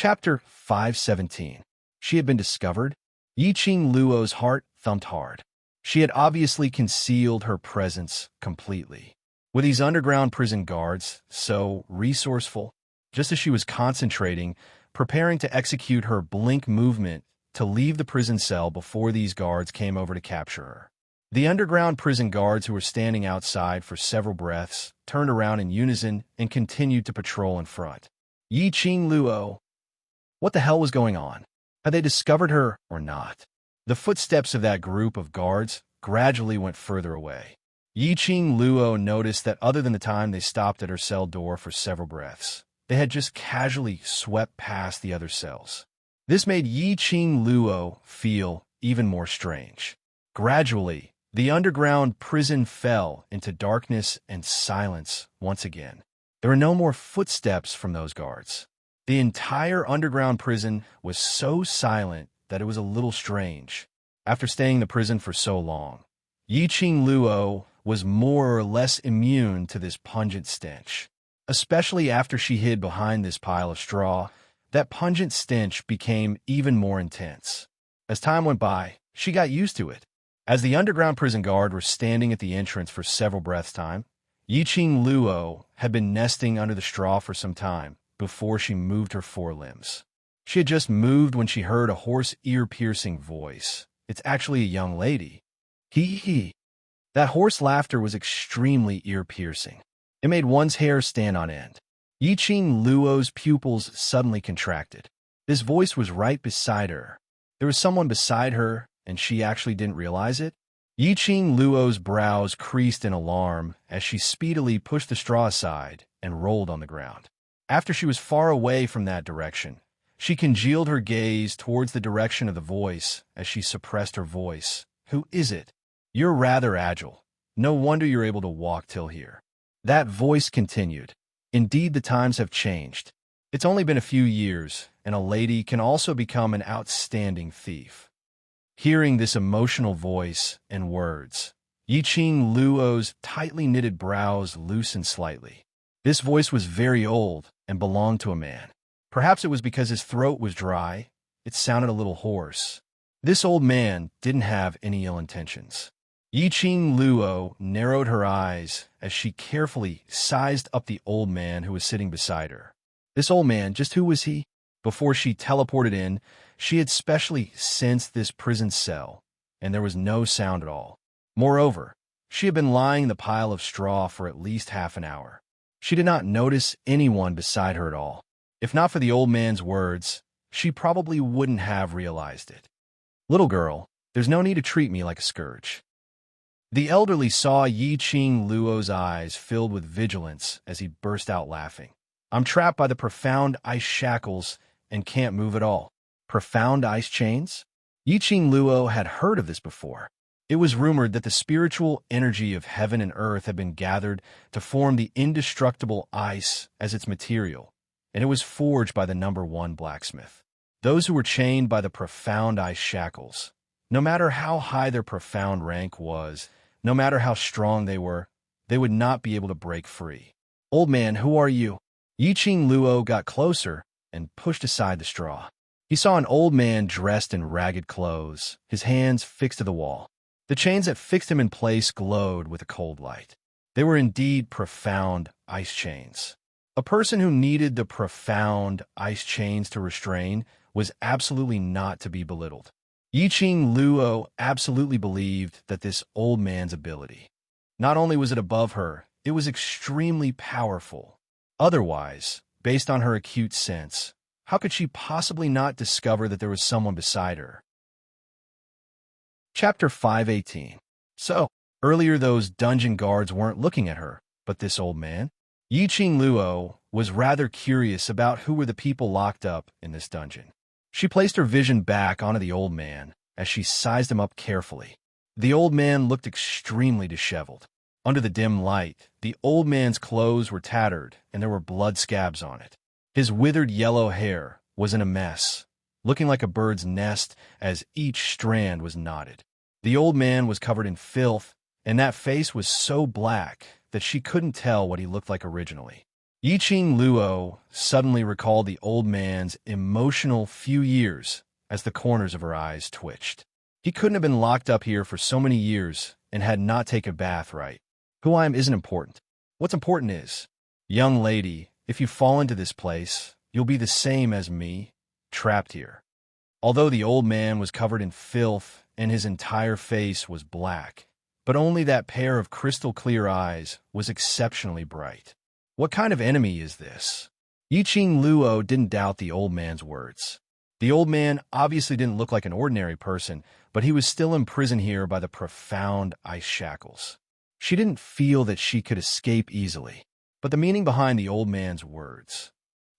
Chapter 517. She had been discovered. Yiqing Luo's heart thumped hard. She had obviously concealed her presence completely. With these underground prison guards, so resourceful, just as she was concentrating, preparing to execute her blink movement to leave the prison cell before these guards came over to capture her. The underground prison guards who were standing outside for several breaths turned around in unison and continued to patrol in front. Yiqing Luo. What the hell was going on? Had they discovered her or not? The footsteps of that group of guards gradually went further away. Yiqing Luo noticed that other than the time they stopped at her cell door for several breaths, they had just casually swept past the other cells. This made Yiqing Luo feel even more strange. Gradually, the underground prison fell into darkness and silence once again. There were no more footsteps from those guards. The entire underground prison was so silent that it was a little strange. After staying in the prison for so long, Yiqing Luo was more or less immune to this pungent stench. Especially after she hid behind this pile of straw, that pungent stench became even more intense. As time went by, she got used to it. As the underground prison guard were standing at the entrance for several breaths' time, Yiqing Luo had been nesting under the straw for some time before she moved her forelimbs. She had just moved when she heard a hoarse, ear-piercing voice. It's actually a young lady. Hee. That hoarse laughter was extremely ear-piercing. It made one's hair stand on end. Yiqing Luo's pupils suddenly contracted. This voice was right beside her. There was someone beside her, and she actually didn't realize it. Yiqing Luo's brows creased in alarm as she speedily pushed the straw aside and rolled on the ground. After she was far away from that direction, she congealed her gaze towards the direction of the voice as she suppressed her voice. Who is it? You're rather agile. No wonder you're able to walk till here. That voice continued. Indeed, the times have changed. It's only been a few years, and a lady can also become an outstanding thief. Hearing this emotional voice and words, Yiqing Luo's tightly knitted brows loosened slightly. This voice was very old and belonged to a man. Perhaps it was because his throat was dry. It sounded a little hoarse. This old man didn't have any ill intentions. Yiqing Luo narrowed her eyes as she carefully sized up the old man who was sitting beside her. This old man, just who was he? Before she teleported in, she had specially sensed this prison cell, and there was no sound at all. Moreover, she had been lying in the pile of straw for at least half an hour. She did not notice anyone beside her at all. If not for the old man's words, she probably wouldn't have realized it. Little girl, there's no need to treat me like a scourge. The elderly saw Yiqing Luo's eyes filled with vigilance as he burst out laughing. I'm trapped by the profound ice shackles and can't move at all. Profound ice chains? Yiqing Luo had heard of this before. It was rumored that the spiritual energy of heaven and earth had been gathered to form the indestructible ice as its material, and it was forged by the #1 blacksmith. Those who were chained by the profound ice shackles, no matter how high their profound rank was, no matter how strong they would not be able to break free. Old man, who are you? Yiqing Luo got closer and pushed aside the straw. He saw an old man dressed in ragged clothes, his hands fixed to the wall. The chains that fixed him in place glowed with a cold light. They were indeed profound ice chains. A person who needed the profound ice chains to restrain was absolutely not to be belittled. Yiqing Luo absolutely believed that this old man's ability, not only was it above her, it was extremely powerful. Otherwise, based on her acute sense, how could she possibly not discover that there was someone beside her? Chapter 518. So, earlier those dungeon guards weren't looking at her, but this old man? Yiqing Luo was rather curious about who were the people locked up in this dungeon. She placed her vision back onto the old man as she sized him up carefully. The old man looked extremely disheveled. Under the dim light, the old man's clothes were tattered and there were blood scabs on it. His withered yellow hair was in a mess, looking like a bird's nest as each strand was knotted. The old man was covered in filth, and that face was so black that she couldn't tell what he looked like originally. Yiqing Luo suddenly recalled the old man's emotional few years as the corners of her eyes twitched. He couldn't have been locked up here for so many years and had not taken a bath right. Who I am isn't important. What's important is, young lady, if you fall into this place, you'll be the same as me, trapped here. Although the old man was covered in filth and his entire face was black, but only that pair of crystal-clear eyes was exceptionally bright. What kind of enemy is this? Yiqing Luo didn't doubt the old man's words. The old man obviously didn't look like an ordinary person, but he was still imprisoned here by the profound ice shackles. She didn't feel that she could escape easily, but the meaning behind the old man's words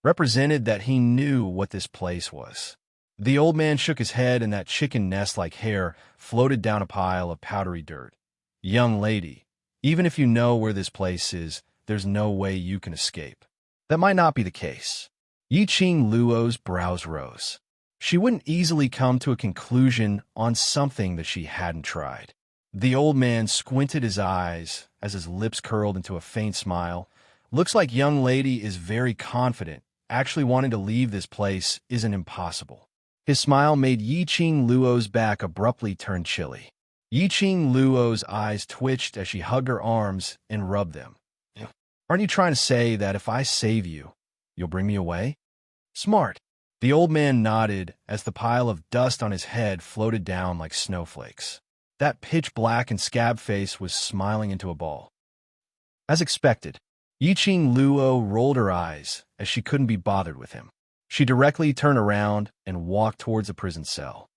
represented that he knew what this place was. The old man shook his head and that chicken nest-like hair floated down a pile of powdery dirt. Young lady, even if you know where this place is, there's no way you can escape. That might not be the case. Yiqing Luo's brows rose. She wouldn't easily come to a conclusion on something that she hadn't tried. The old man squinted his eyes as his lips curled into a faint smile. Looks like young lady is very confident. Actually wanting to leave this place isn't impossible. His smile made Yiqing Luo's back abruptly turn chilly. Yiqing Luo's eyes twitched as she hugged her arms and rubbed them. Aren't you trying to say that if I save you, you'll bring me away? Smart. The old man nodded as the pile of dust on his head floated down like snowflakes. That pitch-black and scab face was smiling into a ball. As expected, Yiqing Luo rolled her eyes as she couldn't be bothered with him. She directly turned around and walked towards the prison cell.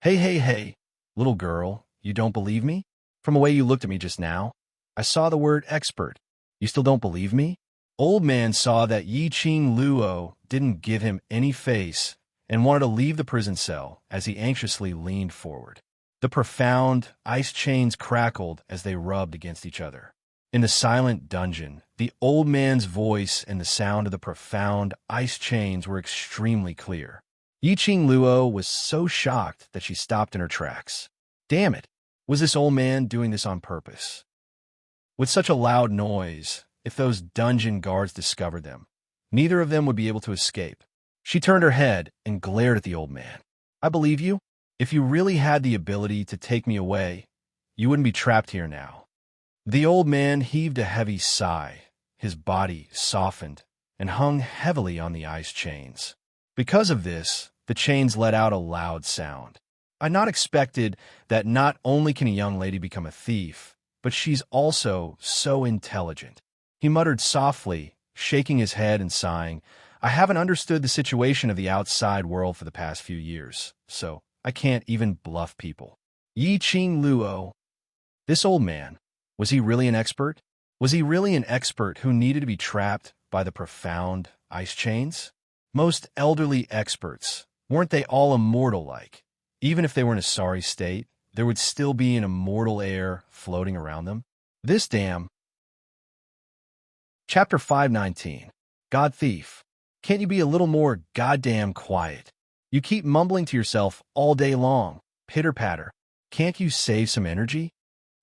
Hey, little girl, you don't believe me? From the way you looked at me just now, I saw the word expert. You still don't believe me? Old man saw that Yiqing Luo didn't give him any face and wanted to leave the prison cell as he anxiously leaned forward. The profound ice chains crackled as they rubbed against each other. In the silent dungeon, the old man's voice and the sound of the profound ice chains were extremely clear. Yiqing Luo was so shocked that she stopped in her tracks. Damn it! Was this old man doing this on purpose? With such a loud noise, if those dungeon guards discovered them, neither of them would be able to escape. She turned her head and glared at the old man. I believe you. If you really had the ability to take me away, you wouldn't be trapped here now. The old man heaved a heavy sigh. His body softened and hung heavily on the ice chains. Because of this, the chains let out a loud sound. I not expected that not only can a young lady become a thief, but she's also so intelligent. He muttered softly, shaking his head and sighing. I haven't understood the situation of the outside world for the past few years, so I can't even bluff people. Yiqing Luo. This old man, was he really an expert? Was he really an expert who needed to be trapped by the profound ice chains? Most elderly experts, weren't they all immortal-like? Even if they were in a sorry state, there would still be an immortal air floating around them. This damn... Chapter 519. God Thief. Can't you be a little more goddamn quiet? You keep mumbling to yourself all day long. Pitter-patter. Can't you save some energy?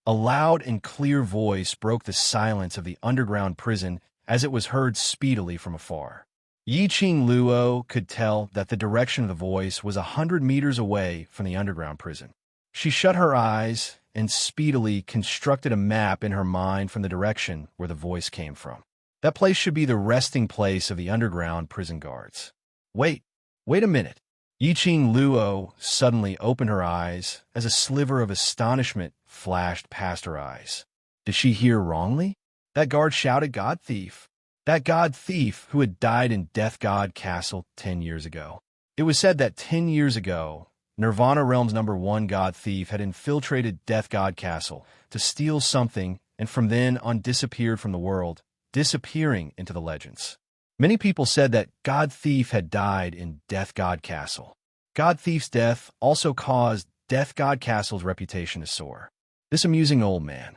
A loud and clear voice broke the silence of the underground prison as it was heard speedily from afar. Yiqing Luo could tell that the direction of the voice was 100 meters away from the underground prison. She shut her eyes and speedily constructed a map in her mind from the direction where the voice came from. That place should be the resting place of the underground prison guards. Wait a minute. Yiqing Luo suddenly opened her eyes as a sliver of astonishment flashed past her eyes. Did she hear wrongly? That guard shouted God Thief. That God Thief who had died in Death God Castle 10 years ago. It was said that 10 years ago, Nirvana Realm's #1 God Thief had infiltrated Death God Castle to steal something and from then on disappeared from the world, disappearing into the legends. Many people said that God Thief had died in Death God Castle. God Thief's death also caused Death God Castle's reputation to soar. This amusing old man,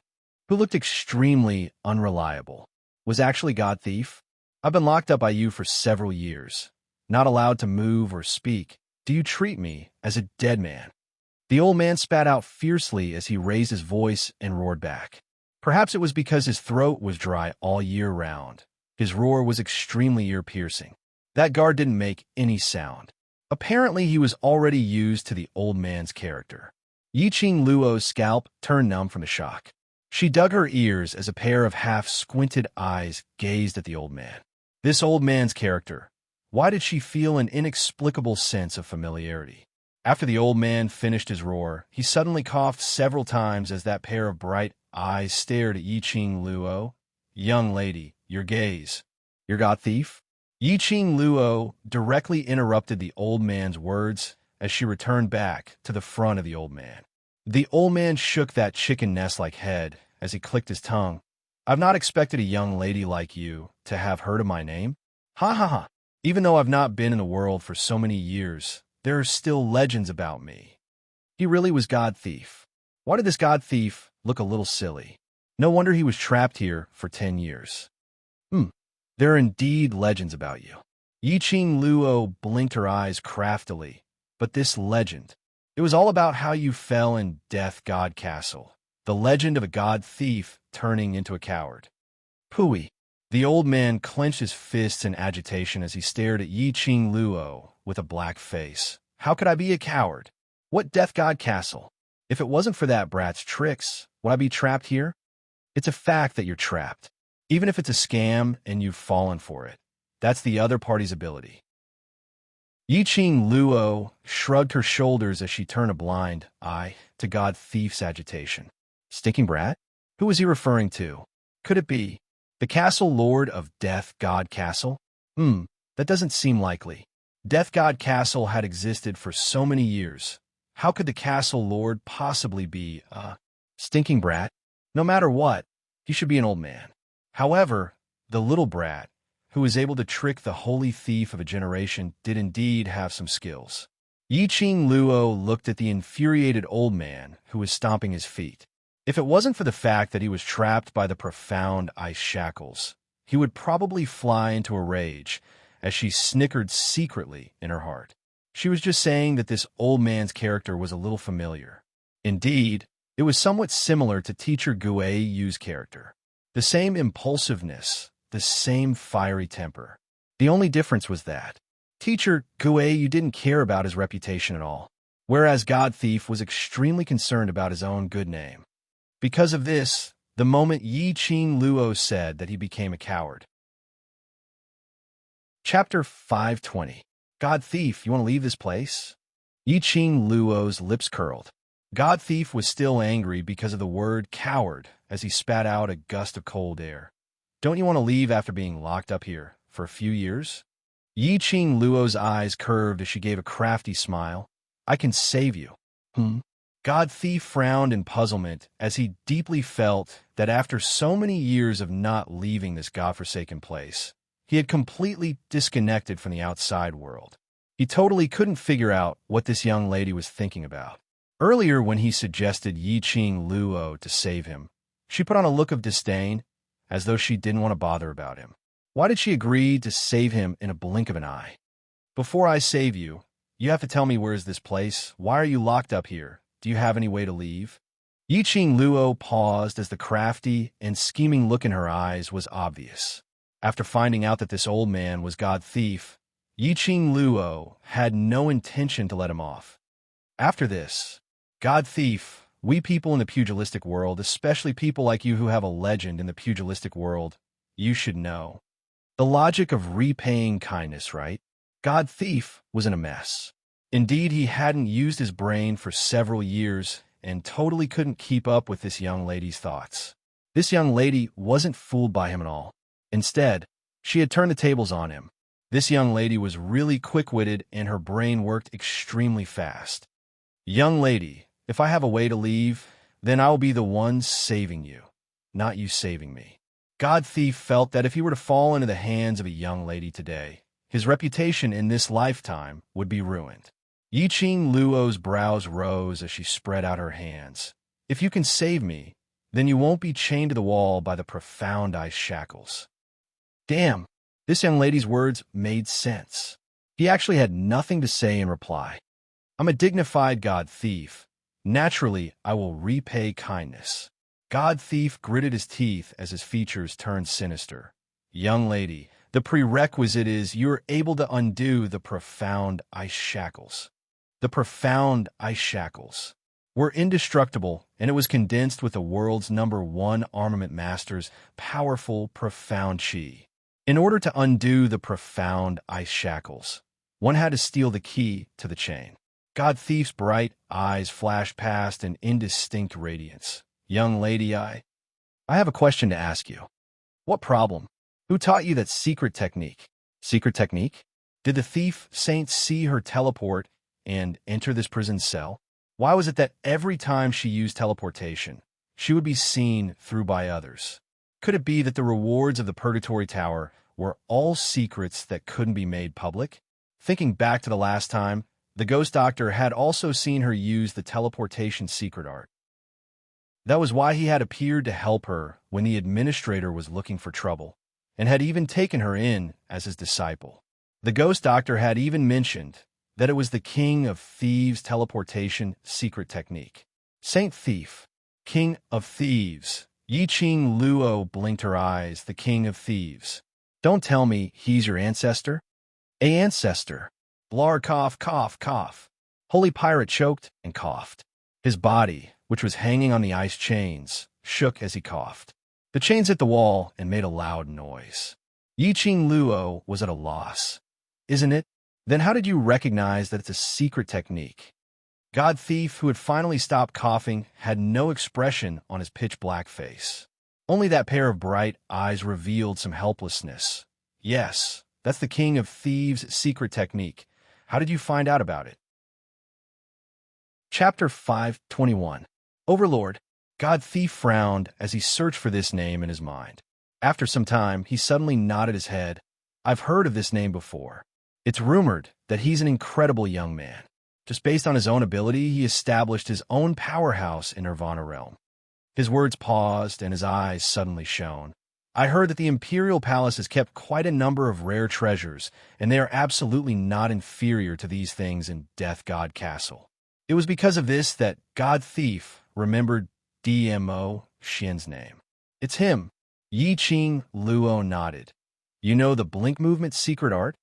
who looked extremely unreliable, was actually God Thief. I've been locked up by you for several years, not allowed to move or speak. Do you treat me as a dead man? The old man spat out fiercely as he raised his voice and roared back. Perhaps it was because his throat was dry all year round, His roar was extremely ear-piercing. That guard didn't make any sound. Apparently, he was already used to the old man's character. Yiqing Luo's scalp turned numb from the shock. She dug her ears as a pair of half-squinted eyes gazed at the old man. This old man's character. Why did she feel an inexplicable sense of familiarity? After the old man finished his roar, he suddenly coughed several times as that pair of bright eyes stared at Yiqing Luo. Young lady, your gaze. Your god thief? Yiqing Luo directly interrupted the old man's words as she returned back to the front of the old man. The old man shook that chicken nest-like head as he clicked his tongue. I've not expected a young lady like you to have heard of my name. Ha ha ha. Even though I've not been in the world for so many years, there are still legends about me. He really was god thief. Why did this god thief look a little silly? No wonder he was trapped here for 10 years. There are indeed legends about you. Yiqing Luo blinked her eyes craftily. But this legend, it was all about how you fell in Death God Castle. The legend of a god thief turning into a coward. Pooey. The old man clenched his fists in agitation as he stared at Yiqing Luo with a black face. How could I be a coward? What Death God Castle? If it wasn't for that brat's tricks, would I be trapped here? It's a fact that you're trapped. Even if it's a scam and you've fallen for it. That's the other party's ability. Yiqing Luo shrugged her shoulders as she turned a blind eye to God Thief's agitation. Stinking brat? Who was he referring to? Could it be the Castle Lord of Death God Castle? That doesn't seem likely. Death God Castle had existed for so many years. How could the Castle Lord possibly be a stinking brat? No matter what, he should be an old man. However, the little brat, who was able to trick the holy thief of a generation, did indeed have some skills. Yiqing Luo looked at the infuriated old man who was stomping his feet. If it wasn't for the fact that he was trapped by the profound ice shackles, he would probably fly into a rage as she snickered secretly in her heart. She was just saying that this old man's character was a little familiar. Indeed, it was somewhat similar to Teacher Gui Yu's character. The same impulsiveness, the same fiery temper. The only difference was that Teacher Gui Yu didn't care about his reputation at all, whereas God Thief was extremely concerned about his own good name. Because of this, the moment Yiqing Luo said that he became a coward. Chapter 520. God Thief, you want to leave this place? Yiqing Luo's lips curled. God Thief was still angry because of the word coward as he spat out a gust of cold air. Don't you want to leave after being locked up here for a few years? Yiqing Luo's eyes curved as she gave a crafty smile. I can save you. God Thief frowned in puzzlement as he deeply felt that after so many years of not leaving this godforsaken place, he had completely disconnected from the outside world. He totally couldn't figure out what this young lady was thinking about. Earlier, when he suggested Yiqing Luo to save him, she put on a look of disdain, as though she didn't want to bother about him. Why did she agree to save him in a blink of an eye? Before I save you, you have to tell me where is this place? Why are you locked up here? Do you have any way to leave? Yiqing Luo paused as the crafty and scheming look in her eyes was obvious. After finding out that this old man was God Thief, Yiqing Luo had no intention to let him off. After this, God Thief, we people in the pugilistic world, especially people like you who have a legend in the pugilistic world, you should know. The logic of repaying kindness, right? God Thief was in a mess. Indeed, he hadn't used his brain for several years and totally couldn't keep up with this young lady's thoughts. This young lady wasn't fooled by him at all. Instead, she had turned the tables on him. This young lady was really quick-witted and her brain worked extremely fast. Young lady, if I have a way to leave, then I will be the one saving you, not you saving me. God Thief felt that if he were to fall into the hands of a young lady today, his reputation in this lifetime would be ruined. Yiqing Luo's brows rose as she spread out her hands. If you can save me, then you won't be chained to the wall by the profound ice shackles. Damn, this young lady's words made sense. He actually had nothing to say in reply. I'm a dignified God Thief. Naturally, I will repay kindness. God Thief gritted his teeth as his features turned sinister. Young lady, the prerequisite is you're able to undo the profound ice shackles. The profound ice shackles were indestructible, and it was condensed with the world's #1 armament master's powerful, profound chi. In order to undo the profound ice shackles, one had to steal the key to the chain. God Thief's bright eyes flashed past an indistinct radiance. Young lady, I have a question to ask you. What problem? Who taught you that secret technique? Secret technique? Did the thief saint see her teleport and enter this prison cell? Why was it that every time she used teleportation, she would be seen through by others? Could it be that the rewards of the Purgatory Tower were all secrets that couldn't be made public? Thinking back to the last time, the ghost doctor had also seen her use the teleportation secret art. That was why he had appeared to help her when the administrator was looking for trouble, and had even taken her in as his disciple. The ghost doctor had even mentioned that it was the King of Thieves' teleportation secret technique. Saint Thief, King of Thieves. Yiqing Luo blinked her eyes. The King of Thieves. Don't tell me he's your ancestor? A ancestor. Blar cough, cough, cough. Holy Pirate choked and coughed. His body, which was hanging on the ice chains, shook as he coughed. The chains hit the wall and made a loud noise. Yiqing Luo was at a loss. Isn't it? Then how did you recognize that it's a secret technique? God Thief, who had finally stopped coughing, had no expression on his pitch-black face. Only that pair of bright eyes revealed some helplessness. Yes, that's the King of Thieves' secret technique. How did you find out about it? Chapter 521. Overlord. God Thief frowned as he searched for this name in his mind. After some time, he suddenly nodded his head. I've heard of this name before. It's rumored that he's an incredible young man. Just based on his own ability, he established his own powerhouse in Nirvana realm. His words paused, and his eyes suddenly shone. I heard that the Imperial Palace has kept quite a number of rare treasures, and they are absolutely not inferior to these things in Death God Castle. It was because of this that God Thief remembered DMO Xian's name. It's him. Yiqing Luo nodded. You know the blink movement secret art?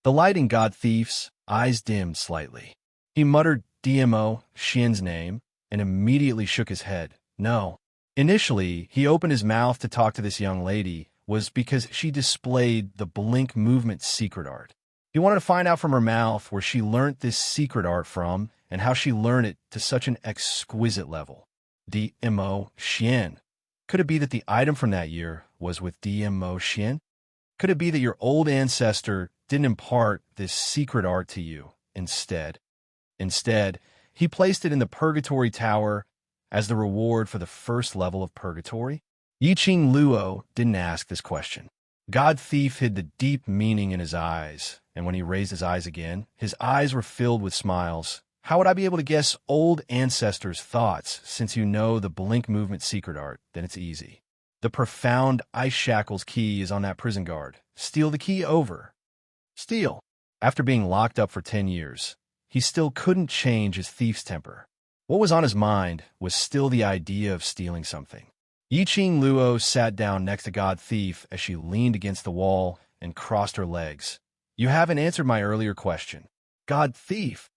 The light in God Thief's eyes dimmed slightly. He muttered DMO Xian's name and immediately shook his head. No. Initially, he opened his mouth to talk to this young lady was because she displayed the blink movement secret art. He wanted to find out from her mouth where she learnt this secret art from and how she learned it to such an exquisite level. DMO Xian. Could it be that the item from that year was with DMO Xian? Could it be that your old ancestor didn't impart this secret art to you instead? Instead, he placed it in the Purgatory Tower as the reward for the first level of Purgatory? Yiqing Luo didn't ask this question. God Thief hid the deep meaning in his eyes, and when he raised his eyes again, his eyes were filled with smiles. How would I be able to guess old ancestors' thoughts since you know the blink movement secret art? Then it's easy. The profound ice shackles key is on that prison guard. Steal the key over. Steal. After being locked up for 10 years, he still couldn't change his thief's temper. What was on his mind was still the idea of stealing something. Yiqing Luo sat down next to God Thief as she leaned against the wall and crossed her legs. You haven't answered my earlier question. God Thief.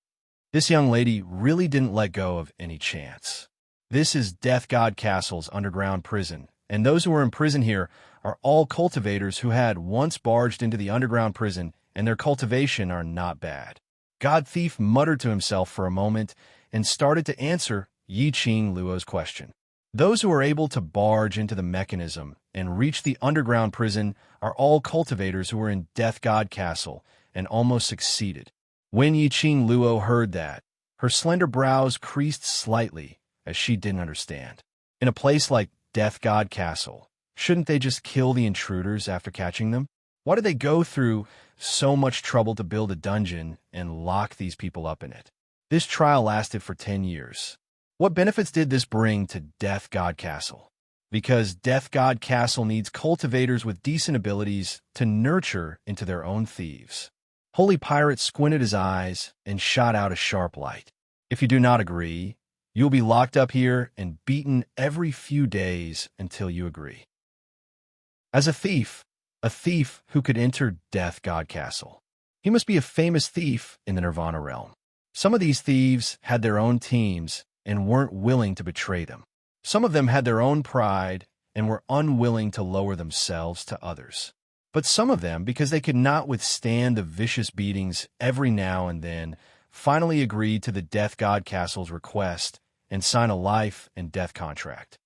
This young lady really didn't let go of any chance. This is Death God Castle's underground prison, and those who are in prison here are all cultivators who had once barged into the underground prison, and their cultivation are not bad. God Thief muttered to himself for a moment and started to answer Yiqing Luo's question. Those who are able to barge into the mechanism and reach the underground prison are all cultivators who were in Death God Castle and almost succeeded. When Yiqing Luo heard that, her slender brows creased slightly as she didn't understand. In a place like Death God Castle, shouldn't they just kill the intruders after catching them? Why did they go through so much trouble to build a dungeon and lock these people up in it? This trial lasted for 10 years. What benefits did this bring to Death God Castle? Because Death God Castle needs cultivators with decent abilities to nurture into their own thieves. Holy Pirate squinted his eyes and shot out a sharp light. If you do not agree, you will be locked up here and beaten every few days until you agree. As a thief, a thief who could enter Death God Castle. He must be a famous thief in the Nirvana realm. Some of these thieves had their own teams and weren't willing to betray them. Some of them had their own pride and were unwilling to lower themselves to others. But some of them, because they could not withstand the vicious beatings every now and then, finally agreed to the Death God Castle's request and signed a life and death contract.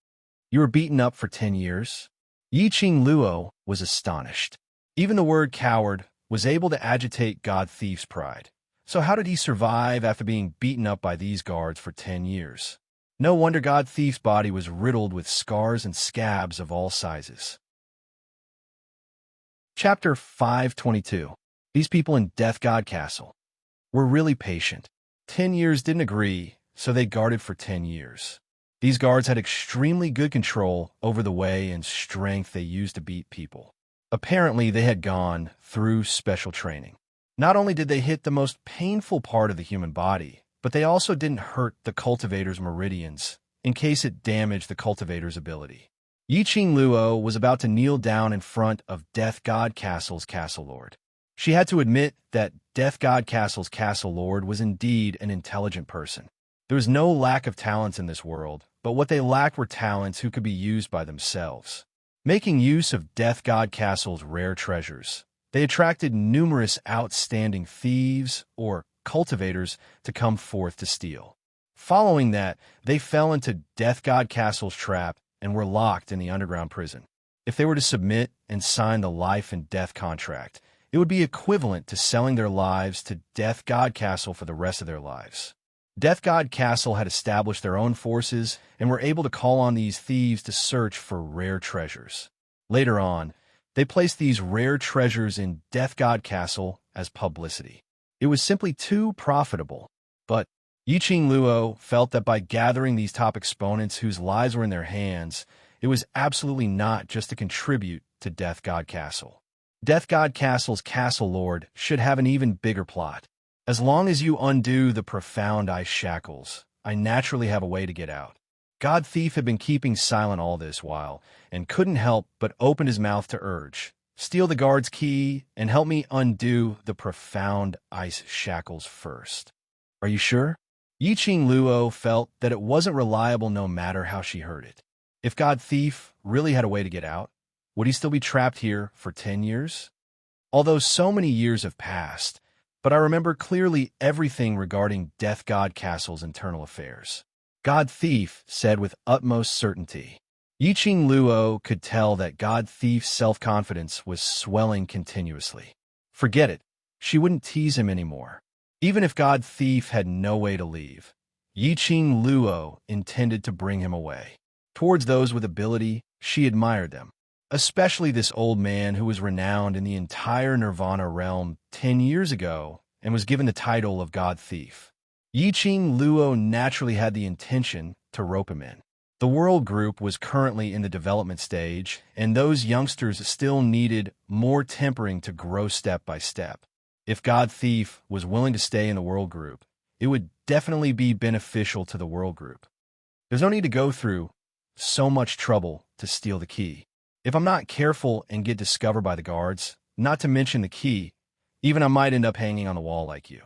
You were beaten up for 10 years? Yiqing Luo was astonished. Even the word coward was able to agitate God Thief's pride. So how did he survive after being beaten up by these guards for 10 years? No wonder God Thief's body was riddled with scars and scabs of all sizes. Chapter 522. These people in Death God Castle were really patient. 10 years didn't agree, so they guarded for 10 years. These guards had extremely good control over the way and strength they used to beat people. Apparently, they had gone through special training. Not only did they hit the most painful part of the human body, but they also didn't hurt the cultivator's meridians in case it damaged the cultivator's ability. Yiqing Luo was about to kneel down in front of Death God Castle's Castle Lord. She had to admit that Death God Castle's Castle Lord was indeed an intelligent person. There was no lack of talents in this world, but what they lacked were talents who could be used by themselves. Making use of Death God Castle's rare treasures, they attracted numerous outstanding thieves or cultivators to come forth to steal. Following that, they fell into Death God Castle's trap and were locked in the underground prison. If they were to submit and sign the life and death contract, it would be equivalent to selling their lives to Death God Castle for the rest of their lives. Death God Castle had established their own forces and were able to call on these thieves to search for rare treasures. Later on, they placed these rare treasures in Death God Castle as publicity. It was simply too profitable. But Yiqing Luo felt that by gathering these top exponents whose lives were in their hands, it was absolutely not just to contribute to Death God Castle. Death God Castle's Castle Lord should have an even bigger plot. As long as you undo the profound ice shackles, I naturally have a way to get out. God Thief had been keeping silent all this while, and couldn't help but open his mouth to urge, steal the guard's key and help me undo the profound ice shackles first. Are you sure? Yiqing Luo felt that it wasn't reliable no matter how she heard it. If God Thief really had a way to get out, would he still be trapped here for 10 years? Although so many years have passed, but I remember clearly everything regarding Death God Castle's internal affairs. God Thief said with utmost certainty. Yiqing Luo could tell that God Thief's self-confidence was swelling continuously. Forget it. She wouldn't tease him anymore. Even if God Thief had no way to leave, Yiqing Luo intended to bring him away. Towards those with ability, she admired them, especially this old man who was renowned in the entire Nirvana realm 10 years ago and was given the title of God Thief. Yiqing Luo naturally had the intention to rope him in. The world group was currently in the development stage, and those youngsters still needed more tempering to grow step by step. If God Thief was willing to stay in the world group, it would definitely be beneficial to the world group. There's no need to go through so much trouble to steal the key. If I'm not careful and get discovered by the guards, not to mention the key, even I might end up hanging on the wall like you.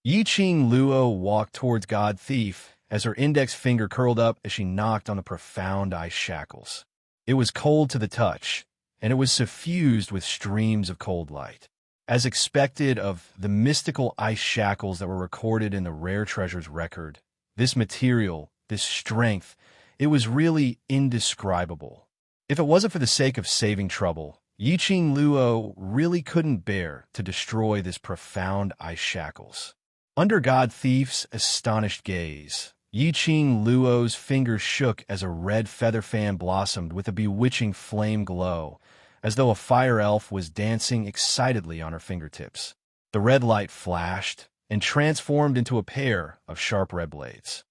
Yiqing Luo walked towards God Thief as her index finger curled up as she knocked on the profound ice shackles. It was cold to the touch, and it was suffused with streams of cold light. As expected of the mystical ice shackles that were recorded in the Rare Treasures record, this material, this strength, it was really indescribable. If it wasn't for the sake of saving trouble, Yiqing Luo really couldn't bear to destroy this profound ice shackles. Under God Thief's astonished gaze, Yiqing Luo's fingers shook as a red feather fan blossomed with a bewitching flame glow, as though a fire elf was dancing excitedly on her fingertips. The red light flashed and transformed into a pair of sharp red blades.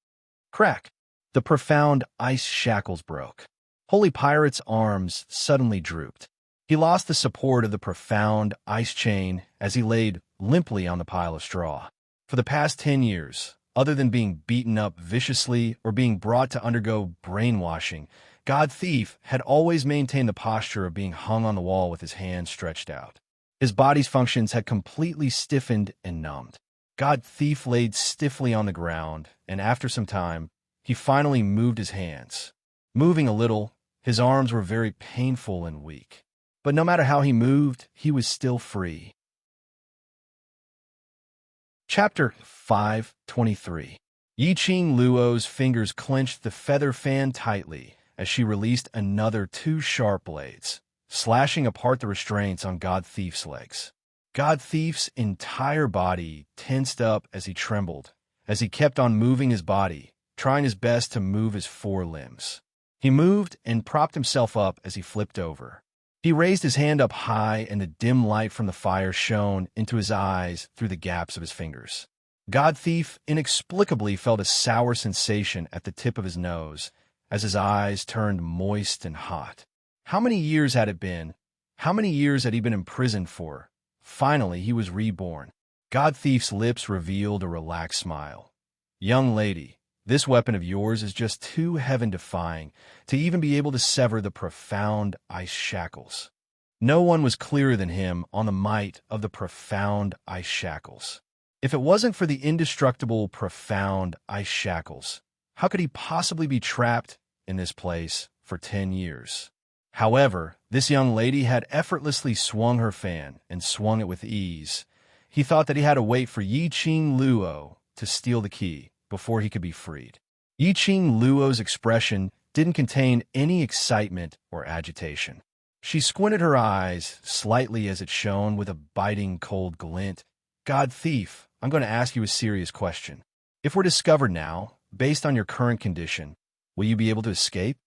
Crack! The profound ice shackles broke. Holy Pirate's arms suddenly drooped. He lost the support of the profound ice chain as he laid limply on the pile of straw. For the past 10 years, other than being beaten up viciously or being brought to undergo brainwashing, God Thief had always maintained the posture of being hung on the wall with his hands stretched out. His body's functions had completely stiffened and numbed. God Thief laid stiffly on the ground, and after some time, he finally moved his hands. Moving a little, his arms were very painful and weak. But no matter how he moved, he was still free. Chapter 5:23. Yiqing Luo's fingers clenched the feather fan tightly as she released another 2 sharp blades, slashing apart the restraints on God Thief's legs. God Thief's entire body tensed up as he trembled, as he kept on moving his body, trying his best to move his 4 limbs. He moved and propped himself up as he flipped over. He raised his hand up high, and the dim light from the fire shone into his eyes through the gaps of his fingers. God Thief inexplicably felt a sour sensation at the tip of his nose as his eyes turned moist and hot. How many years had it been? How many years had he been imprisoned for? Finally, he was reborn. God Thief's lips revealed a relaxed smile. "Young lady, this weapon of yours is just too heaven-defying to even be able to sever the profound ice shackles." No one was clearer than him on the might of the profound ice shackles. If it wasn't for the indestructible profound ice shackles, how could he possibly be trapped in this place for 10 years? However, this young lady had effortlessly swung her fan and swung it with ease. He thought that he had to wait for Yiqing Luo to steal the key before he could be freed. Yiqing Luo's expression didn't contain any excitement or agitation. She squinted her eyes slightly as it shone with a biting cold glint. "God Thief, I'm going to ask you a serious question. If we're discovered now, based on your current condition, will you be able to escape?"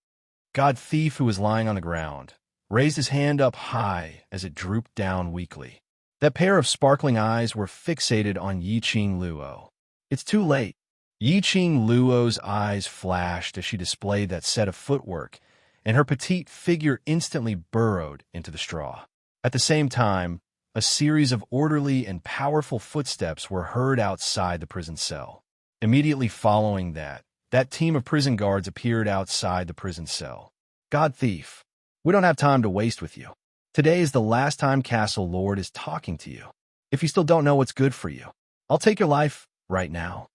God Thief, who was lying on the ground, raised his hand up high as it drooped down weakly. That pair of sparkling eyes were fixated on Yiqing Luo. "It's too late." Yiqing Luo's eyes flashed as she displayed that set of footwork, and her petite figure instantly burrowed into the straw. At the same time, a series of orderly and powerful footsteps were heard outside the prison cell. Immediately following that team of prison guards appeared outside the prison cell. "God Thief, we don't have time to waste with you. Today is the last time Castle Lord is talking to you. If you still don't know what's good for you, I'll take your life right now."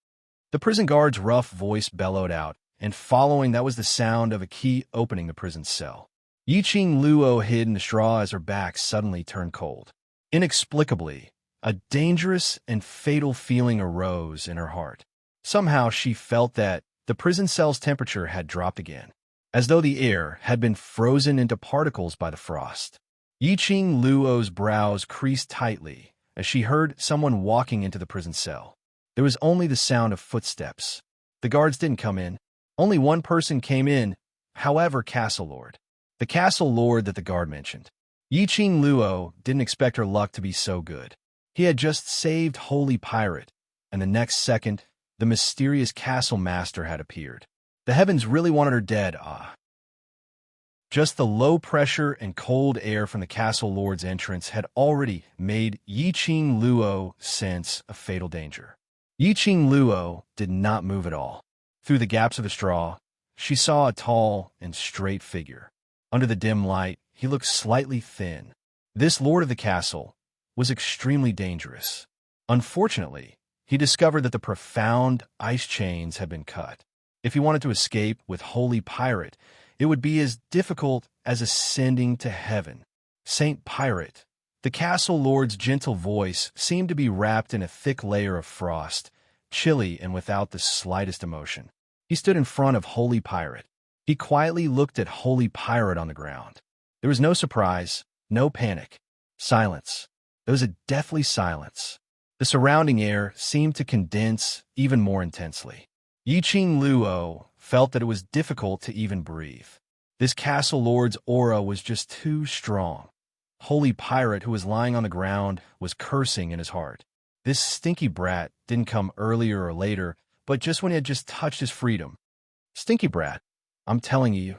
The prison guard's rough voice bellowed out, and following that was the sound of a key opening the prison cell. Yiqing Luo hid in the straw as her back suddenly turned cold. Inexplicably, a dangerous and fatal feeling arose in her heart. Somehow she felt that the prison cell's temperature had dropped again, as though the air had been frozen into particles by the frost. Yiqing Luo's brows creased tightly as she heard someone walking into the prison cell. There was only the sound of footsteps. The guards didn't come in. Only one person came in, however, Castle Lord. The Castle Lord that the guard mentioned. Yiqing Luo didn't expect her luck to be so good. He had just saved Holy Pirate, and the next second, the mysterious Castle Master had appeared. The heavens really wanted her dead, Just the low pressure and cold air from the Castle Lord's entrance had already made Yiqing Luo sense a fatal danger. Yiqing Luo did not move at all. Through the gaps of the straw, she saw a tall and straight figure. Under the dim light, he looked slightly thin. This lord of the castle was extremely dangerous. Unfortunately, he discovered that the profound ice chains had been cut. If he wanted to escape with Holy Pirate, it would be as difficult as ascending to heaven. Saint Pirate. The castle lord's gentle voice seemed to be wrapped in a thick layer of frost, chilly and without the slightest emotion. He stood in front of Holy Pirate. He quietly looked at Holy Pirate on the ground. There was no surprise, no panic. Silence. There was a deathly silence. The surrounding air seemed to condense even more intensely. Yiqing Luo felt that it was difficult to even breathe. This castle lord's aura was just too strong. Holy Pirate, who was lying on the ground, was cursing in his heart. This stinky brat didn't come earlier or later, but just when he had just touched his freedom. Stinky brat, I'm telling you.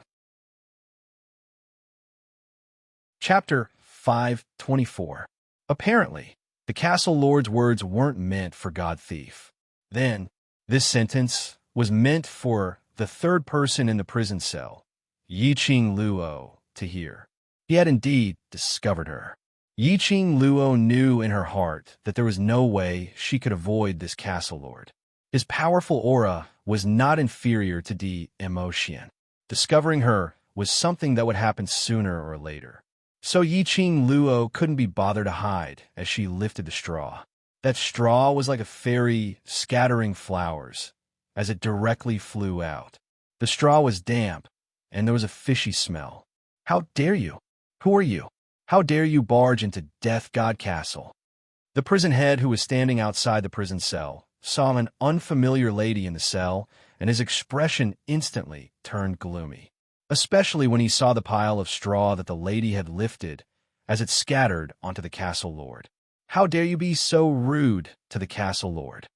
Chapter 5:24. Apparently, the castle lord's words weren't meant for God Thief. Then, this sentence was meant for the third person in the prison cell, Yiqing Luo to hear. He had indeed discovered her. Yiqing Luo knew in her heart that there was no way she could avoid this castle lord. His powerful aura was not inferior to the emotion. Discovering her was something that would happen sooner or later. So Yiqing Luo couldn't be bothered to hide as she lifted the straw. That straw was like a fairy scattering flowers as it directly flew out. The straw was damp, and there was a fishy smell. How dare you? Who are you? How dare you barge into Death God Castle? The prison head, who was standing outside the prison cell, saw an unfamiliar lady in the cell, and his expression instantly turned gloomy, especially when he saw the pile of straw that the lady had lifted as it scattered onto the castle lord. How dare you be so rude to the castle lord?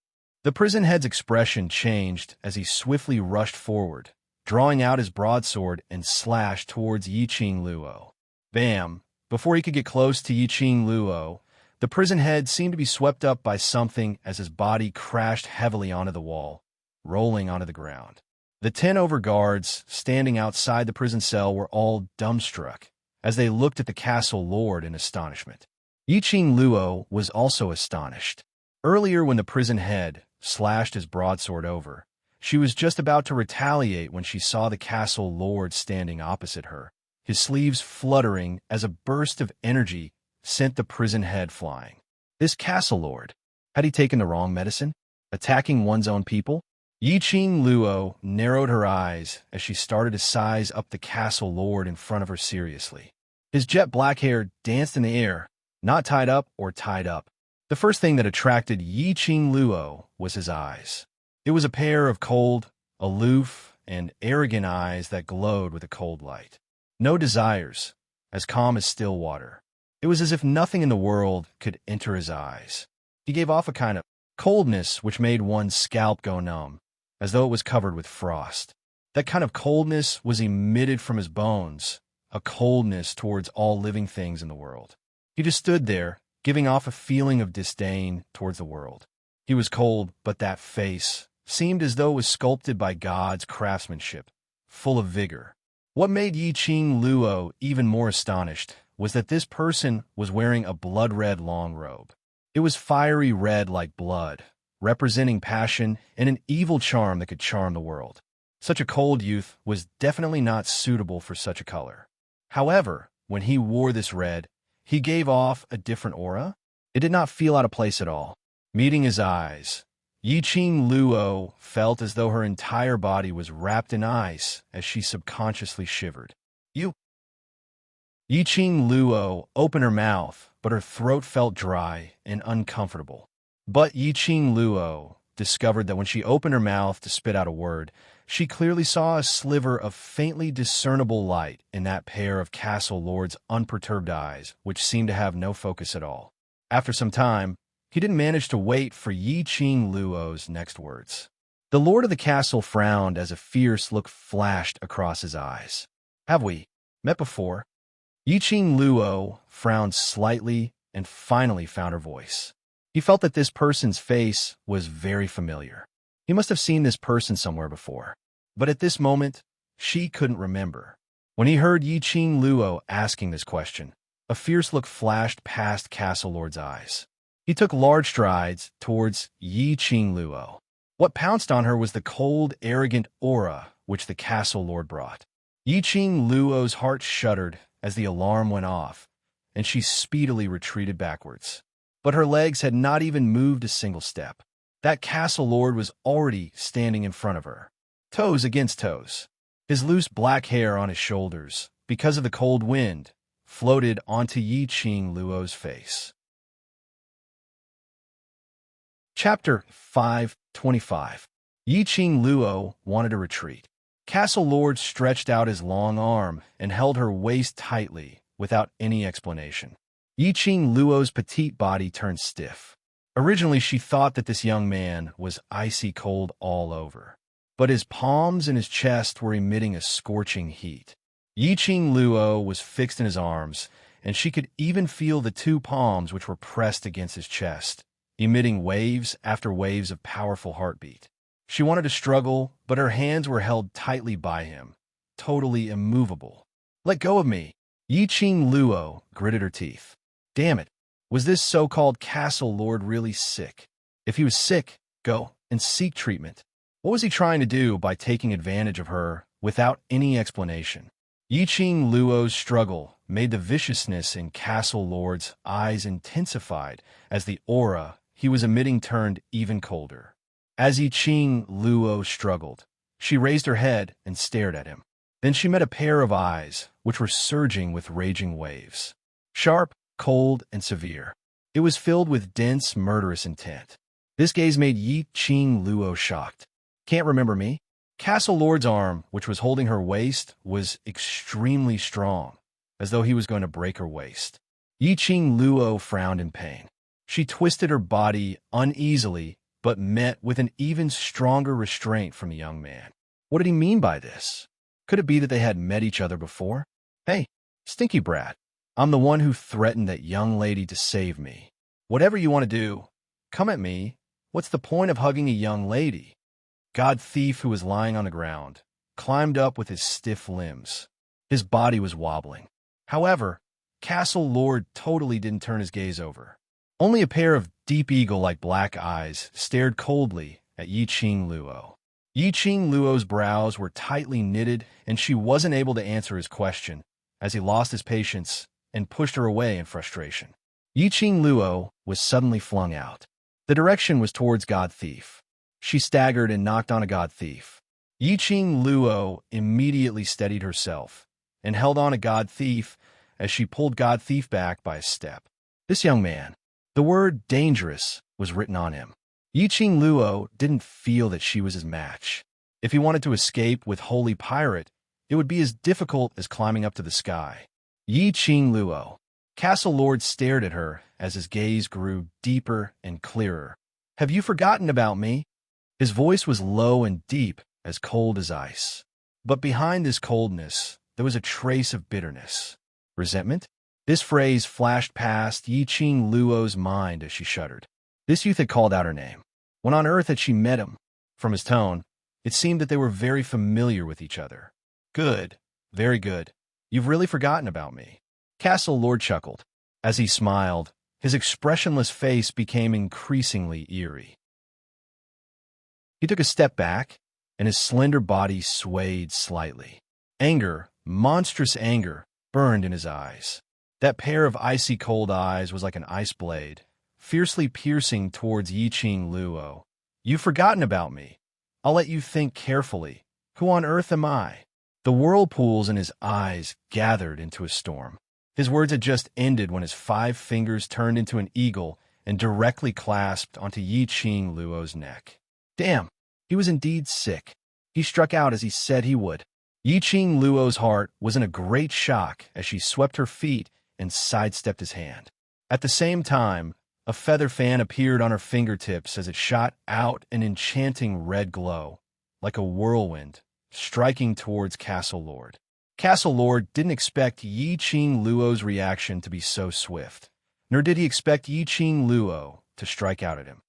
The prison head's expression changed as he swiftly rushed forward, drawing out his broadsword and slashed towards Yiqing Luo. Bam! Before he could get close to Yiqing Luo, the prison head seemed to be swept up by something as his body crashed heavily onto the wall, rolling onto the ground. The 10 over-guards standing outside the prison cell were all dumbstruck as they looked at the castle lord in astonishment. Yiqing Luo was also astonished. Earlier, when the prison head slashed his broadsword over, she was just about to retaliate when she saw the castle lord standing opposite her, his sleeves fluttering as a burst of energy sent the prison head flying. This castle lord, had he taken the wrong medicine? Attacking one's own people? Yiqing Luo narrowed her eyes as she started to size up the castle lord in front of her seriously. His jet black hair danced in the air, not tied up or tied up. The first thing that attracted Yiqing Luo was his eyes. It was a pair of cold, aloof, and arrogant eyes that glowed with a cold light. No desires, as calm as still water. It was as if nothing in the world could enter his eyes. He gave off a kind of coldness which made one's scalp go numb, as though it was covered with frost. That kind of coldness was emitted from his bones, a coldness towards all living things in the world. He just stood there, giving off a feeling of disdain towards the world. He was cold, but that face seemed as though it was sculpted by God's craftsmanship, full of vigor. What made Yiqing Luo even more astonished was that this person was wearing a blood-red long robe. It was fiery red like blood, representing passion and an evil charm that could charm the world. Such a cold youth was definitely not suitable for such a color. However, when he wore this red, he gave off a different aura. It did not feel out of place at all. Meeting his eyes, Yiqing Luo felt as though her entire body was wrapped in ice as she subconsciously shivered. Yiqing Luo opened her mouth, but her throat felt dry and uncomfortable. But Yiqing Luo discovered that when she opened her mouth to spit out a word, she clearly saw a sliver of faintly discernible light in that pair of castle lord's unperturbed eyes, which seemed to have no focus at all. After some time, he didn't manage to wait for Yiqing Luo's next words. The lord of the castle frowned as a fierce look flashed across his eyes. Have we met before? Yiqing Luo frowned slightly and finally found her voice. He felt that this person's face was very familiar. He must have seen this person somewhere before. But at this moment, she couldn't remember. When he heard Yiqing Luo asking this question, a fierce look flashed past Castle Lord's eyes. He took large strides towards Yiqing Luo. What pounced on her was the cold, arrogant aura which the Castle Lord brought. Yiqing Luo's heart shuddered as the alarm went off, and she speedily retreated backwards. But her legs had not even moved a single step. That castle lord was already standing in front of her, toes against toes. His loose black hair on his shoulders, because of the cold wind, floated onto Yiqing Luo's face. Chapter 5:25. Yiqing Luo wanted to retreat. Castle Lord stretched out his long arm and held her waist tightly without any explanation. Yiqing Luo's petite body turned stiff. Originally, she thought that this young man was icy cold all over, but his palms and his chest were emitting a scorching heat. Yiqing Luo was fixed in his arms, and she could even feel the two palms which were pressed against his chest, emitting waves after waves of powerful heartbeat. She wanted to struggle, but her hands were held tightly by him, totally immovable. "Let go of me!" Yi Qing Luo gritted her teeth. Damn it, was this so-called castle lord really sick? If he was sick, go and seek treatment. What was he trying to do by taking advantage of her without any explanation? Yi Qing Luo's struggle made the viciousness in Castle Lord's eyes intensified as the aura he was emitting turned even colder. As Yi Qing Luo struggled, she raised her head and stared at him. Then she met a pair of eyes which were surging with raging waves. Sharp, cold, and severe. It was filled with dense, murderous intent. This gaze made Yi Qing Luo shocked. "Can't remember me?" Castle Lord's arm, which was holding her waist, was extremely strong, as though he was going to break her waist. Yi Qing Luo frowned in pain. She twisted her body uneasily, but met with an even stronger restraint from the young man. What did he mean by this? Could it be that they had met each other before? "Hey, stinky brat, I'm the one who threatened that young lady to save me. Whatever you want to do, come at me. What's the point of hugging a young lady?" God Thief, who was lying on the ground, climbed up with his stiff limbs. His body was wobbling. However, Castle Lord totally didn't turn his gaze over. Only a pair of deep eagle-like black eyes stared coldly at Yi Qing Luo. Yi Qing Luo's brows were tightly knitted, and she wasn't able to answer his question, as he lost his patience and pushed her away in frustration. Yi Qing Luo was suddenly flung out. The direction was towards God Thief. She staggered and knocked on a God Thief. Yi Qing Luo immediately steadied herself and held on a God Thief as she pulled God Thief back by a step. This young man, the word dangerous was written on him. Yi Qing Luo didn't feel that she was his match. If he wanted to escape with Holy Pirate, it would be as difficult as climbing up to the sky. Yi Qing Luo. Castle Lord stared at her as his gaze grew deeper and clearer. "Have you forgotten about me?" His voice was low and deep, as cold as ice. But behind this coldness, there was a trace of bitterness. Resentment? This phrase flashed past Yi Qing Luo's mind as she shuddered. This youth had called out her name. When on earth had she met him? From his tone, it seemed that they were very familiar with each other. "Good, very good. You've really forgotten about me." Castle Lord chuckled. As he smiled, his expressionless face became increasingly eerie. He took a step back, and his slender body swayed slightly. Anger, monstrous anger, burned in his eyes. That pair of icy cold eyes was like an ice blade, fiercely piercing towards Yi Qing Luo. "You've forgotten about me. I'll let you think carefully. Who on earth am I?" The whirlpools in his eyes gathered into a storm. His words had just ended when his 5 fingers turned into an eagle and directly clasped onto Yi Qing Luo's neck. Damn, he was indeed sick. He struck out as he said he would. Yi Qing Luo's heart was in a great shock as she swept her feet and sidestepped his hand. At the same time, a feather fan appeared on her fingertips as it shot out an enchanting red glow, like a whirlwind, striking towards Castle Lord. Castle Lord didn't expect Yi Qing Luo's reaction to be so swift, nor did he expect Yi Qing Luo to strike out at him.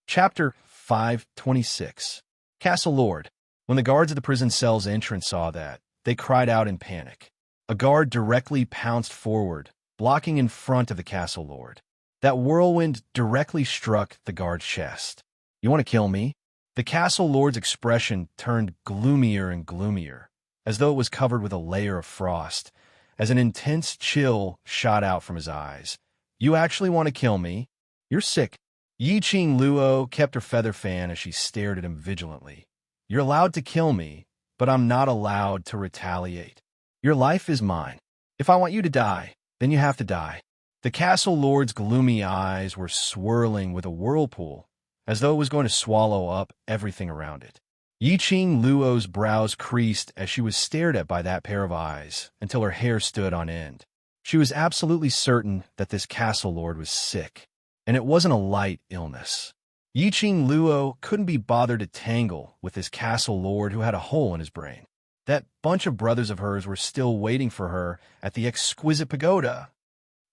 Chapter 526. Castle Lord. When the guards at the prison cell's entrance saw that, they cried out in panic. A guard directly pounced forward, blocking in front of the Castle Lord. That whirlwind directly struck the guard's chest. "You want to kill me?" The Castle Lord's expression turned gloomier and gloomier, as though it was covered with a layer of frost, as an intense chill shot out from his eyes. "You actually want to kill me? You're sick." Yi Qing Luo kept her feather fan as she stared at him vigilantly. "You're allowed to kill me, but I'm not allowed to retaliate. Your life is mine. If I want you to die, then you have to die." The Castle Lord's gloomy eyes were swirling with a whirlpool, as though it was going to swallow up everything around it. Yi Qing Luo's brows creased as she was stared at by that pair of eyes until her hair stood on end. She was absolutely certain that this Castle Lord was sick, and it wasn't a light illness. Yi Qing Luo couldn't be bothered to tangle with this Castle Lord who had a hole in his brain. That bunch of brothers of hers were still waiting for her at the exquisite pagoda.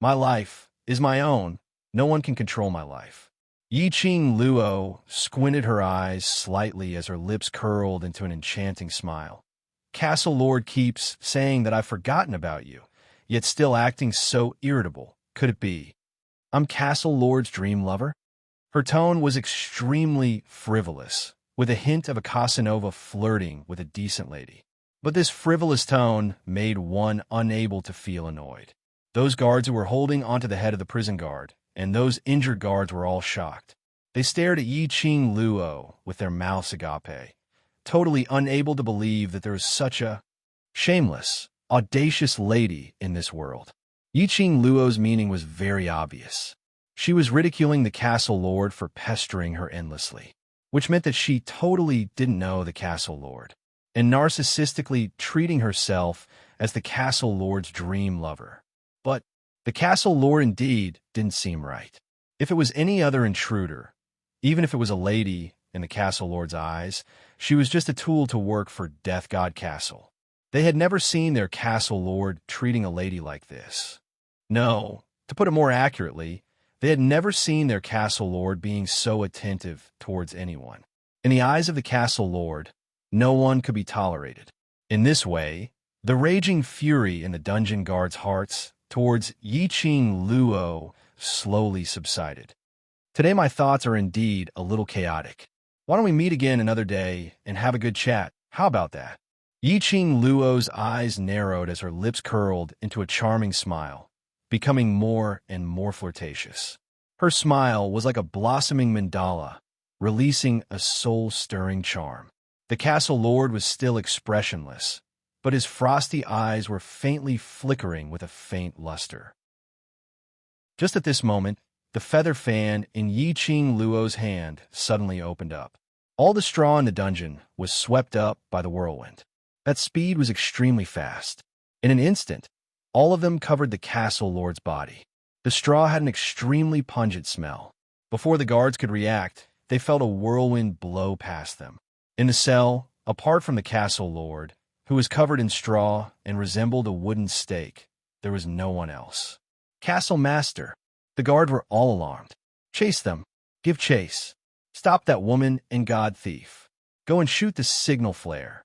"My life is my own. No one can control my life. Yi Qing Luo squinted her eyes slightly as her lips curled into an enchanting smile. Castle Lord keeps saying that I've forgotten about you, yet still acting so irritable. Could it be I'm Castle Lord's dream lover? Her tone was extremely frivolous, with a hint of a Casanova flirting with a decent lady. But this frivolous tone made one unable to feel annoyed. Those guards who were holding onto the head of the prison guard, and those injured guards were all shocked. They stared at Yi Qing Luo with their mouths agape, totally unable to believe that there was such a shameless, audacious lady in this world. Yi Qing Luo's meaning was very obvious. She was ridiculing the castle lord for pestering her endlessly, which meant that she totally didn't know the castle lord, and narcissistically treating herself as the castle lord's dream lover. But the castle lord indeed didn't seem right. If it was any other intruder, even if it was a lady in the castle lord's eyes, she was just a tool to work for Death God Castle. They had never seen their castle lord treating a lady like this. No, to put it more accurately, they had never seen their castle lord being so attentive towards anyone. In the eyes of the castle lord, no one could be tolerated. In this way, the raging fury in the dungeon guards' hearts towards Yi Qing Luo slowly subsided. Today my thoughts are indeed a little chaotic. Why don't we meet again another day and have a good chat? How about that? Yi Qing Luo's eyes narrowed as her lips curled into a charming smile, becoming more and more flirtatious. Her smile was like a blossoming mandala, releasing a soul-stirring charm. The castle lord was still expressionless, but his frosty eyes were faintly flickering with a faint luster. Just at this moment, the feather fan in Yi Qing Luo's hand suddenly opened up. All the straw in the dungeon was swept up by the whirlwind. That speed was extremely fast. In an instant, all of them covered the castle lord's body. The straw had an extremely pungent smell. Before the guards could react, they felt a whirlwind blow past them. In the cell, apart from the castle lord, who was covered in straw and resembled a wooden stake, there was no one else. Castle master. The guard were all alarmed. Chase them. Give chase. Stop that woman and god thief. Go and shoot the signal flare.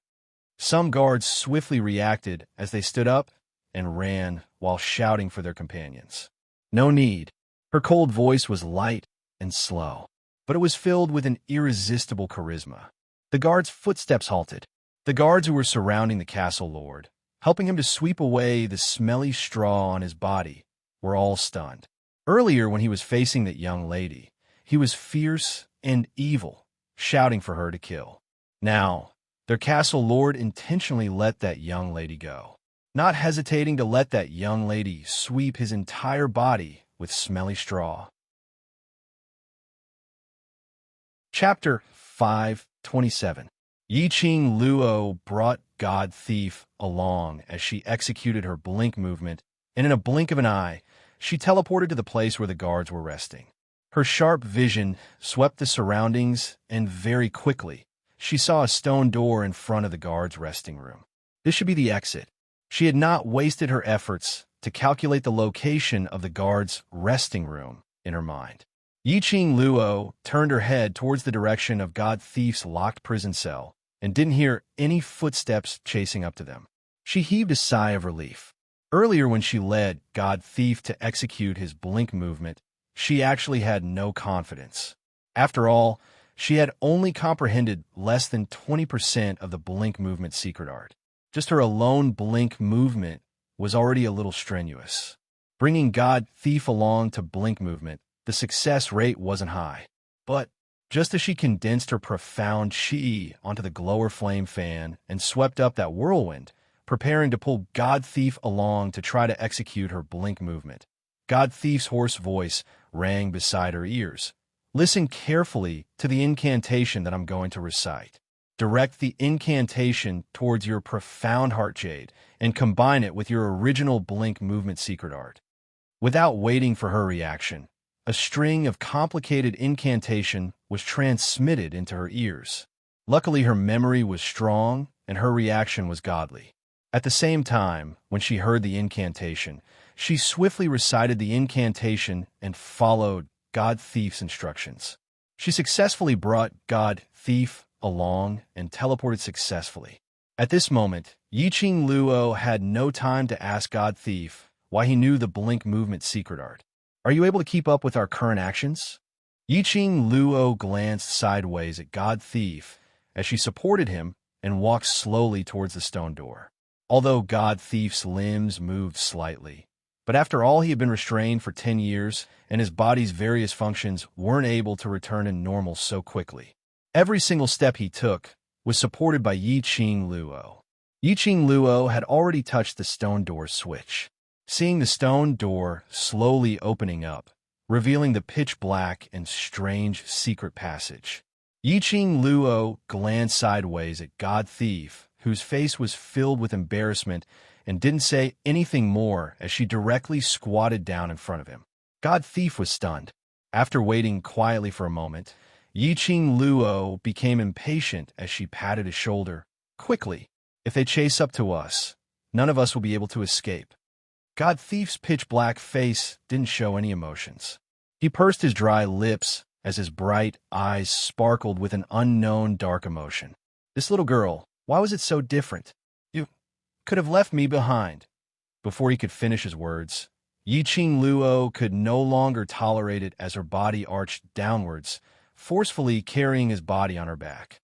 Some guards swiftly reacted as they stood up and ran while shouting for their companions. No need. Her cold voice was light and slow, but it was filled with an irresistible charisma. The guards' footsteps halted. The guards who were surrounding the castle lord, helping him to sweep away the smelly straw on his body, were all stunned. Earlier, when he was facing that young lady, he was fierce and evil, shouting for her to kill. Now, their castle lord intentionally let that young lady go, not hesitating to let that young lady sweep his entire body with smelly straw. Chapter 5:27. Yi Qing Luo brought God Thief along as she executed her blink movement, and in a blink of an eye, she teleported to the place where the guards were resting. Her sharp vision swept the surroundings, and very quickly, she saw a stone door in front of the guards' resting room. This should be the exit. She had not wasted her efforts to calculate the location of the guards' resting room in her mind. Yi Qing Luo turned her head towards the direction of God Thief's locked prison cell and didn't hear any footsteps chasing up to them. She heaved a sigh of relief. Earlier, when she led God Thief to execute his blink movement, she actually had no confidence. After all, she had only comprehended less than 20% of the blink movement secret art. Just her alone blink movement was already a little strenuous. Bringing God Thief along to blink movement, the success rate wasn't high. But just as she condensed her profound chi onto the glower flame fan and swept up that whirlwind, preparing to pull God Thief along to try to execute her blink movement, God Thief's hoarse voice rang beside her ears. Listen carefully to the incantation that I'm going to recite. Direct the incantation towards your profound heart jade and combine it with your original blink movement secret art. Without waiting for her reaction, a string of complicated incantation was transmitted into her ears. Luckily, her memory was strong and her reaction was godly. At the same time, when she heard the incantation, she swiftly recited the incantation and followed God Thief's instructions. She successfully brought God Thief along and teleported successfully. At this moment, Yiqing Luo had no time to ask God Thief why he knew the blink movement secret art. Are you able to keep up with our current actions? Yiqing Luo glanced sideways at God Thief as she supported him and walked slowly towards the stone door. Although God Thief's limbs moved slightly, but after all, he had been restrained for 10 years, and his body's various functions weren't able to return to normal so quickly. Every single step he took was supported by Yiqing Luo. Yiqing Luo had already touched the stone door switch. Seeing the stone door slowly opening up, revealing the pitch-black and strange secret passage, Yiqing Luo glanced sideways at God Thief, whose face was filled with embarrassment, and didn't say anything more as she directly squatted down in front of him. God Thief was stunned. After waiting quietly for a moment, Yiqing Luo became impatient as she patted his shoulder. Quickly, if they chase up to us, none of us will be able to escape. God Thief's pitch-black face didn't show any emotions. He pursed his dry lips as his bright eyes sparkled with an unknown dark emotion. This little girl, why was it so different? You could have left me behind. Before he could finish his words, Yiqing Luo could no longer tolerate it as her body arched downwards, forcefully carrying his body on her back.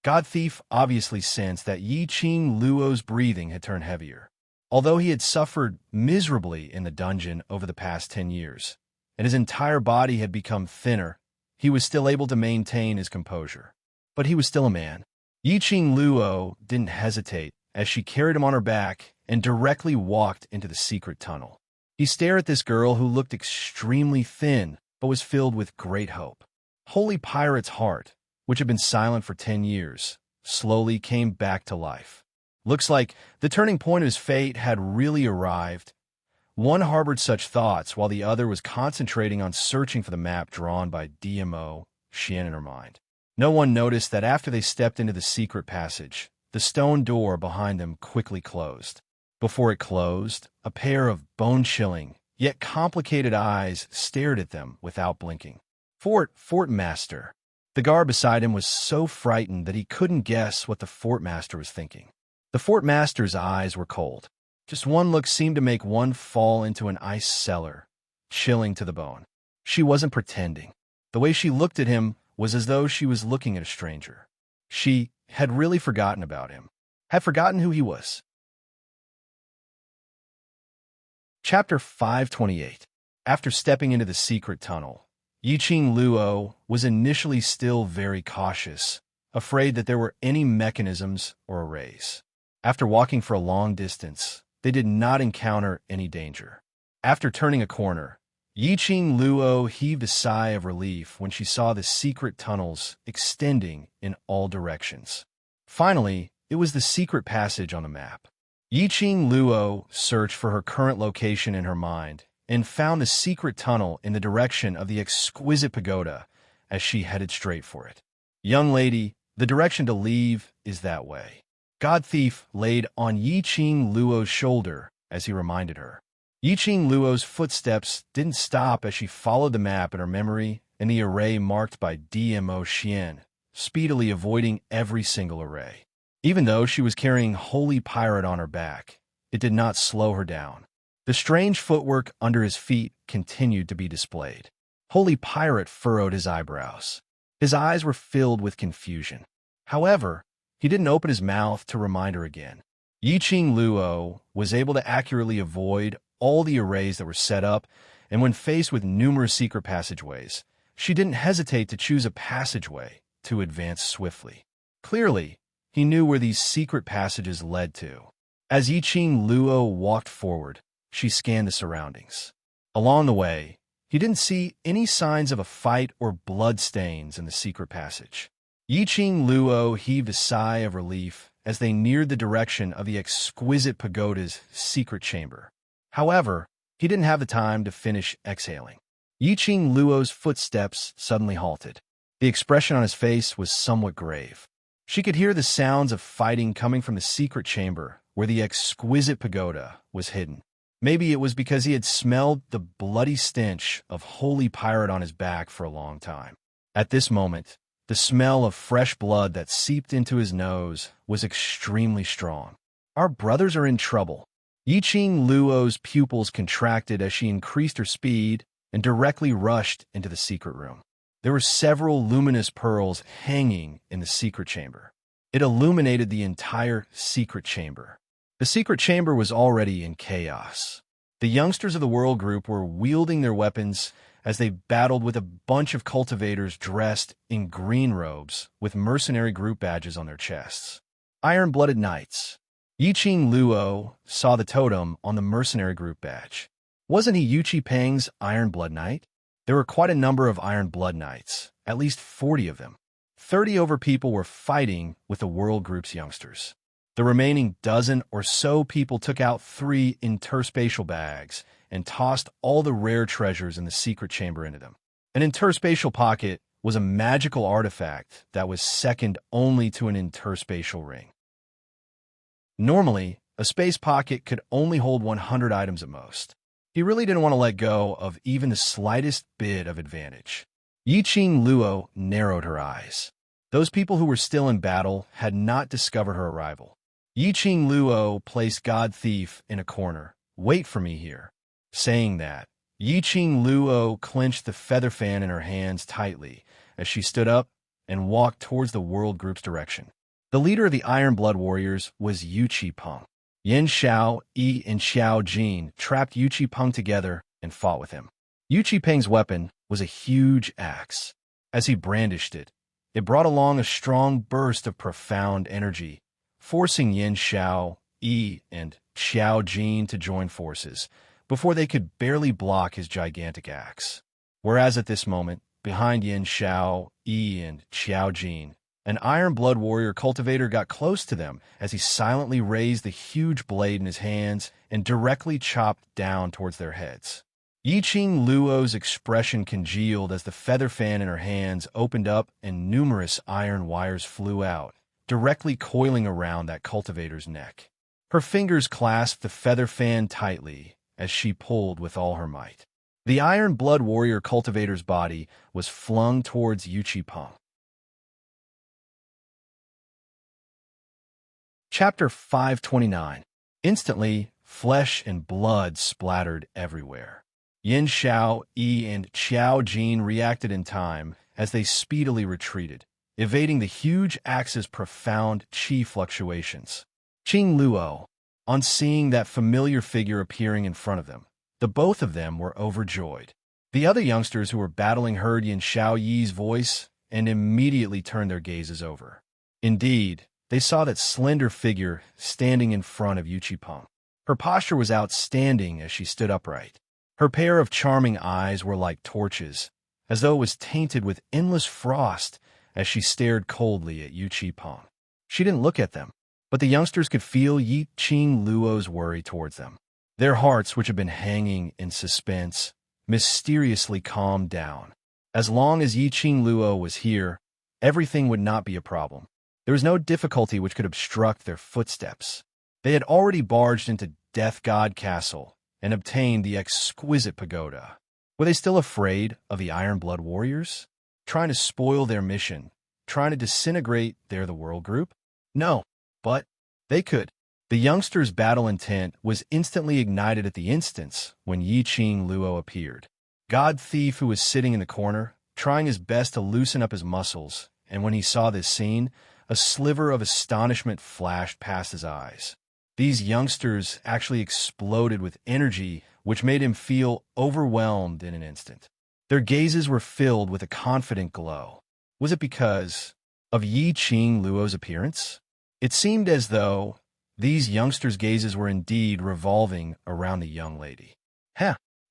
God Thief obviously sensed that Yiqing Luo's breathing had turned heavier. Although he had suffered miserably in the dungeon over the past 10 years, and his entire body had become thinner, he was still able to maintain his composure. But he was still a man. Yiqing Luo didn't hesitate as she carried him on her back and directly walked into the secret tunnel. He stared at this girl who looked extremely thin but was filled with great hope. Holy Pirate's heart, which had been silent for 10 years, slowly came back to life. Looks like the turning point of his fate had really arrived. One harbored such thoughts while the other was concentrating on searching for the map drawn by DMO Xian in her mind. No one noticed that after they stepped into the secret passage, the stone door behind them quickly closed. Before it closed, a pair of bone-chilling, yet complicated eyes stared at them without blinking. Fort Master. The guard beside him was so frightened that he couldn't guess what the Fort Master was thinking. The Fort Master's eyes were cold. Just one look seemed to make one fall into an ice cellar, chilling to the bone. She wasn't pretending. The way she looked at him was as though she was looking at a stranger. She had really forgotten about him, had forgotten who he was. Chapter 528. After stepping into the secret tunnel, Yiqing Luo was initially still very cautious, afraid that there were any mechanisms or arrays. After walking for a long distance, they did not encounter any danger. After turning a corner, Yiqing Luo heaved a sigh of relief when she saw the secret tunnels extending in all directions. Finally, it was the secret passage on the map. Yiqing Luo searched for her current location in her mind and found the secret tunnel in the direction of the exquisite pagoda as she headed straight for it. Young lady, the direction to leave is that way. God Thief laid on Yiqing Luo's shoulder as he reminded her. Yiqing Luo's footsteps didn't stop as she followed the map in her memory and the array marked by DMO Xian, speedily avoiding every single array. Even though she was carrying Holy Pirate on her back, it did not slow her down. The strange footwork under his feet continued to be displayed. Holy Pirate furrowed his eyebrows. His eyes were filled with confusion. However, he didn't open his mouth to remind her again. Yiqing Luo was able to accurately avoid all the arrays that were set up, and when faced with numerous secret passageways, she didn't hesitate to choose a passageway to advance swiftly. Clearly, he knew where these secret passages led to. As Yiqing Luo walked forward, she scanned the surroundings. Along the way, he didn't see any signs of a fight or blood stains in the secret passage. Yiqing Luo heaved a sigh of relief as they neared the direction of the exquisite pagoda's secret chamber. However, he didn't have the time to finish exhaling. Yiqing Luo's footsteps suddenly halted. The expression on his face was somewhat grave. She could hear the sounds of fighting coming from the secret chamber where the exquisite pagoda was hidden. Maybe it was because he had smelled the bloody stench of holy pirate on his back for a long time. At this moment, the smell of fresh blood that seeped into his nose was extremely strong. Our brothers are in trouble. Yiqing Luo's pupils contracted as she increased her speed and directly rushed into the secret room. There were several luminous pearls hanging in the secret chamber. It illuminated the entire secret chamber. The secret chamber was already in chaos. The youngsters of the World Group were wielding their weapons as they battled with a bunch of cultivators dressed in green robes with mercenary group badges on their chests. Iron-blooded knights. Yiqing Luo saw the totem on the mercenary group badge. Wasn't he Yu Chi Peng's Iron Blood Knight? There were quite a number of Iron Blood Knights, at least 40 of them. 30 over people were fighting with the World Group's youngsters. The remaining dozen or so people took out 3 interspatial bags and tossed all the rare treasures in the secret chamber into them. An interspatial pocket was a magical artifact that was second only to an interspatial ring. Normally, a space pocket could only hold 100 items at most. He really didn't want to let go of even the slightest bit of advantage. Yiqing Luo narrowed her eyes. Those people who were still in battle had not discovered her arrival. Yiqing Luo placed God Thief in a corner. "Wait for me here." Saying that, Yiqing Luo clenched the feather fan in her hands tightly as she stood up and walked towards the World Group's direction. The leader of the Iron Blood Warriors was Yu Chi Peng. Yin Xiao, Yi, and Xiao Jin trapped Yu Chi Peng together and fought with him. Yu Chi Peng's weapon was a huge axe. As he brandished it, it brought along a strong burst of profound energy, forcing Yin Xiao, Yi, and Xiao Jin to join forces before they could barely block his gigantic axe. Whereas at this moment, behind Yin Xiao, Yi, and Xiao Jin, an Iron Blood Warrior cultivator got close to them as he silently raised the huge blade in his hands and directly chopped down towards their heads. Yiqing Luo's expression congealed as the feather fan in her hands opened up and numerous iron wires flew out, directly coiling around that cultivator's neck. Her fingers clasped the feather fan tightly as she pulled with all her might. The Iron Blood Warrior cultivator's body was flung towards Yu Chi Peng. Chapter 529. Instantly, flesh and blood splattered everywhere. Yin Xiao, Yi, and Xiao Jin reacted in time as they speedily retreated, evading the huge axe's profound chi fluctuations. Qing Luo, on seeing that familiar figure appearing in front of them, the both of them were overjoyed. The other youngsters who were battling heard Yin Xiao Yi's voice and immediately turned their gazes over. Indeed, they saw that slender figure standing in front of Yu Chi Peng. Her posture was outstanding as she stood upright. Her pair of charming eyes were like torches, as though it was tainted with endless frost as she stared coldly at Yu Chi Peng. She didn't look at them, but the youngsters could feel Yiqing Luo's worry towards them. Their hearts, which had been hanging in suspense, mysteriously calmed down. As long as Yiqing Luo was here, everything would not be a problem. There was no difficulty which could obstruct their footsteps. They had already barged into Death God Castle and obtained the exquisite pagoda. Were they still afraid of the Iron Blood Warriors? Trying to spoil their mission? Trying to disintegrate the World Group? No, but they could. The youngsters' battle intent was instantly ignited at the instance when Yiqing Luo appeared. God Thief, who was sitting in the corner, trying his best to loosen up his muscles, and when he saw this scene, a sliver of astonishment flashed past his eyes. These youngsters actually exploded with energy, which made him feel overwhelmed in an instant. Their gazes were filled with a confident glow. Was it because of Yiqing Luo's appearance? It seemed as though these youngsters' gazes were indeed revolving around the young lady.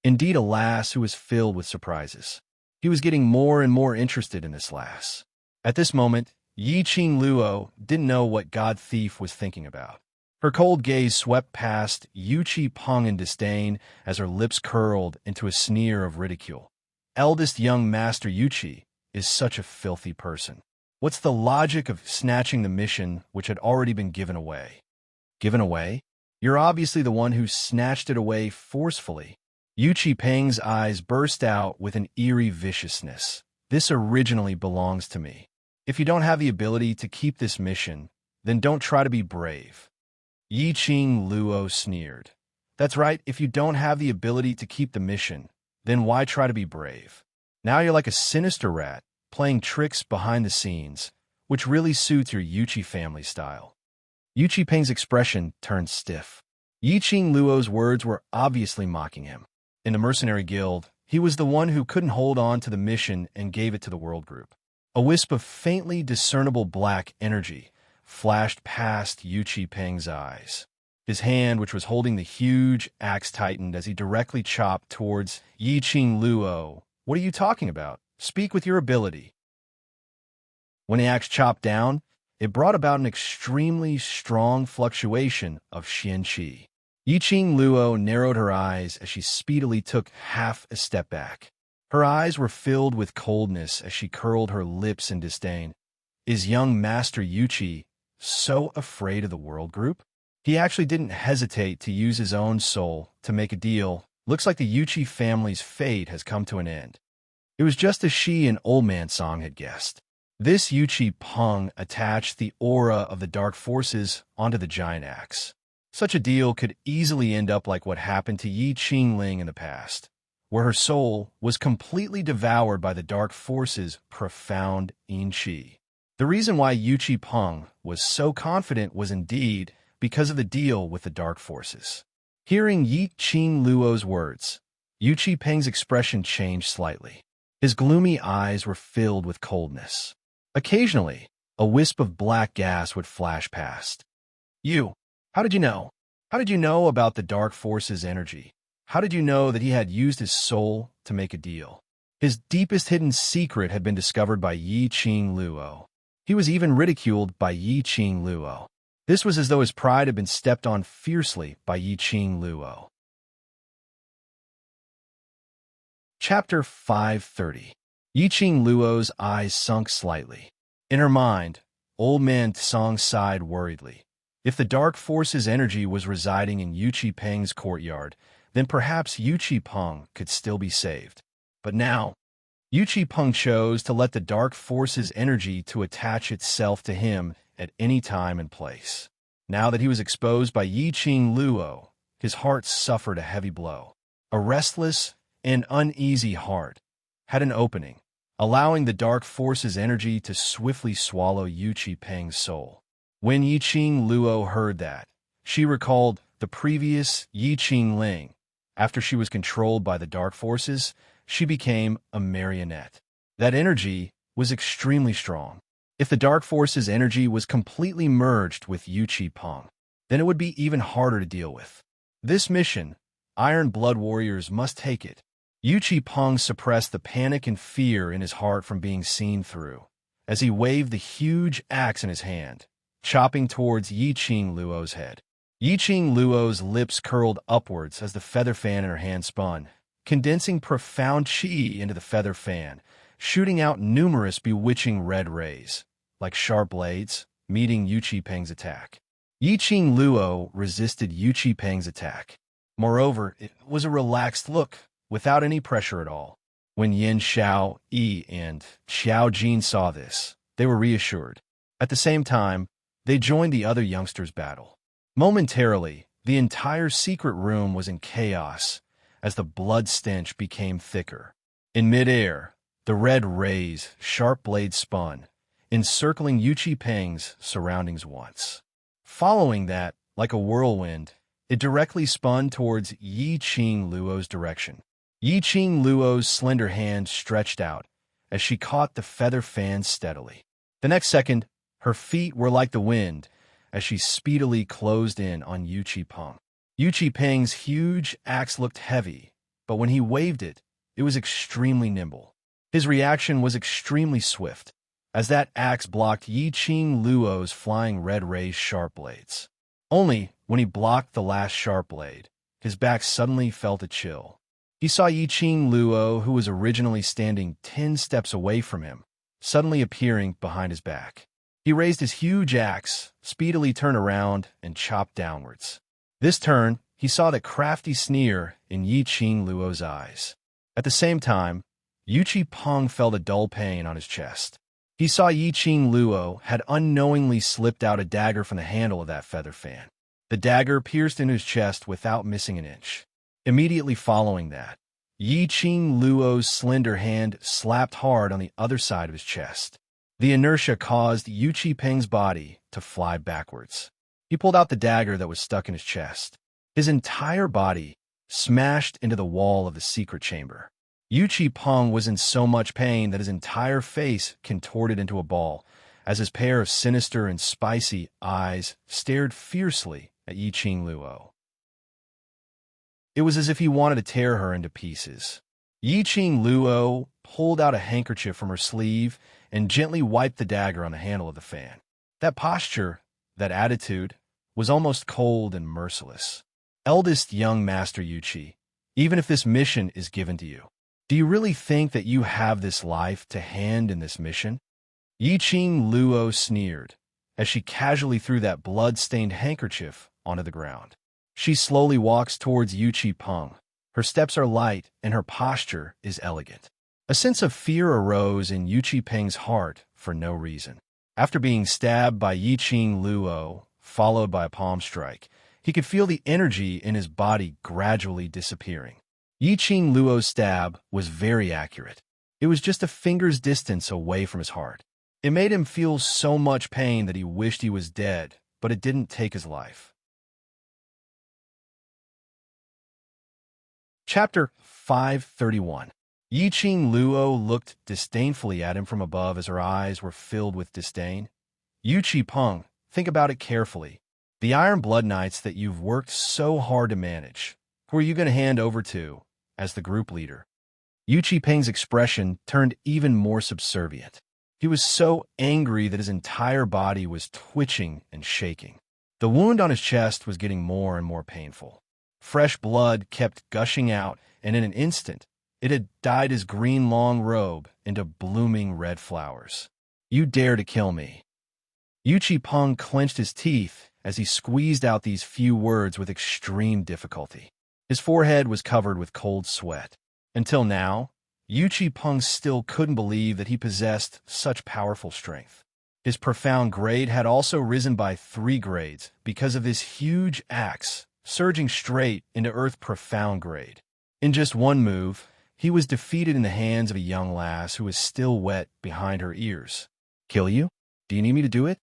Indeed a lass who was filled with surprises. He was getting more and more interested in this lass. At this moment, Yiqing Luo didn't know what God Thief was thinking about. Her cold gaze swept past Yu Chi Peng in disdain as her lips curled into a sneer of ridicule. Eldest young Master Yu Chi is such a filthy person. What's the logic of snatching the mission which had already been given away? Given away? You're obviously the one who snatched it away forcefully. Yu Peng's eyes burst out with an eerie viciousness. This originally belongs to me. If you don't have the ability to keep this mission, then don't try to be brave. Yiqing Luo sneered. That's right, if you don't have the ability to keep the mission, then why try to be brave? Now you're like a sinister rat, playing tricks behind the scenes, which really suits your Yuchi family style. Yu Peng's expression turned stiff. Yiqing Luo's words were obviously mocking him. In the mercenary guild, he was the one who couldn't hold on to the mission and gave it to the world group. A wisp of faintly discernible black energy flashed past Yu Peng's eyes. His hand, which was holding the huge axe, tightened as he directly chopped towards Yiqing Luo. What are you talking about? Speak with your ability. When the axe chopped down, it brought about an extremely strong fluctuation of Xian Qi. Yiqing Luo narrowed her eyes as she speedily took half a step back. Her eyes were filled with coldness as she curled her lips in disdain. Is young Master Yuchi so afraid of the world group? He actually didn't hesitate to use his own soul to make a deal. Looks like the Yuchi family's fate has come to an end. It was just as she and Old Man Song had guessed. This Yuchi Peng attached the aura of the dark forces onto the giant axe. Such a deal could easily end up like what happened to Yi Qingling in the past, where her soul was completely devoured by the dark forces' profound yin qi. The reason why Yuchi Peng was so confident was indeed because of the deal with the dark forces. Hearing Yiqing Luo's words, Yuchi Peng's expression changed slightly. His gloomy eyes were filled with coldness. Occasionally, a wisp of black gas would flash past. How did you know? How did you know about the dark forces' energy? How did you know that he had used his soul to make a deal? His deepest hidden secret had been discovered by Yiqing Luo. He was even ridiculed by Yiqing Luo. This was as though his pride had been stepped on fiercely by Yiqing Luo. Chapter 530. Yiqing Luo's eyes sunk slightly. In her mind, Old Man Song sighed worriedly. If the dark force's energy was residing in Yuchi Peng's courtyard, then perhaps Yuchi Peng could still be saved. But now, Yuchi Peng chose to let the dark force's energy to attach itself to him at any time and place. Now that he was exposed by Yiqing Luo, his heart suffered a heavy blow. A restless and uneasy heart had an opening, allowing the dark force's energy to swiftly swallow Yuchi Peng's soul. When Yiqing Luo heard that, she recalled the previous Yiqing Ling. After she was controlled by the dark forces, she became a marionette. That energy was extremely strong. If the dark force's energy was completely merged with Yuchi Peng, then it would be even harder to deal with. This mission, Iron Blood Warriors must take it. Yuchi Peng suppressed the panic and fear in his heart from being seen through, as he waved the huge axe in his hand, chopping towards Yiqing Luo's head. Yiqing Luo's lips curled upwards as the feather fan in her hand spun, condensing profound qi into the feather fan, shooting out numerous bewitching red rays, like sharp blades, meeting Yuchi Peng's attack. Yiqing Luo resisted Yuchi Peng's attack. Moreover, it was a relaxed look, without any pressure at all. When Yin Xiao Yi and Xiao Jin saw this, they were reassured. At the same time, they joined the other youngsters' battle. Momentarily, the entire secret room was in chaos as the blood stench became thicker. In midair, the red rays, sharp blades spun, encircling Yuchi Peng's surroundings once. Following that, like a whirlwind, it directly spun towards Yiqing Luo's direction. Yiqing Luo's slender hand stretched out as she caught the feather fan steadily. The next second, her feet were like the wind as she speedily closed in on Yuchi Peng. Yuchi Peng's huge axe looked heavy, but when he waved it, it was extremely nimble. His reaction was extremely swift, as that axe blocked Yiqing Luo's flying red ray's sharp blades. Only when he blocked the last sharp blade, his back suddenly felt a chill. He saw Yiqing Luo, who was originally standing 10 steps away from him, suddenly appearing behind his back. He raised his huge axe, speedily turned around, and chopped downwards. This turn, he saw the crafty sneer in Yi-Ching Luo's eyes. At the same time, Yuchi Peng felt a dull pain on his chest. He saw Yi-Ching Luo had unknowingly slipped out a dagger from the handle of that feather fan. The dagger pierced into his chest without missing an inch. Immediately following that, Yi-Ching Luo's slender hand slapped hard on the other side of his chest. The inertia caused Yuchi Peng's body to fly backwards. He pulled out the dagger that was stuck in his chest. His entire body smashed into the wall of the secret chamber. Yuchi Peng was in so much pain that his entire face contorted into a ball as his pair of sinister and spicy eyes stared fiercely at Yi-Ching Luo. It was as if he wanted to tear her into pieces. Yi-Ching Luo pulled out a handkerchief from her sleeve and gently wiped the dagger on the handle of the fan. That posture, that attitude, was almost cold and merciless. Eldest young Master Yuchi, even if this mission is given to you, do you really think that you have this life to hand in this mission? Yi-Ching Luo sneered as she casually threw that blood-stained handkerchief onto the ground. She slowly walks towards Yuchi Peng. Her steps are light and her posture is elegant. A sense of fear arose in Yuchi Peng's heart for no reason. After being stabbed by Yi-Ching Luo, followed by a palm strike, he could feel the energy in his body gradually disappearing. Yi-Ching Luo's stab was very accurate. It was just a finger's distance away from his heart. It made him feel so much pain that he wished he was dead, but it didn't take his life. Chapter 531. Yi-Ching Luo looked disdainfully at him from above as her eyes were filled with disdain. Yuchi Peng, think about it carefully. The Iron Blood Knights that you've worked so hard to manage, who are you going to hand over to as the group leader? Yuchi Peng's expression turned even more subservient. He was so angry that his entire body was twitching and shaking. The wound on his chest was getting more and more painful. Fresh blood kept gushing out, and in an instant, it had dyed his green long robe into blooming red flowers. You dare to kill me. Yuchi Peng clenched his teeth as he squeezed out these few words with extreme difficulty. His forehead was covered with cold sweat. Until now, Yuchi Peng still couldn't believe that he possessed such powerful strength. His profound grade had also risen by 3 grades because of this huge axe surging straight into Earth profound grade. In just one move, he was defeated in the hands of a young lass who was still wet behind her ears. Kill you? Do you need me to do it?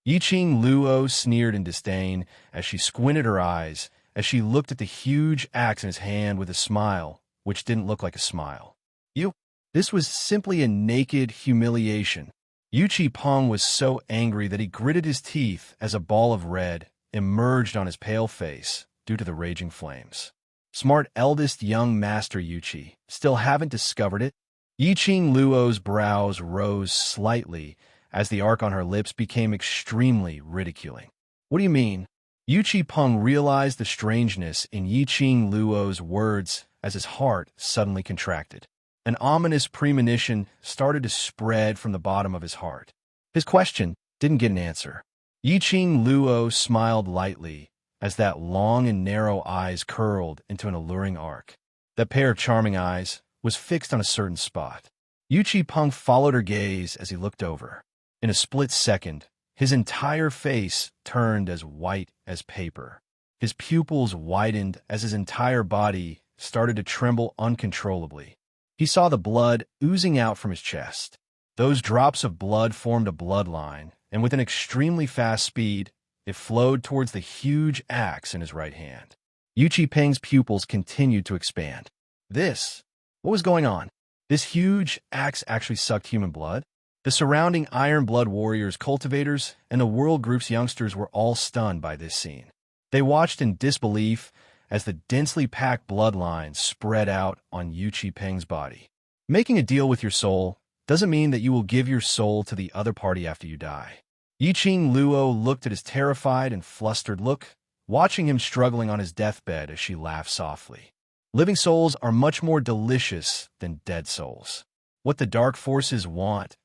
Yi-Ching Luo sneered in disdain as she squinted her eyes as she looked at the huge axe in his hand with a smile, which didn't look like a smile. You? This was simply a naked humiliation. Yuchi Peng was so angry that he gritted his teeth as a ball of red emerged on his pale face due to the raging flames. Smart eldest young Master Yuchi, still haven't discovered it? Yi-Ching Luo's brows rose slightly as the arc on her lips became extremely ridiculing. What do you mean? Yuchi Peng realized the strangeness in Yi-Ching Luo's words as his heart suddenly contracted. An ominous premonition started to spread from the bottom of his heart. His question didn't get an answer. Yi-Ching Luo smiled lightly as that long and narrow eyes curled into an alluring arc. That pair of charming eyes was fixed on a certain spot. Yuchi Peng followed her gaze as he looked over. In a split second, his entire face turned as white as paper. His pupils widened as his entire body started to tremble uncontrollably. He saw the blood oozing out from his chest. Those drops of blood formed a bloodline, and with an extremely fast speed, it flowed towards the huge axe in his right hand. Yuchi Peng's pupils continued to expand. What was going on? This huge axe actually sucked human blood? The surrounding Iron Blood Warriors, cultivators, and the World Group's youngsters were all stunned by this scene. They watched in disbelief as the densely packed bloodline spread out on Yuchi Peng's body. Making a deal with your soul doesn't mean that you will give your soul to the other party after you die. Yi-Ching Luo looked at his terrified and flustered look, watching him struggling on his deathbed as she laughed softly. Living souls are much more delicious than dead souls. What the dark forces want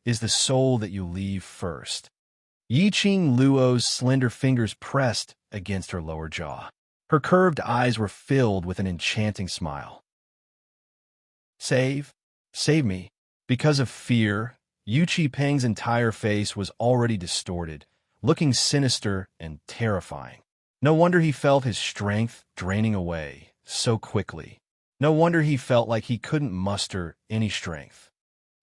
is the soul that you leave first. Yiqing Luo's slender fingers pressed against her lower jaw. Her curved eyes were filled with an enchanting smile. Save? Save me. Because of fear, Yu Qipeng's entire face was already distorted, looking sinister and terrifying. No wonder he felt his strength draining away so quickly. No wonder he felt like he couldn't muster any strength.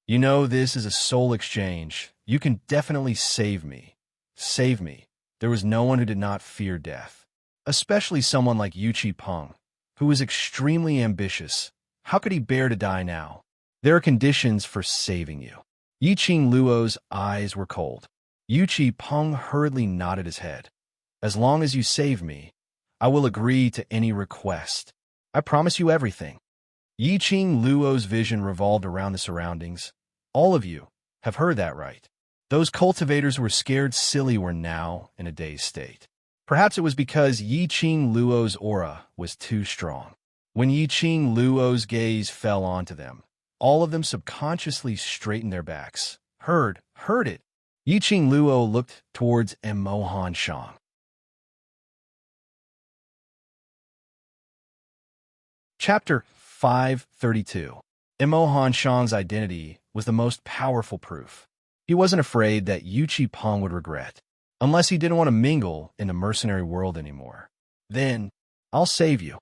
You know, this is a soul exchange. You can definitely save me. Save me. There was no one who did not fear death. Especially someone like Yu Qipeng, who was extremely ambitious. How could he bear to die now? There are conditions for saving you. Yiqing Luo's eyes were cold. Yu Qipeng hurriedly nodded his head. As long as you save me, I will agree to any request. I promise you everything. Yiqing Luo's vision revolved around the surroundings. All of you have heard that right. Those cultivators who were scared silly were now in a dazed state. Perhaps it was because Yiqing Luo's aura was too strong. When Yiqing Luo's gaze fell onto them, all of them subconsciously straightened their backs. Heard it. Yiqing Luo looked towards Emohan Shang. Chapter 532. Emohan Shang's identity was the most powerful proof. He wasn't afraid that Yu Qipeng would regret, unless he didn't want to mingle in the mercenary world anymore. Then, I'll save you.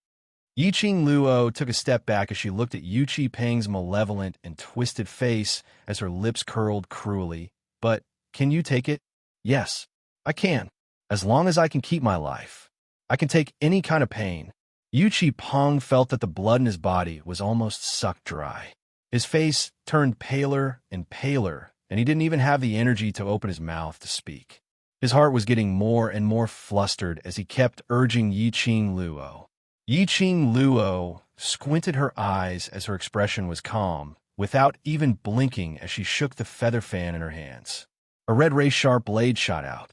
Yiqing Luo took a step back as she looked at Yu Qipeng's malevolent and twisted face as her lips curled cruelly. But, can you take it? Yes, I can. As long as I can keep my life. I can take any kind of pain. Yu Qipeng felt that the blood in his body was almost sucked dry. His face turned paler and paler, and he didn't even have the energy to open his mouth to speak. His heart was getting more and more flustered as he kept urging Yiqing Luo. Yiqing Luo squinted her eyes as her expression was calm, without even blinking as she shook the feather fan in her hands. A red ray-sharp blade shot out.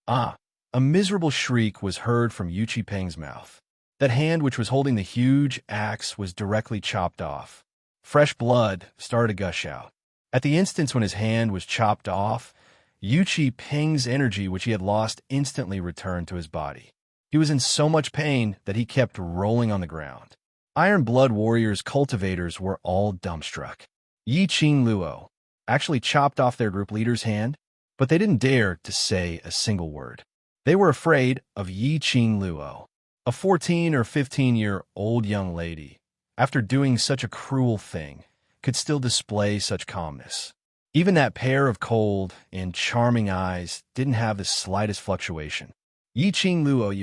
Ah! A miserable shriek was heard from Yu Qipeng's mouth. That hand which was holding the huge axe was directly chopped off. Fresh blood started to gush out. At the instant when his hand was chopped off, Yu Qipeng's energy which he had lost instantly returned to his body. He was in so much pain that he kept rolling on the ground. Iron Blood Warriors cultivators were all dumbstruck. Yiqing Luo actually chopped off their group leader's hand, but they didn't dare to say a single word. They were afraid of Yiqing Luo. A 14 or 15-year-old young lady, after doing such a cruel thing, could still display such calmness. Even that pair of cold and charming eyes didn't have the slightest fluctuation. Yiqing Luo,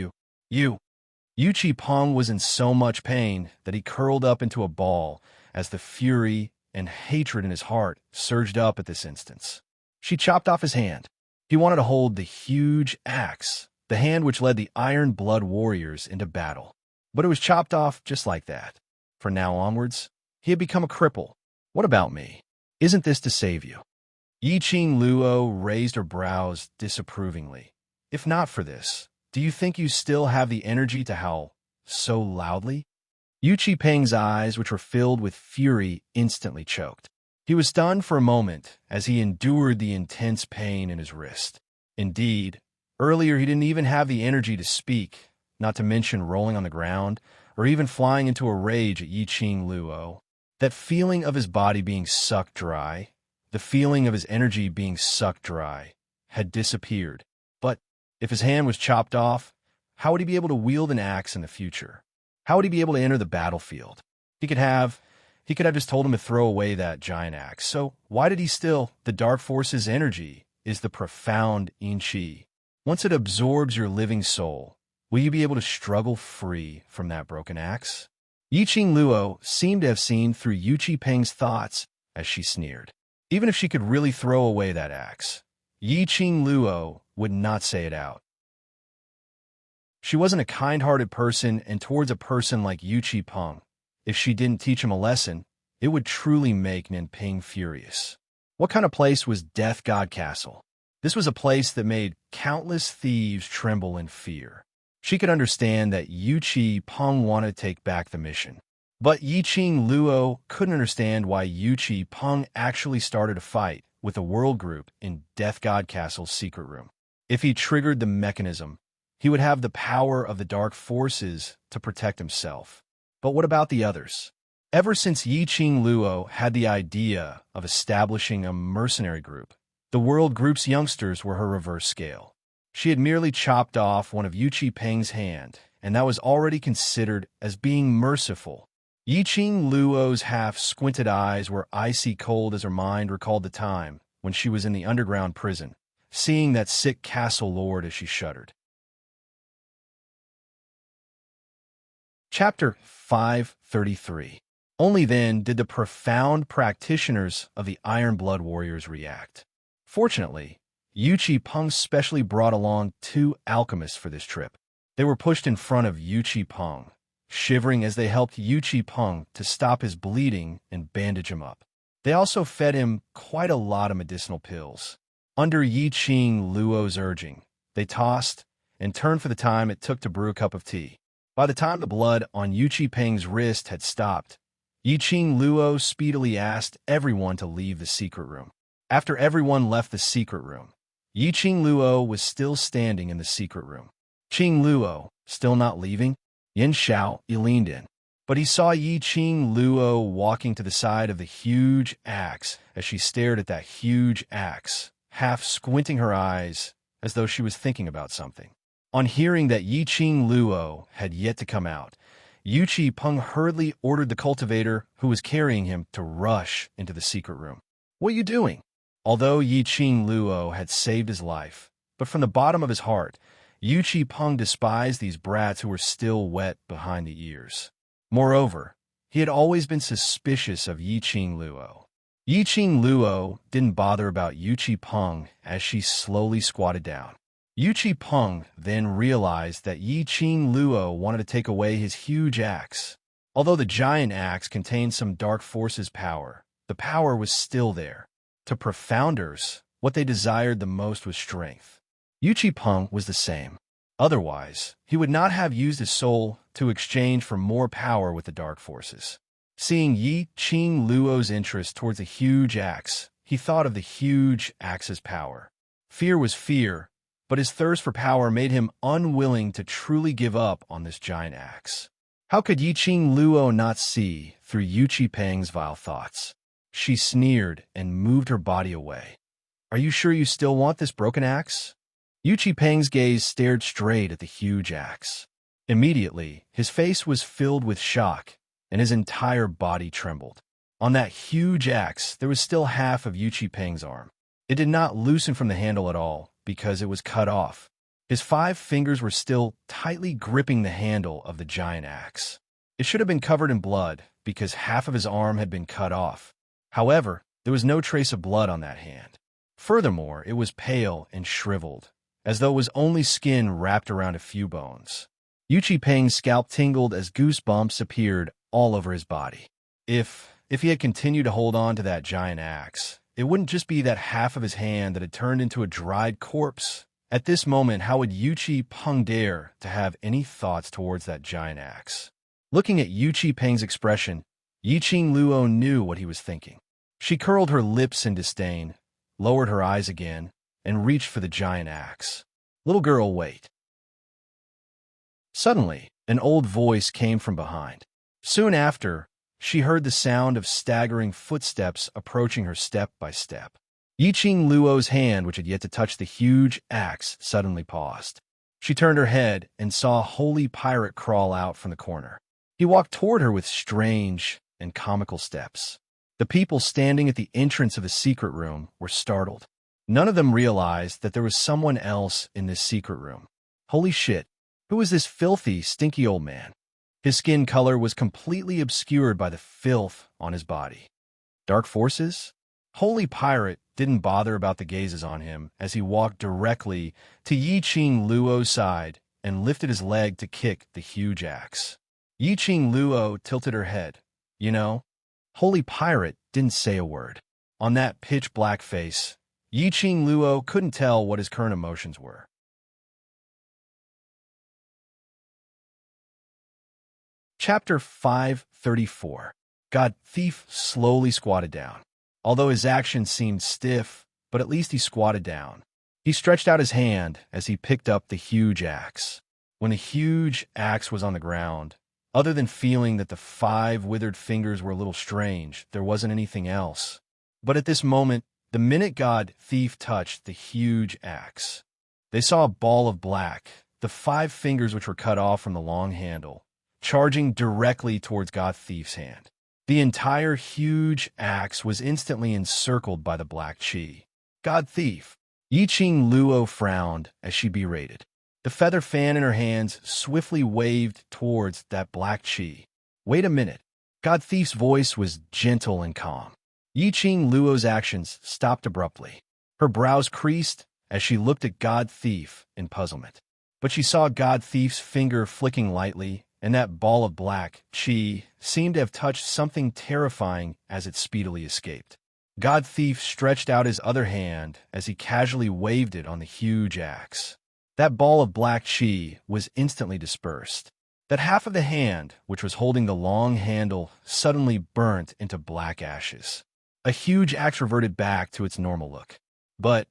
Yu Qipeng was in so much pain that he curled up into a ball as the fury and hatred in his heart surged up at this instance. She chopped off his hand. He wanted to hold the huge axe, the hand which led the Iron Blood Warriors into battle. But it was chopped off just like that. From now onwards, he had become a cripple. What about me? Isn't this to save you? Yiqing Luo raised her brows disapprovingly. If not for this, do you think you still have the energy to howl so loudly? Yu Qipeng's eyes, which were filled with fury, instantly choked. He was stunned for a moment as he endured the intense pain in his wrist. Indeed, earlier he didn't even have the energy to speak, not to mention rolling on the ground, or even flying into a rage at Yiqing Luo. That feeling of his body being sucked dry, the feeling of his energy being sucked dry, had disappeared. But if his hand was chopped off, how would he be able to wield an axe in the future? How would he be able to enter the battlefield? He could have just told him to throw away that giant axe. So why did he still? The dark force's energy is the profound Inchi. Once it absorbs your living soul, will you be able to struggle free from that broken axe? Yiqing Luo seemed to have seen through Yu Qipeng's thoughts as she sneered. Even if she could really throw away that axe, Yiqing Luo would not say it out. She wasn't a kind-hearted person, and towards a person like Yu Qipeng, if she didn't teach him a lesson, it would truly make Ninping furious. What kind of place was Death God Castle? This was a place that made countless thieves tremble in fear. She could understand that Yu Qipeng wanted to take back the mission. But Yiqing Luo couldn't understand why Yu Qipeng actually started a fight with the world group in Death God Castle's secret room. If he triggered the mechanism, he would have the power of the dark forces to protect himself. But what about the others? Ever since Yiqing Luo had the idea of establishing a mercenary group, the World Group's youngsters were her reverse scale. She had merely chopped off one of Yuqi Peng's hand, and that was already considered as being merciful. Yiqing Luo's half-squinted eyes were icy cold as her mind recalled the time when she was in the underground prison, seeing that sick castle lord as she shuddered. Chapter 533. Only then did the profound practitioners of the Iron Blood Warriors react. Fortunately, Yuqi Peng specially brought along 2 alchemists for this trip. They were pushed in front of Yuqi Peng, shivering as they helped Yuqi Peng to stop his bleeding and bandage him up. They also fed him quite a lot of medicinal pills. Under Yiqing Luo's urging, they tossed and turned for the time it took to brew a cup of tea. By the time the blood on Yuqi Peng's wrist had stopped, Yiqing Luo speedily asked everyone to leave the secret room. After everyone left the secret room, Yiqing Luo was still standing in the secret room. Qing Luo, still not leaving? Yin Xiao, he leaned in. But he saw Yiqing Luo walking to the side of the huge axe as she stared at that huge axe, half squinting her eyes as though she was thinking about something. On hearing that Yiqing Luo had yet to come out, Yuqi Peng hurriedly ordered the cultivator who was carrying him to rush into the secret room. "What are you doing?" Although Yiqing Luo had saved his life, but from the bottom of his heart, Yuqi Peng despised these brats who were still wet behind the ears. Moreover, he had always been suspicious of Yiqing Luo. Yiqing Luo didn't bother about Yuqi Peng as she slowly squatted down. Yuqi Peng then realized that Yiqing Luo wanted to take away his huge axe. Although the giant axe contained some dark forces power, the power was still there. To profounders, what they desired the most was strength. Yuqi Peng was the same. Otherwise, he would not have used his soul to exchange for more power with the dark forces. Seeing Yiqing Luo's interest towards the huge axe, he thought of the huge axe's power. Fear was fear, but his thirst for power made him unwilling to truly give up on this giant axe. How could Yiqing Luo not see through Yuqi Peng's vile thoughts? She sneered and moved her body away. "Are you sure you still want this broken axe?" Yuqi Peng's gaze stared straight at the huge axe. Immediately, his face was filled with shock, and his entire body trembled. On that huge axe, there was still half of Yuqi Peng's arm. It did not loosen from the handle at all, because it was cut off. His 5 fingers were still tightly gripping the handle of the giant axe. It should have been covered in blood, because half of his arm had been cut off. However, there was no trace of blood on that hand. Furthermore, it was pale and shriveled, as though it was only skin wrapped around a few bones. Yuqi Peng's scalp tingled as goosebumps appeared all over his body. If he had continued to hold on to that giant axe, it wouldn't just be that half of his hand that had turned into a dried corpse. At this moment, how would Yuqi Peng dare to have any thoughts towards that giant axe? Looking at Yuqi Peng's expression, Yiqing Luo knew what he was thinking. She curled her lips in disdain, lowered her eyes again, and reached for the giant axe. "Little girl, wait." Suddenly, an old voice came from behind. Soon after, she heard the sound of staggering footsteps approaching her step by step. Yiqing Luo's hand, which had yet to touch the huge axe, suddenly paused. She turned her head and saw a holy pirate crawl out from the corner. He walked toward her with strange and comical steps. The people standing at the entrance of the secret room were startled. None of them realized that there was someone else in this secret room. Holy shit, who was this filthy, stinky old man? His skin color was completely obscured by the filth on his body. Dark forces? Holy Pirate didn't bother about the gazes on him as he walked directly to Yiqing Luo's side and lifted his leg to kick the huge axe. Yiqing Luo tilted her head. You know, Holy Pirate didn't say a word. On that pitch-black face, Yiqing Luo couldn't tell what his current emotions were. Chapter 534. God Thief slowly squatted down. Although his action seemed stiff, but at least he squatted down. He stretched out his hand as he picked up the huge axe. When the huge axe was on the ground, other than feeling that the 5 withered fingers were a little strange, there wasn't anything else. But at this moment, the minute God Thief touched the huge axe, they saw a ball of black, the 5 fingers which were cut off from the long handle, charging directly towards God Thief's hand. The entire huge axe was instantly encircled by the black chi. God Thief. Yiqing Luo frowned as she berated. The feather fan in her hands swiftly waved towards that black chi. Wait a minute. God Thief's voice was gentle and calm. Yiqing Luo's actions stopped abruptly. Her brows creased as she looked at God Thief in puzzlement. But she saw God Thief's finger flicking lightly, and that ball of black chi seemed to have touched something terrifying as it speedily escaped. God Thief stretched out his other hand as he casually waved it on the huge axe. That ball of black chi was instantly dispersed. That half of the hand, which was holding the long handle, suddenly burnt into black ashes. A huge axe reverted back to its normal look. But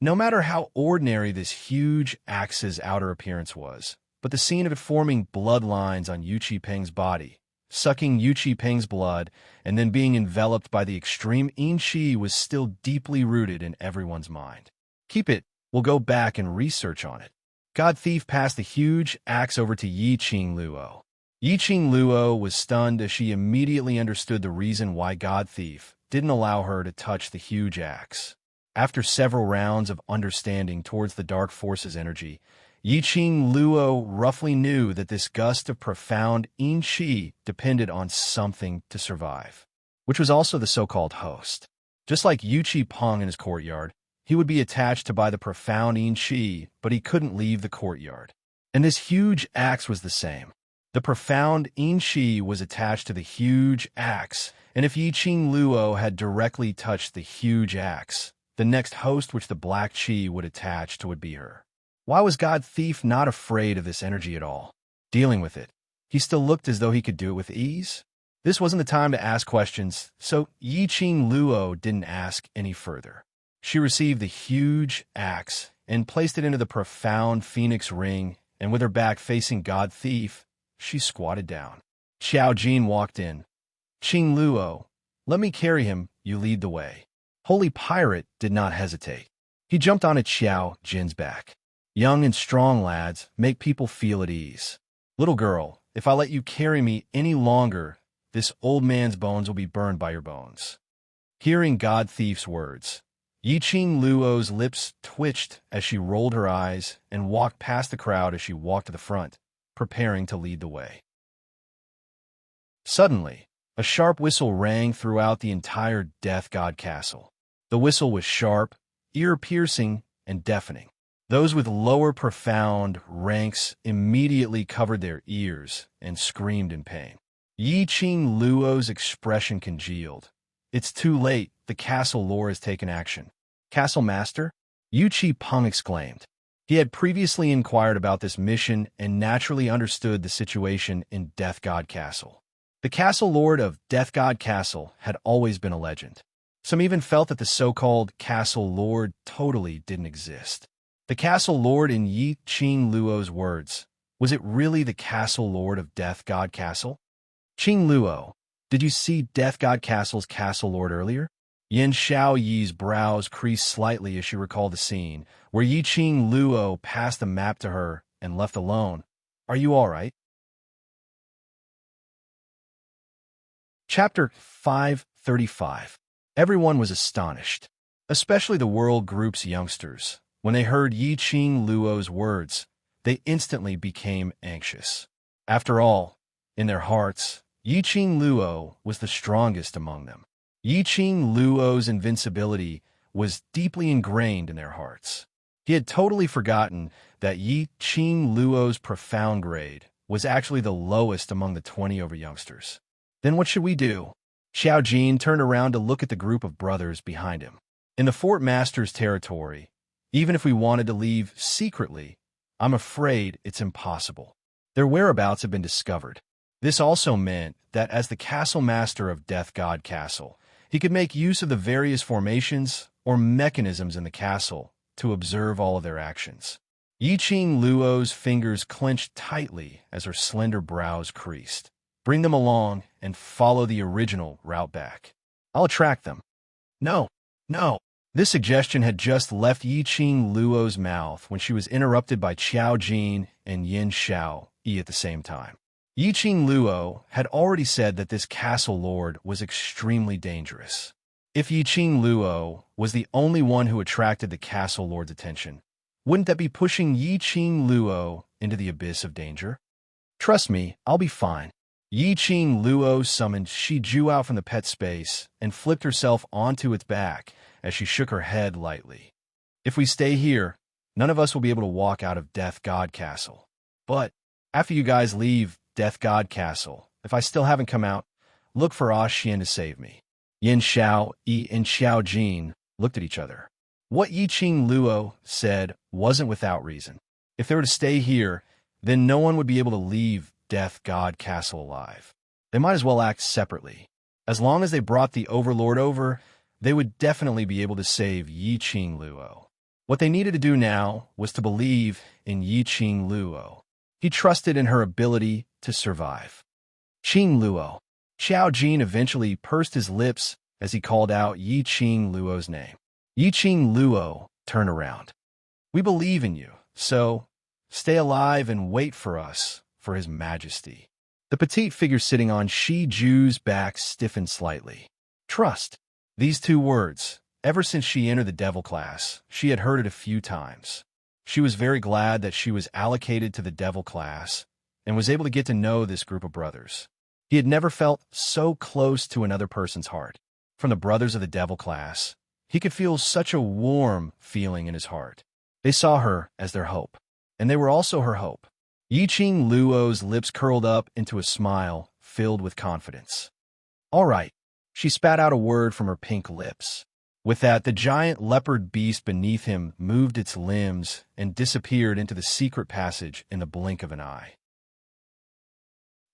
no matter how ordinary this huge axe's outer appearance was, but the scene of it forming bloodlines on Yu Qipeng's body, sucking Yu Qipeng's blood, and then being enveloped by the extreme yin qi was still deeply rooted in everyone's mind. Keep it. We'll go back and research on it. God Thief passed the huge axe over to Yiqing Luo. Yiqing Luo was stunned as she immediately understood the reason why God Thief didn't allow her to touch the huge axe. After several rounds of understanding towards the dark force's energy, Yiqing Luo roughly knew that this gust of profound yin qi depended on something to survive, which was also the so-called host. Just like Yu Qipeng in his courtyard, he would be attached to by the profound yin qi, but he couldn't leave the courtyard. And this huge axe was the same. The profound yin qi was attached to the huge axe, and if Yiqing Luo had directly touched the huge axe, the next host which the black chi would attach to would be her. Why was God Thief not afraid of this energy at all? Dealing with it, he still looked as though he could do it with ease. This wasn't the time to ask questions, so Yiqing Luo didn't ask any further. She received the huge axe and placed it into the profound phoenix ring, and with her back facing God Thief, she squatted down. Xiao Jin walked in. Qing Luo, let me carry him, you lead the way. Holy Pirate did not hesitate. He jumped onto Xiao Jin's back. Young and strong lads make people feel at ease. Little girl, if I let you carry me any longer, this old man's bones will be burned by your bones. Hearing God Thief's words, Yiqing Luo's lips twitched as she rolled her eyes and walked past the crowd as she walked to the front, preparing to lead the way. Suddenly, a sharp whistle rang throughout the entire Death God Castle. The whistle was sharp, ear-piercing, and deafening. Those with lower profound ranks immediately covered their ears and screamed in pain. Yiqing Luo's expression congealed. It's too late, the castle lord has taken action. Castle Master? Yu Qipeng exclaimed. He had previously inquired about this mission and naturally understood the situation in Death God Castle. The Castle Lord of Death God Castle had always been a legend. Some even felt that the so-called Castle Lord totally didn't exist. The Castle Lord, in Yiqing Luo's words, was it really the Castle Lord of Death God Castle? Qing Luo, did you see Death God Castle's Castle Lord earlier? Yin Xiaoyi's brows creased slightly as she recalled the scene, where Yiqing Luo passed the map to her and left alone. Are you all right? Chapter 535. Everyone was astonished, especially the World Group's youngsters. When they heard Yiqing Luo's words, they instantly became anxious. After all, in their hearts, Yiqing Luo was the strongest among them. Yiqing Luo's invincibility was deeply ingrained in their hearts. He had totally forgotten that Yiqing Luo's profound grade was actually the lowest among the 20 over youngsters. Then what should we do? Xiao Jin turned around to look at the group of brothers behind him. In the Fort Master's territory, even if we wanted to leave secretly, I'm afraid it's impossible. Their whereabouts have been discovered. This also meant that as the Castle Master of Death God Castle, he could make use of the various formations or mechanisms in the castle to observe all of their actions. Yiqing Luo's fingers clenched tightly as her slender brows creased. Bring them along and follow the original route back. I'll attract them. No, no. This suggestion had just left Yiqing Luo's mouth when she was interrupted by Qiao Jin and Yin Xiao Yi at the same time. Yiqing Luo had already said that this castle lord was extremely dangerous. If Yiqing Luo was the only one who attracted the castle lord's attention, wouldn't that be pushing Yiqing Luo into the abyss of danger? Trust me, I'll be fine. Yiqing Luo summoned Shi Ju out from the pet space and flipped herself onto its back as she shook her head lightly. If we stay here, none of us will be able to walk out of Death God Castle. But after you guys leave Death God Castle, if I still haven't come out, look for Xian to save me. Yin Xiao Yi and Xiao Jin looked at each other. What Yiqing Luo said wasn't without reason. If they were to stay here, then no one would be able to leave Death God Castle alive. They might as well act separately. As long as they brought the Overlord over, they would definitely be able to save Yiqing Luo. What they needed to do now was to believe in Yiqing Luo. He trusted in her ability to survive. Qing Luo. Xiao Jin eventually pursed his lips as he called out Yiqing Luo's name. Yiqing Luo turned around. We believe in you, so stay alive and wait for us, for His Majesty. The petite figure sitting on Shi Ju's back stiffened slightly. Trust. These two words, ever since she entered the Devil class, she had heard it a few times. She was very glad that she was allocated to the Devil class and was able to get to know this group of brothers. He had never felt so close to another person's heart. From the brothers of the Devil class, he could feel such a warm feeling in his heart. They saw her as their hope, and they were also her hope. Yiqing Luo's lips curled up into a smile filled with confidence. All right. She spat out a word from her pink lips. With that, the giant leopard beast beneath him moved its limbs and disappeared into the secret passage in the blink of an eye.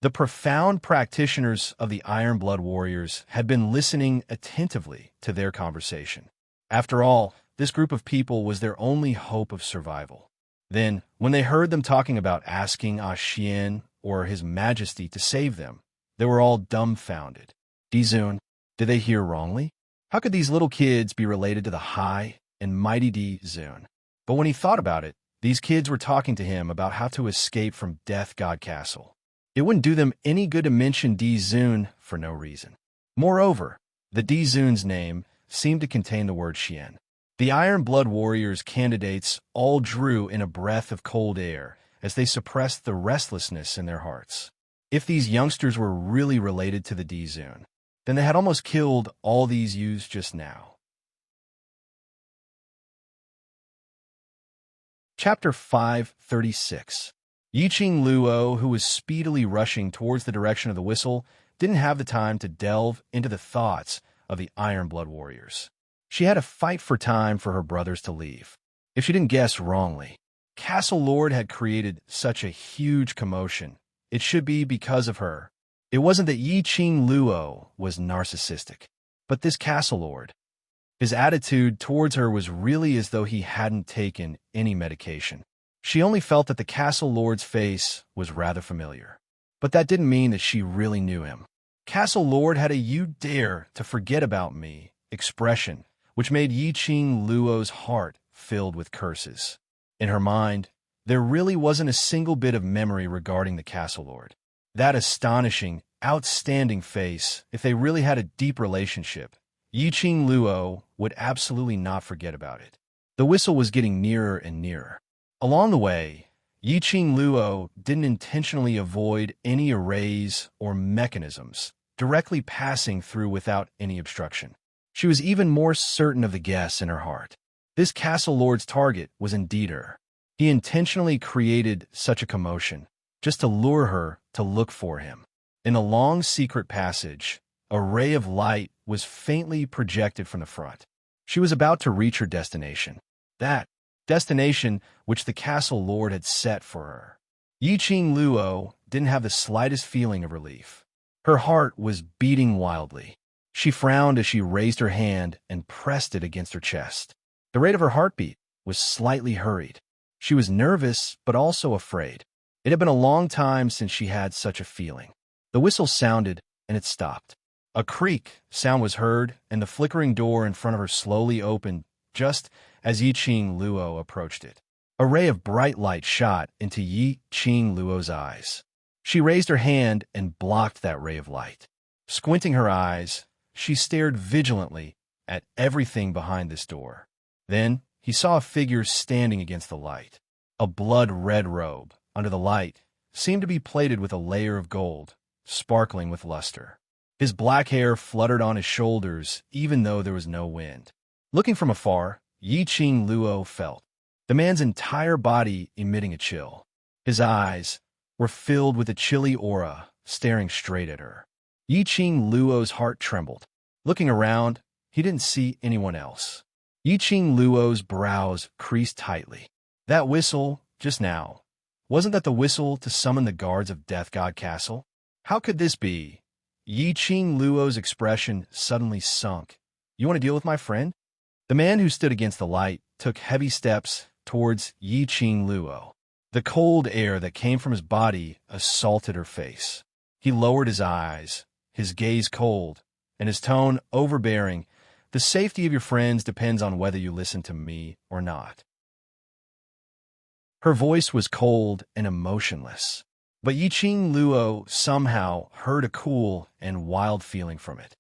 The profound practitioners of the Iron Blood Warriors had been listening attentively to their conversation. After all, this group of people was their only hope of survival. Then, when they heard them talking about asking Xian or His Majesty to save them, they were all dumbfounded. Dizun, did they hear wrongly? How could these little kids be related to the high and mighty Dizun? But when he thought about it, these kids were talking to him about how to escape from Death God Castle. It wouldn't do them any good to mention Dizun for no reason. Moreover, the Dizun's name seemed to contain the word Xian. The Iron Blood Warriors candidates all drew in a breath of cold air as they suppressed the restlessness in their hearts. If these youngsters were really related to the Dizun, then they had almost killed all these youths just now. Chapter 536. Yiqing Luo, who was speedily rushing towards the direction of the whistle, didn't have the time to delve into the thoughts of the Iron Blood Warriors. She had to fight for time for her brothers to leave. If she didn't guess wrongly, Castle Lord had created such a huge commotion. It should be because of her. It wasn't that Yiqing Luo was narcissistic, but this Castle Lord. His attitude towards her was really as though he hadn't taken any medication. She only felt that the Castle Lord's face was rather familiar. But that didn't mean that she really knew him. Castle Lord had a "you dare to forget about me" expression, which made Yiqing Luo's heart filled with curses. In her mind, there really wasn't a single bit of memory regarding the Castle Lord. That astonishing, outstanding face, if they really had a deep relationship, Yiqing Luo would absolutely not forget about it. The whistle was getting nearer and nearer. Along the way, Yiqing Luo didn't intentionally avoid any arrays or mechanisms, directly passing through without any obstruction. She was even more certain of the guess in her heart. This Castle Lord's target was indeed her. He intentionally created such a commotion, just to lure her to look for him. In the long secret passage, a ray of light was faintly projected from the front. She was about to reach her destination. That destination which the Castle Lord had set for her. Yiqing Luo didn't have the slightest feeling of relief. Her heart was beating wildly. She frowned as she raised her hand and pressed it against her chest. The rate of her heartbeat was slightly hurried. She was nervous, but also afraid. It had been a long time since she had such a feeling. The whistle sounded, and it stopped. A creak sound was heard, and the flickering door in front of her slowly opened just as Yi Qing Luo approached it. A ray of bright light shot into Yi Qing Luo's eyes. She raised her hand and blocked that ray of light. Squinting her eyes, she stared vigilantly at everything behind this door. Then he saw a figure standing against the light. A blood-red robe, under the light, seemed to be plated with a layer of gold, sparkling with luster. His black hair fluttered on his shoulders, even though there was no wind. Looking from afar, Yi Qing Luo felt the man's entire body emitting a chill. His eyes were filled with a chilly aura, staring straight at her. Yi Qing Luo's heart trembled. Looking around, he didn't see anyone else. Yi Qing Luo's brows creased tightly. That whistle, just now, wasn't that the whistle to summon the guards of Death God Castle? How could this be? Yi Qing Luo's expression suddenly sunk. You want to deal with my friend? The man who stood against the light took heavy steps towards Yi Qing Luo. The cold air that came from his body assaulted her face. He lowered his eyes, his gaze cold, and his tone overbearing. The safety of your friends depends on whether you listen to me or not. Her voice was cold and emotionless, but Yi Qing Luo somehow heard a cool and wild feeling from it.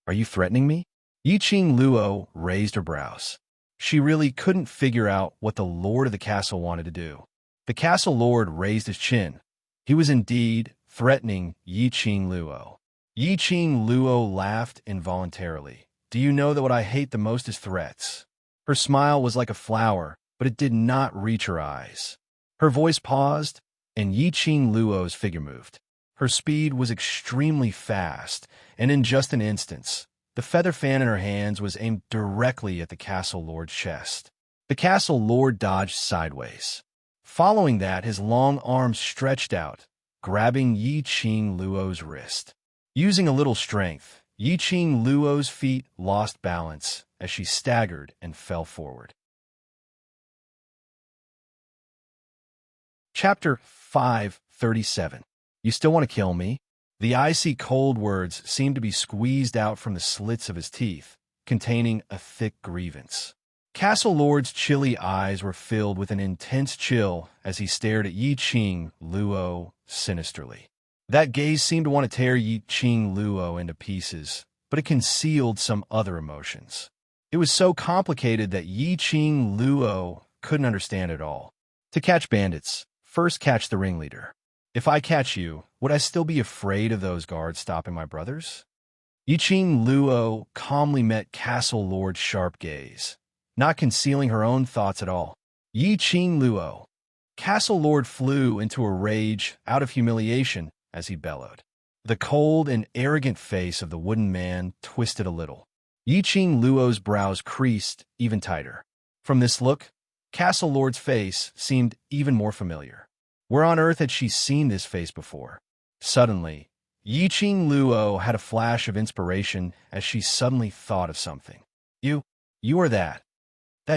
Are you threatening me? Yi Qing Luo raised her brows. She really couldn't figure out what the lord of the castle wanted to do. The castle lord raised his chin. He was indeed threatening Yi Qing Luo. Yi Qing Luo laughed involuntarily. Do you know that what I hate the most is threats? Her smile was like a flower, but it did not reach her eyes. Her voice paused, and Yi Qing Luo's figure moved. Her speed was extremely fast, and in just an instant, the feather fan in her hands was aimed directly at the castle lord's chest. The castle lord dodged sideways. Following that, his long arms stretched out, grabbing Yi Qing Luo's wrist. Using a little strength, Yi Qing Luo's feet lost balance as she staggered and fell forward. Chapter 537. You still want to kill me? The icy cold words seemed to be squeezed out from the slits of his teeth, containing a thick grievance. Castle Lord's chilly eyes were filled with an intense chill as he stared at Yi Qing Luo sinisterly. That gaze seemed to want to tear Yi Qing Luo into pieces, but it concealed some other emotions. It was so complicated that Yi Qing Luo couldn't understand it all. To catch bandits, first catch the ringleader. If I catch you, would I still be afraid of those guards stopping my brothers? Yi Qing Luo calmly met Castle Lord's sharp gaze, not concealing her own thoughts at all. Yi Qing Luo. Castle Lord flew into a rage out of humiliation as he bellowed. The cold and arrogant face of the wooden man twisted a little. Yi Qing Luo's brows creased even tighter. From this look, Castle Lord's face seemed even more familiar. Where on earth had she seen this face before? Suddenly, Yi Qing Luo had a flash of inspiration as she suddenly thought of something. You are that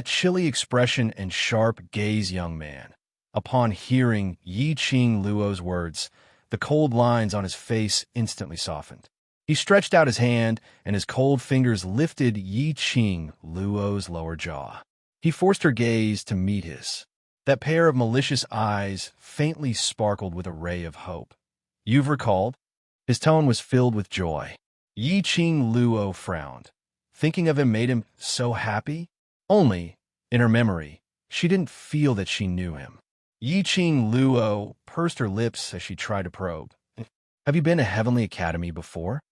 chilly expression and sharp gaze, young man. Upon hearing Yi Qing Luo's words, the cold lines on his face instantly softened. He stretched out his hand, and his cold fingers lifted Yi Qing Luo's lower jaw. He forced her gaze to meet his. That pair of malicious eyes faintly sparkled with a ray of hope. You've recalled? His tone was filled with joy. Yi Qing Luo frowned. Thinking of him made him so happy? Only, in her memory, she didn't feel that she knew him. Yi Qing Luo pursed her lips as she tried to probe. Have you been to Heavenly Academy before?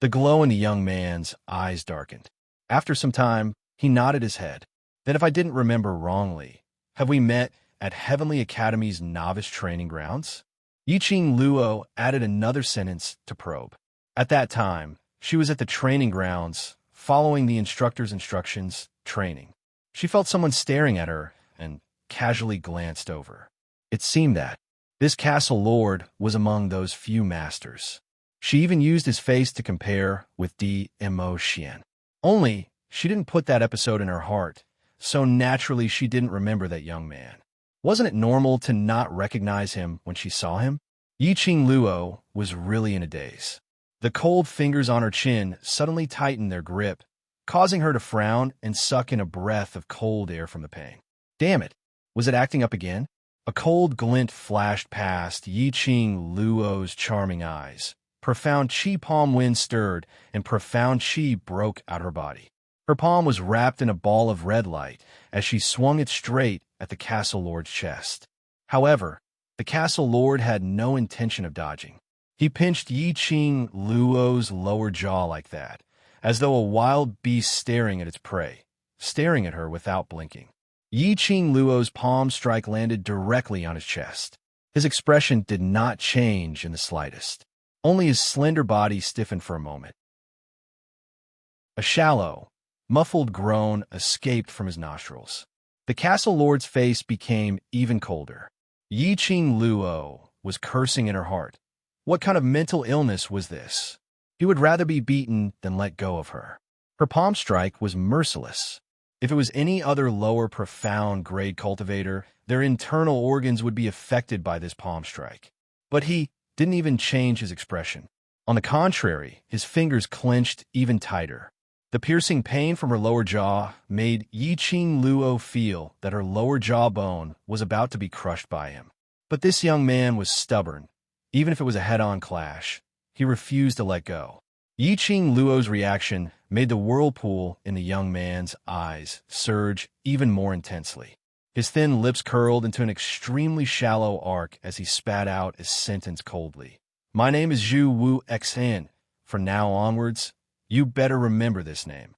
The glow in the young man's eyes darkened. After some time, he nodded his head. Then, if I didn't remember wrongly, have we met at Heavenly Academy's novice training grounds? Yi Qing Luo added another sentence to probe. At that time, she was at the training grounds, following the instructor's instructions, training. She felt someone staring at her and casually glanced over. It seemed that this castle lord was among those few masters. She even used his face to compare with Di Emotion. Only, she didn't put that episode in her heart, so naturally she didn't remember that young man. Wasn't it normal to not recognize him when she saw him? Yiqing Luo was really in a daze. The cold fingers on her chin suddenly tightened their grip, causing her to frown and suck in a breath of cold air from the pain. Damn it! Was it acting up again? A cold glint flashed past Yiqing Luo's charming eyes. Profound chi palm wind stirred, and profound chi broke out her body. Her palm was wrapped in a ball of red light as she swung it straight at the castle lord's chest. However, the castle lord had no intention of dodging. He pinched Yiqing Luo's lower jaw like that, as though a wild beast staring at its prey, staring at her without blinking. Yiqing Luo's palm strike landed directly on his chest. His expression did not change in the slightest. Only his slender body stiffened for a moment. A shallow, muffled groan escaped from his nostrils. The castle lord's face became even colder. Yiqing Luo was cursing in her heart. What kind of mental illness was this? He would rather be beaten than let go of her. Her palm strike was merciless. If it was any other lower profound grade cultivator, their internal organs would be affected by this palm strike. But he didn't even change his expression. On the contrary, his fingers clenched even tighter. The piercing pain from her lower jaw made Yiqing Luo feel that her lower jawbone was about to be crushed by him. But this young man was stubborn. Even if it was a head-on clash, he refused to let go. Yiqing Luo's reaction made the whirlpool in the young man's eyes surge even more intensely. His thin lips curled into an extremely shallow arc as he spat out a sentence coldly. "My name is Zhu Wu Xan. From now onwards, you better remember this name."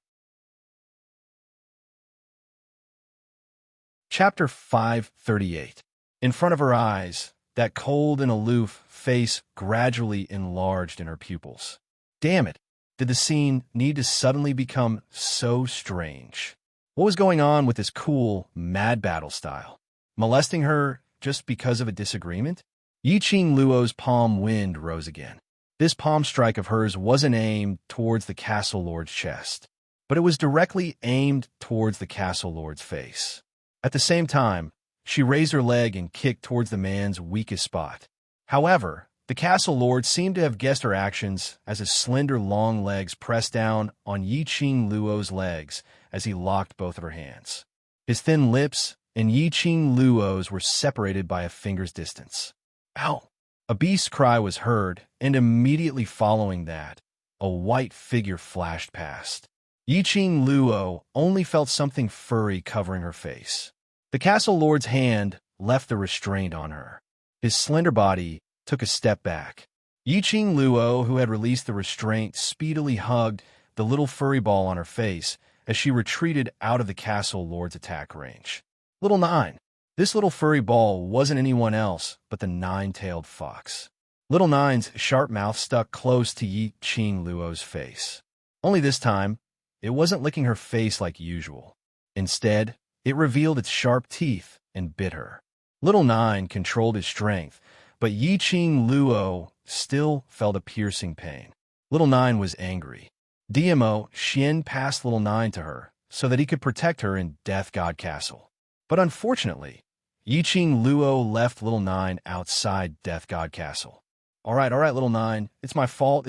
Chapter 538. In front of her eyes, that cold and aloof face gradually enlarged in her pupils. Damn it, did the scene need to suddenly become so strange? What was going on with this cool, mad battle style? Molesting her just because of a disagreement? Yiqing Luo's palm wind rose again. This palm strike of hers wasn't aimed towards the castle lord's chest, but it was directly aimed towards the castle lord's face. At the same time, she raised her leg and kicked towards the man's weakest spot. However, the castle lord seemed to have guessed her actions as his slender long legs pressed down on Yiqing Luo's legs as he locked both of her hands. His thin lips and Yiqing Luo's were separated by a finger's distance. Ow! A beast's cry was heard, and immediately following that, a white figure flashed past. Yiqing Luo only felt something furry covering her face. The castle lord's hand left the restraint on her. His slender body took a step back. Yiqing Luo, who had released the restraint, speedily hugged the little furry ball on her face as she retreated out of the castle lord's attack range. Little Nine. This little furry ball wasn't anyone else but the nine-tailed fox. Little Nine's sharp mouth stuck close to Yiqing Luo's face. Only this time, it wasn't licking her face like usual. Instead, it revealed its sharp teeth and bit her. Little Nine controlled his strength, but Yiqing Luo still felt a piercing pain. Little Nine was angry. DMO Xian passed Little Nine to her so that he could protect her in Death God Castle. But unfortunately, Yiqing Luo left Little Nine outside Death God Castle. All right, Little Nine. It's my fault.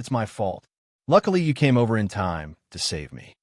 Luckily, you came over in time to save me."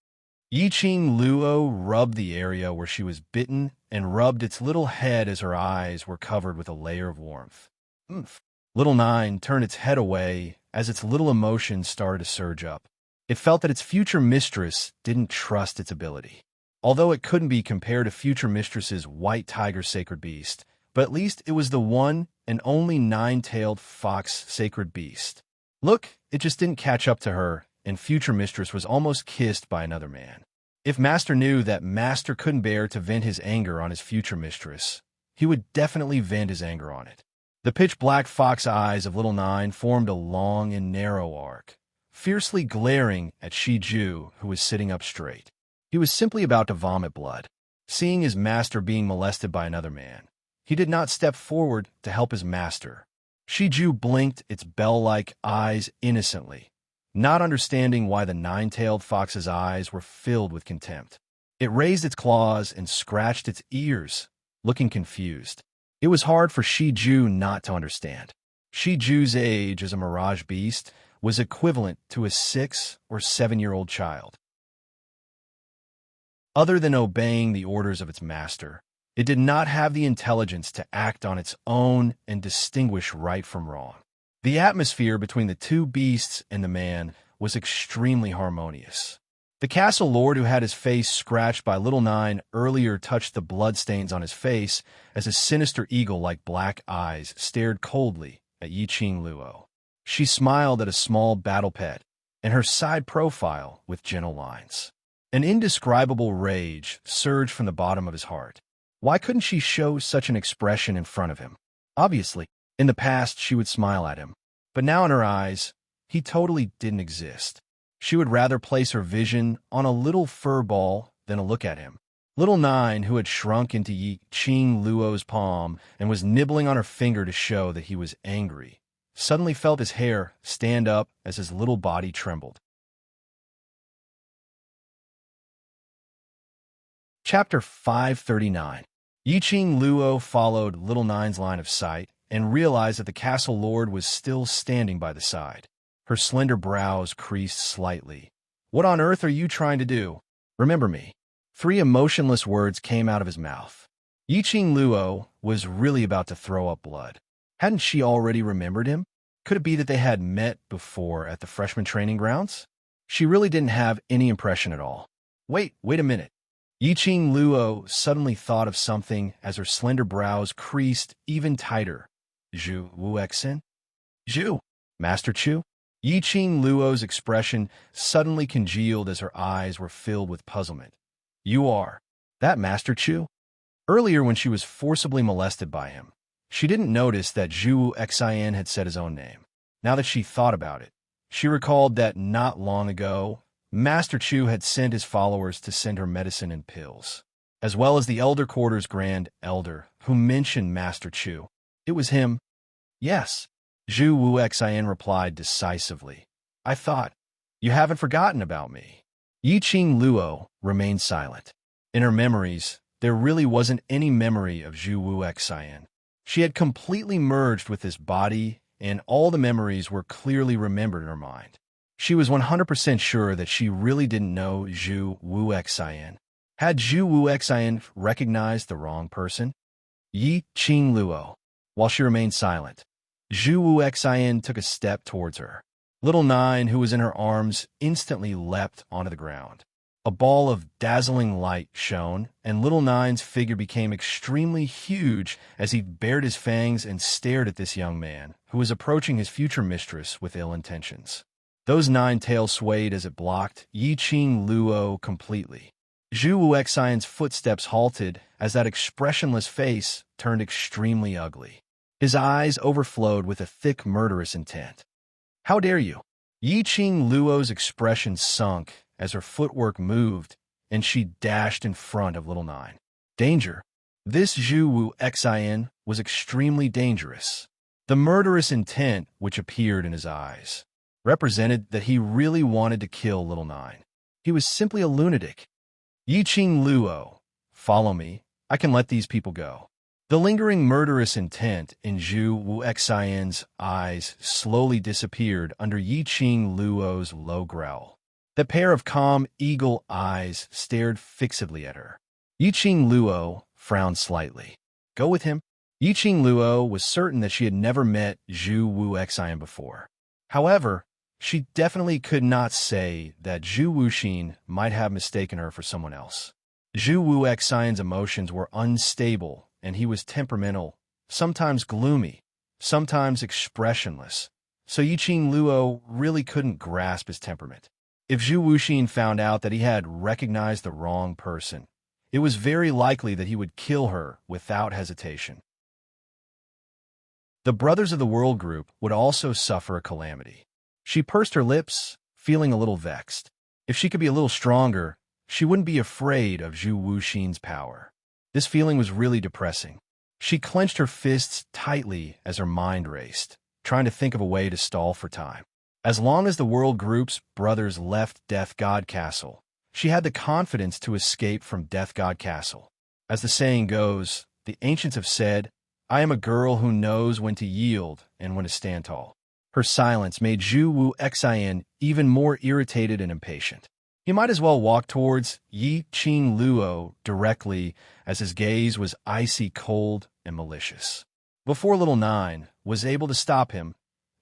Yiqing Luo rubbed the area where she was bitten and rubbed its little head as her eyes were covered with a layer of warmth. "Oomph." Little Nine turned its head away as its little emotions started to surge up. It felt that its future mistress didn't trust its ability. Although it couldn't be compared to future mistress's white tiger sacred beast, but at least it was the one and only nine-tailed fox sacred beast. Look, it just didn't catch up to her, and future mistress was almost kissed by another man. If Master knew that Master couldn't bear to vent his anger on his future mistress, he would definitely vent his anger on it. The pitch-black fox eyes of Little Nine formed a long and narrow arc, fiercely glaring at Shiju, who was sitting up straight. He was simply about to vomit blood. Seeing his master being molested by another man, he did not step forward to help his master. Shiju blinked its bell-like eyes innocently, not understanding why the nine-tailed fox's eyes were filled with contempt. It raised its claws and scratched its ears, looking confused. It was hard for Shiju not to understand. Shiju's age as a mirage beast was equivalent to a 6 or 7-year-old child. Other than obeying the orders of its master, it did not have the intelligence to act on its own and distinguish right from wrong. The atmosphere between the two beasts and the man was extremely harmonious. The castle lord who had his face scratched by Little Nine earlier touched the bloodstains on his face as a sinister eagle-like black eyes stared coldly at Yiqing Luo. She smiled at a small battle pet and her side profile with gentle lines. An indescribable rage surged from the bottom of his heart. Why couldn't she show such an expression in front of him? Obviously, in the past she would smile at him, but now in her eyes, he totally didn't exist. She would rather place her vision on a little fur ball than a look at him. Little Nine, who had shrunk into Yiqing Luo's palm and was nibbling on her finger to show that he was angry, suddenly felt his hair stand up as his little body trembled. Chapter 539. Yiqing Luo followed Little Nine's line of sight and realized that the castle lord was still standing by the side. Her slender brows creased slightly. "What on earth are you trying to do? Remember me." 3 emotionless words came out of his mouth. Yiqing Luo was really about to throw up blood. Hadn't she already remembered him? Could it be that they had met before at the freshman training grounds? She really didn't have any impression at all. Wait a minute. Yiqing Luo suddenly thought of something as her slender brows creased even tighter. Zhu Wuxin? Zhu? Master Chu? Yiqing Luo's expression suddenly congealed as her eyes were filled with puzzlement. You are that Master Chu? Earlier when she was forcibly molested by him, she didn't notice that Zhu Wuxin had said his own name. Now that she thought about it, she recalled that not long ago, Master Chu had sent his followers to send her medicine and pills, as well as the Elder Quarter's Grand Elder, who mentioned Master Chu. It was him. Yes. Zhu Wuxin replied decisively. I thought, you haven't forgotten about me. Yiqing Luo remained silent. In her memories, there really wasn't any memory of Zhu Wuxin. She had completely merged with this body, and all the memories were clearly remembered in her mind. She was 100% sure that she really didn't know Zhu Wuxin. Had Zhu Wuxin recognized the wrong person? Yiqing Luo. While she remained silent, Zhu Wuxin took a step towards her. Little Nine, who was in her arms, instantly leapt onto the ground. A ball of dazzling light shone, and Little Nine's figure became extremely huge as he bared his fangs and stared at this young man, who was approaching his future mistress with ill intentions. Those 9 tails swayed as it blocked Yiqing Luo completely. Zhu Wuxin's footsteps halted as that expressionless face turned extremely ugly. His eyes overflowed with a thick, murderous intent. How dare you? Yiqing Luo's expression sunk as her footwork moved, and she dashed in front of Little Nine. Danger. This Zhu Wuxin was extremely dangerous. The murderous intent which appeared in his eyes represented that he really wanted to kill Little Nine. He was simply a lunatic. Yiqing Luo, follow me. I can let these people go. The lingering murderous intent in Zhu Wuxin's eyes slowly disappeared under Yiqing Luo's low growl. The pair of calm, eagle eyes stared fixedly at her. Yiqing Luo frowned slightly. Go with him? Yiqing Luo was certain that she had never met Zhu Wuxin before. However, she definitely could not say that Zhu Wuxin might have mistaken her for someone else. Zhu Wuxin's emotions were unstable, and he was temperamental, sometimes gloomy, sometimes expressionless, so Yiqing Luo really couldn't grasp his temperament. If Zhu Wuxin found out that he had recognized the wrong person, it was very likely that he would kill her without hesitation. The Brothers of the World group would also suffer a calamity. She pursed her lips, feeling a little vexed. If she could be a little stronger, she wouldn't be afraid of Zhu Wuxin's power. This feeling was really depressing. She clenched her fists tightly as her mind raced, trying to think of a way to stall for time. As long as the World Group's brothers left Death God Castle, She had the confidence to escape from Death God Castle. As the saying goes, the ancients have said, "I am a girl who knows when to yield and when to stand tall." Her silence made Zhu Wu Xian even more irritated and impatient. He might as well walk towards Yi Qing Luo directly, as his gaze was icy cold and malicious. Before Little Nine was able to stop him,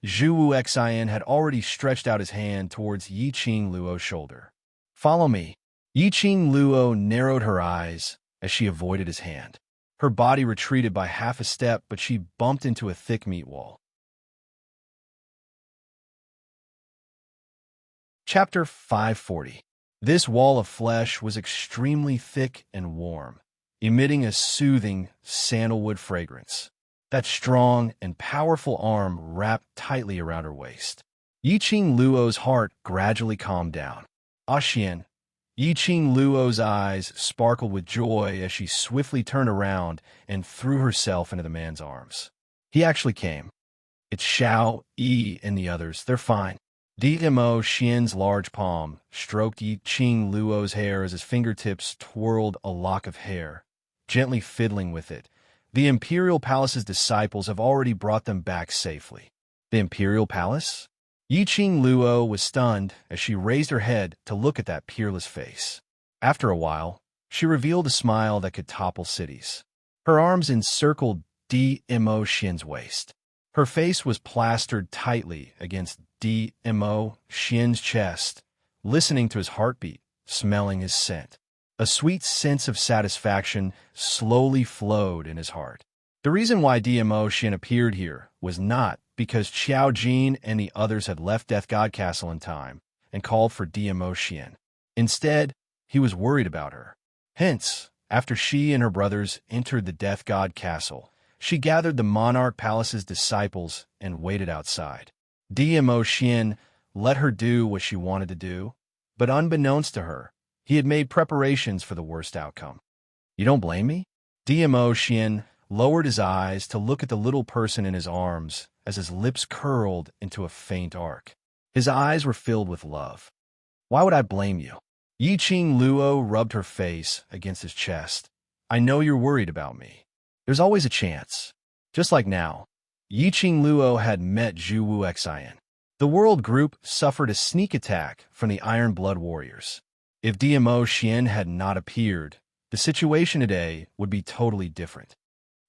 Zhu Wu Xian had already stretched out his hand towards Yi Qing Luo's shoulder. "Follow me." Yi Qing Luo narrowed her eyes as she avoided his hand. Her body retreated by half a step, but she bumped into a thick meat wall. Chapter 540. This wall of flesh was extremely thick and warm, emitting a soothing sandalwood fragrance. That strong and powerful arm wrapped tightly around her waist. Yi Qing Luo's heart gradually calmed down. "Xian." Yi Qing Luo's eyes sparkled with joy as she swiftly turned around and threw herself into the man's arms. He actually came. "It's Xiao, Yi, and the others. They're fine." Dmo Xian's large palm stroked Yi Qing Luo's hair as his fingertips twirled a lock of hair, gently fiddling with it. "The Imperial Palace's disciples have already brought them back safely." "The Imperial Palace?" Yi Qing Luo was stunned as she raised her head to look at that peerless face. After a while, she revealed a smile that could topple cities. Her arms encircled Dmo Xian's waist. Her face was plastered tightly against Dmo Xian's chest, listening to his heartbeat, smelling his scent. A sweet sense of satisfaction slowly flowed in his heart. The reason why Dmo Xian appeared here was not because Qiao Jin and the others had left Death God Castle in time and called for Dmo Xian. Instead, he was worried about her. Hence, after she and her brothers entered the Death God Castle, she gathered the Monarch Palace's disciples and waited outside. Dmo Xian let her do what she wanted to do, but unbeknownst to her, he had made preparations for the worst outcome. "You don't blame me?" Dmo Xian lowered his eyes to look at the little person in his arms as his lips curled into a faint arc. His eyes were filled with love. "Why would I blame you?" Yi Qing Luo rubbed her face against his chest. "I know you're worried about me. There's always a chance." Just like now, Yi Qing Luo had met Zhu Wu Xian. The world group suffered a sneak attack from the Iron Blood Warriors. If Dmo Xian had not appeared, the situation today would be totally different.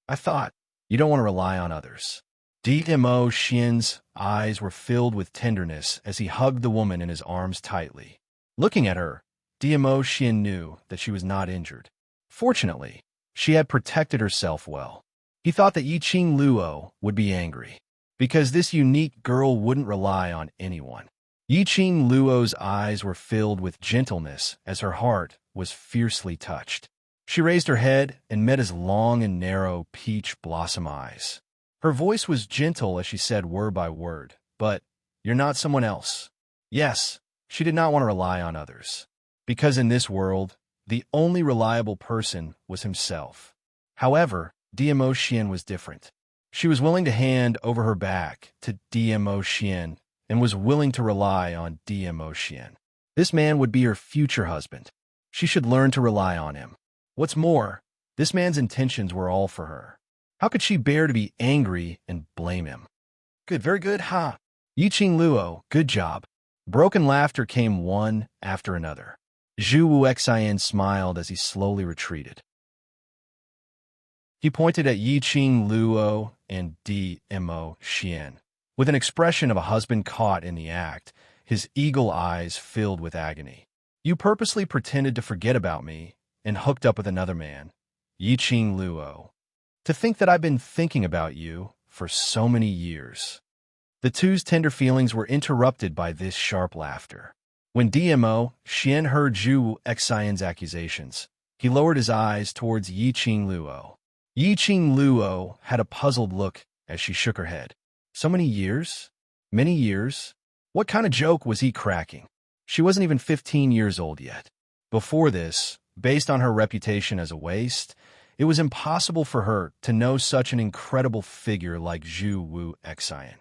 "I thought, you don't want to rely on others." Dmo Xian's eyes were filled with tenderness as he hugged the woman in his arms tightly. Looking at her, Dmo Xian knew that she was not injured. Fortunately, she had protected herself well. He thought that Yi Qing Luo would be angry, because this unique girl wouldn't rely on anyone. Yi Qing Luo's eyes were filled with gentleness as her heart was fiercely touched. She raised her head and met his long and narrow peach blossom eyes. Her voice was gentle as she said word by word, "But you're not someone else." Yes, she did not want to rely on others, because in this world, the only reliable person was himself. However, Dmo Xian was different. She was willing to hand over her back to Dmo Xian and was willing to rely on Dmo Xian. This man would be her future husband. She should learn to rely on him. What's more, this man's intentions were all for her. How could she bear to be angry and blame him? "Good, very good, ha!" Yi Qing Luo, good job. Broken laughter came one after another. Zhu Wu Xian smiled as he slowly retreated. He pointed at Yi Qing Luo and Dmo Xian. With an expression of a husband caught in the act, his eagle eyes filled with agony. "You purposely pretended to forget about me and hooked up with another man, Yi Qing Luo. To think that I've been thinking about you for so many years." The two's tender feelings were interrupted by this sharp laughter. When Dmo Xian heard Zhu Xian's accusations, he lowered his eyes towards Yi Qing Luo. Yi Qing Luo had a puzzled look as she shook her head. So many years? Many years? What kind of joke was he cracking? She wasn't even 15 years old yet. Before this, based on her reputation as a waste, it was impossible for her to know such an incredible figure like Zhu Wu Xian.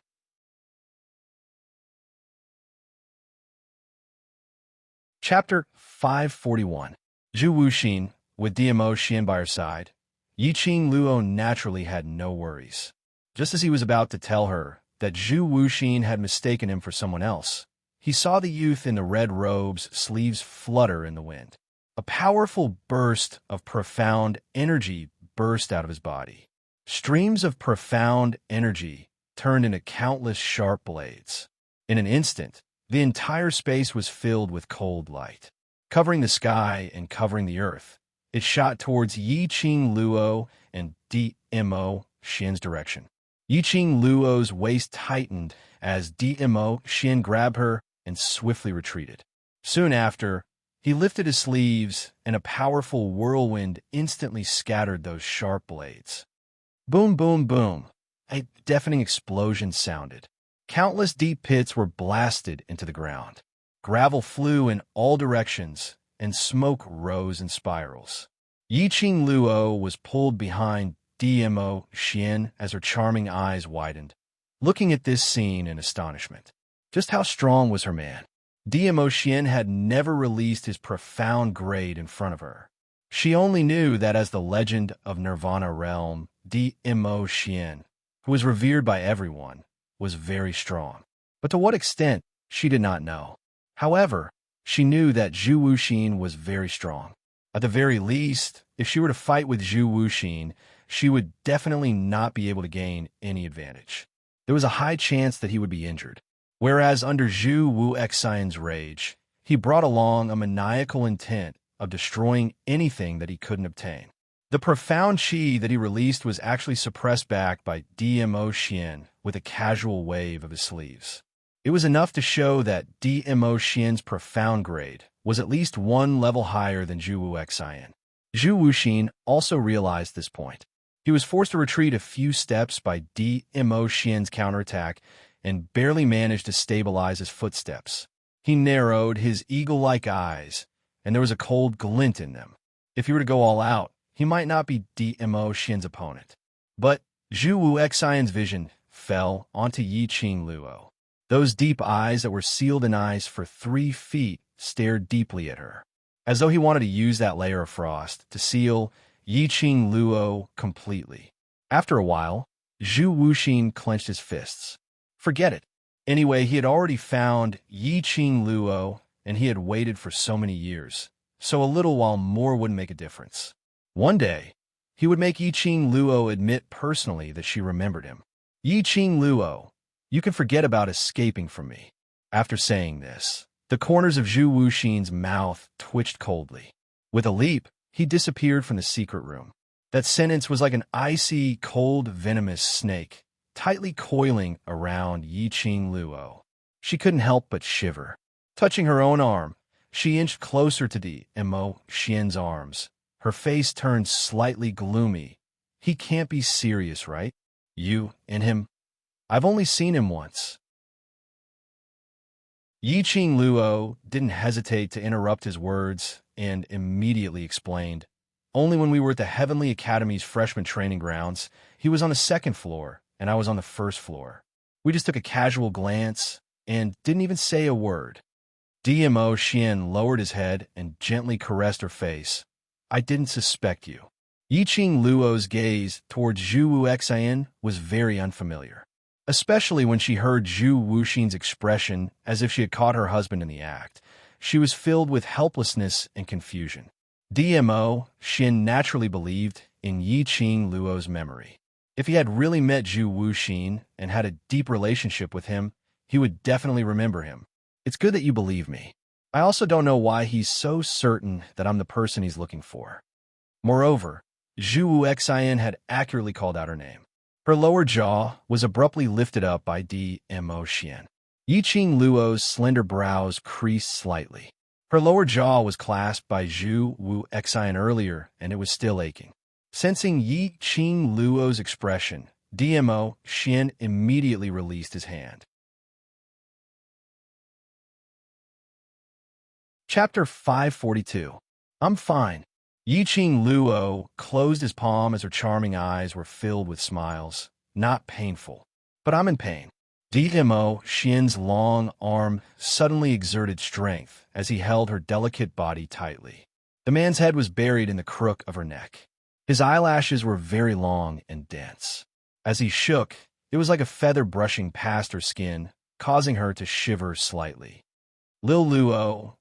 Chapter 541. Zhu Wuxin, with DMO Xian by her side, Yiqing Luo naturally had no worries. Just as he was about to tell her that Zhu Wuxin had mistaken him for someone else, he saw the youth in the red robe's sleeves flutter in the wind. A powerful burst of profound energy burst out of his body. Streams of profound energy turned into countless sharp blades. In an instant, the entire space was filled with cold light. Covering the sky and covering the earth, it shot towards Yiqing Luo and DMO Xian's direction. Yiqing Luo's waist tightened as DMO Xian grabbed her and swiftly retreated. Soon after, he lifted his sleeves, and a powerful whirlwind instantly scattered those sharp blades. Boom, boom, boom. A deafening explosion sounded. Countless deep pits were blasted into the ground. Gravel flew in all directions, and smoke rose in spirals. Yiqing Luo was pulled behind DMO Xian as her charming eyes widened, looking at this scene in astonishment. Just how strong was her man? DMO Xian had never released his profound grade in front of her. She only knew that as the legend of Nirvana realm, DMO Xian, who was revered by everyone, was very strong. But to what extent, she did not know. However, she knew that Zhu Wuxin was very strong. At the very least, if she were to fight with Zhu Wuxin, she would definitely not be able to gain any advantage. There was a high chance that he would be injured. Whereas under Zhu Wuxian's rage, he brought along a maniacal intent of destroying anything that he couldn't obtain. The profound qi that he released was actually suppressed back by DMO Xian with a casual wave of his sleeves. It was enough to show that DMO Xian's profound grade was at least one level higher than Zhu Wuxian. Zhu Wuxin also realized this point. He was forced to retreat a few steps by DMO Xian's counterattack and barely managed to stabilize his footsteps. He narrowed his eagle-like eyes, and there was a cold glint in them. If he were to go all out, he might not be DMO Xian's opponent. But Zhu Wuxian's vision fell onto Yiqing Luo. Those deep eyes that were sealed in ice for 3 feet stared deeply at her, as though he wanted to use that layer of frost to seal Yiqing Luo completely. After a while, Zhu Wuxin clenched his fists. Forget it. Anyway, he had already found Yiqing Luo, and he had waited for so many years, so a little while more wouldn't make a difference. One day, he would make Yiqing Luo admit personally that she remembered him. Yiqing Luo, you can forget about escaping from me. After saying this, the corners of Zhu Wuxin's mouth twitched coldly. With a leap, he disappeared from the secret room. That sentence was like an icy, cold, venomous snake, tightly coiling around Yiqing Luo. She couldn't help but shiver. Touching her own arm, she inched closer to DMO Xian's arms. Her face turned slightly gloomy. He can't be serious, right? You and him? I've only seen him once. Yiqing Luo didn't hesitate to interrupt his words and immediately explained. Only when we were at the Heavenly Academy's freshman training grounds, he was on the 2nd floor, and I was on the 1st floor. We just took a casual glance and didn't even say a word. DMO Xian lowered his head and gently caressed her face. I didn't suspect you. Yiqing Luo's gaze towards Zhu Wuxian was very unfamiliar, especially when she heard Zhu Wuxin's expression as if she had caught her husband in the act. She was filled with helplessness and confusion. DMO Xian naturally believed in Yiqing Luo's memory. If he had really met Zhu Wuxin and had a deep relationship with him, he would definitely remember him. It's good that you believe me. I also don't know why he's so certain that I'm the person he's looking for. Moreover, Zhu Wuxian had accurately called out her name. Her lower jaw was abruptly lifted up by DMO Xian. Yiqing Luo's slender brows creased slightly. Her lower jaw was clasped by Zhu Wuxian earlier, and it was still aching. Sensing Yiqing Luo's expression, DMO Xian immediately released his hand. Chapter 542. I'm fine. Yiqing Luo closed his palm as her charming eyes were filled with smiles. Not painful, but I'm in pain. Dmo Xian's long arm suddenly exerted strength as he held her delicate body tightly. The man's head was buried in the crook of her neck. His eyelashes were very long and dense. As he shook, it was like a feather brushing past her skin, causing her to shiver slightly. Lil Luo,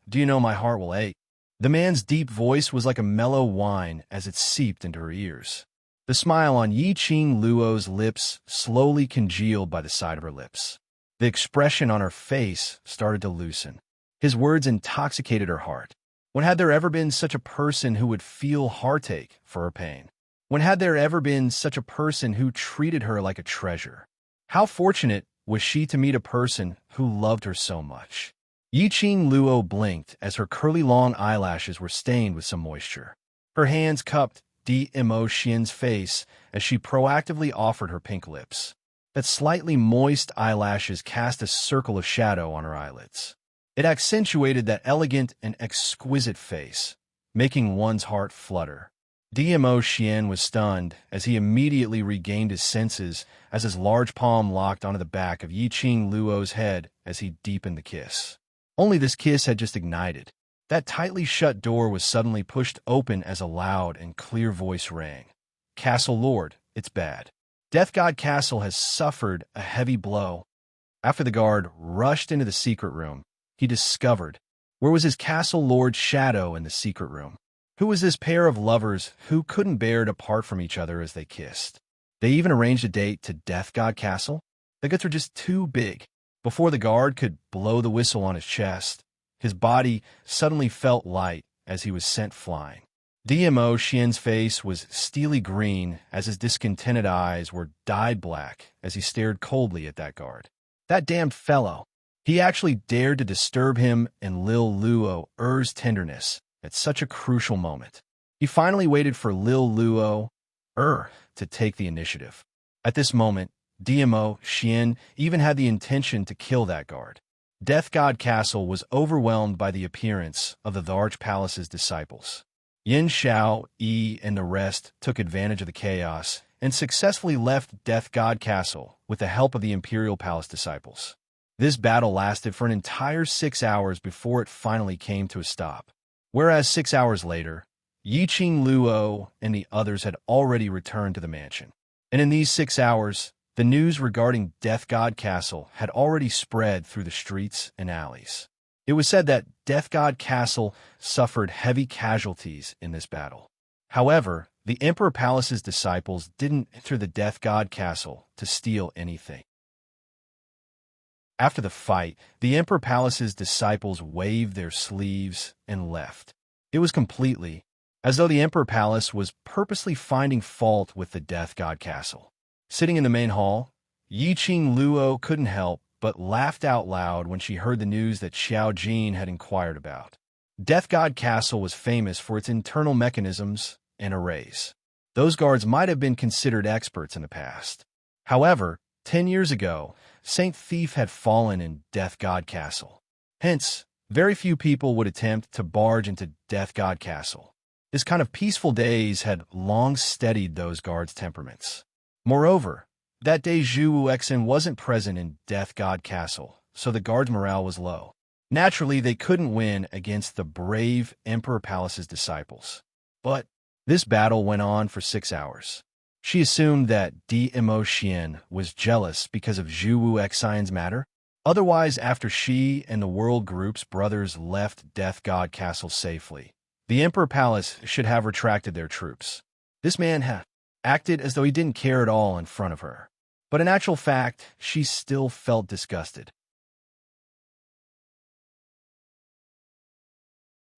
do you know my heart will ache? The man's deep voice was like a mellow whine as it seeped into her ears. The smile on Yiqing Luo's lips slowly congealed by the side of her lips. The expression on her face started to loosen. His words intoxicated her heart. When had there ever been such a person who would feel heartache for her pain? When had there ever been such a person who treated her like a treasure? How fortunate was she to meet a person who loved her so much? Yiqing Luo blinked as her curly long eyelashes were stained with some moisture. Her hands cupped Dmo Xian's face as she proactively offered her pink lips. That slightly moist eyelashes cast a circle of shadow on her eyelids. It accentuated that elegant and exquisite face, making one's heart flutter. Dmo Xian was stunned as he immediately regained his senses as his large palm locked onto the back of Yiqing Luo's head as he deepened the kiss. Only this kiss had just ignited. That tightly shut door was suddenly pushed open as a loud and clear voice rang. "Castle Lord, it's bad. Death God Castle has suffered a heavy blow." After the guard rushed into the secret room, he discovered where was his Castle Lord's shadow in the secret room. Who was this pair of lovers who couldn't bear to part from each other as they kissed? They even arranged a date to Death God Castle? The guts were just too big. Before the guard could blow the whistle on his chest, his body suddenly felt light as he was sent flying. Dmo Xian's face was steely green as his discontented eyes were dyed black as he stared coldly at that guard. That damned fellow. He actually dared to disturb him and Lil Luo's tenderness at such a crucial moment. He finally waited for Lil Luo to take the initiative. At this moment, Dmo Xian even had the intention to kill that guard. Death God Castle was overwhelmed by the appearance of the Large Palace's disciples. Yin Xiao, Yi, and the rest took advantage of the chaos and successfully left Death God Castle with the help of the Imperial Palace disciples. This battle lasted for an entire 6 hours before it finally came to a stop. Whereas 6 hours later, Yiqing Luo and the others had already returned to the mansion. And in these 6 hours, the news regarding Death God Castle had already spread through the streets and alleys. It was said that Death God Castle suffered heavy casualties in this battle. However, the Emperor Palace's disciples didn't enter the Death God Castle to steal anything. After the fight, the Emperor Palace's disciples waved their sleeves and left. It was completely as though the Emperor Palace was purposely finding fault with the Death God Castle. Sitting in the main hall, Yiqing Luo couldn't help but laughed out loud when she heard the news that Xiao Jin had inquired about. Death God Castle was famous for its internal mechanisms and arrays. Those guards might have been considered experts in the past. However, 10 years ago, Saint Thief had fallen in Death God Castle. Hence, very few people would attempt to barge into Death God Castle. This kind of peaceful days had long steadied those guards' temperaments. Moreover, that day Zhu Wuxin wasn't present in Death God Castle, so the guards' morale was low. Naturally, they couldn't win against the brave Emperor Palace's disciples. But this battle went on for 6 hours. She assumed that Dmo Xian was jealous because of Zhu Wuxin's matter. Otherwise, after she and the World Group's brothers left Death God Castle safely, the Emperor Palace should have retracted their troops. This man had acted as though he didn't care at all in front of her. But in actual fact, she still felt disgusted.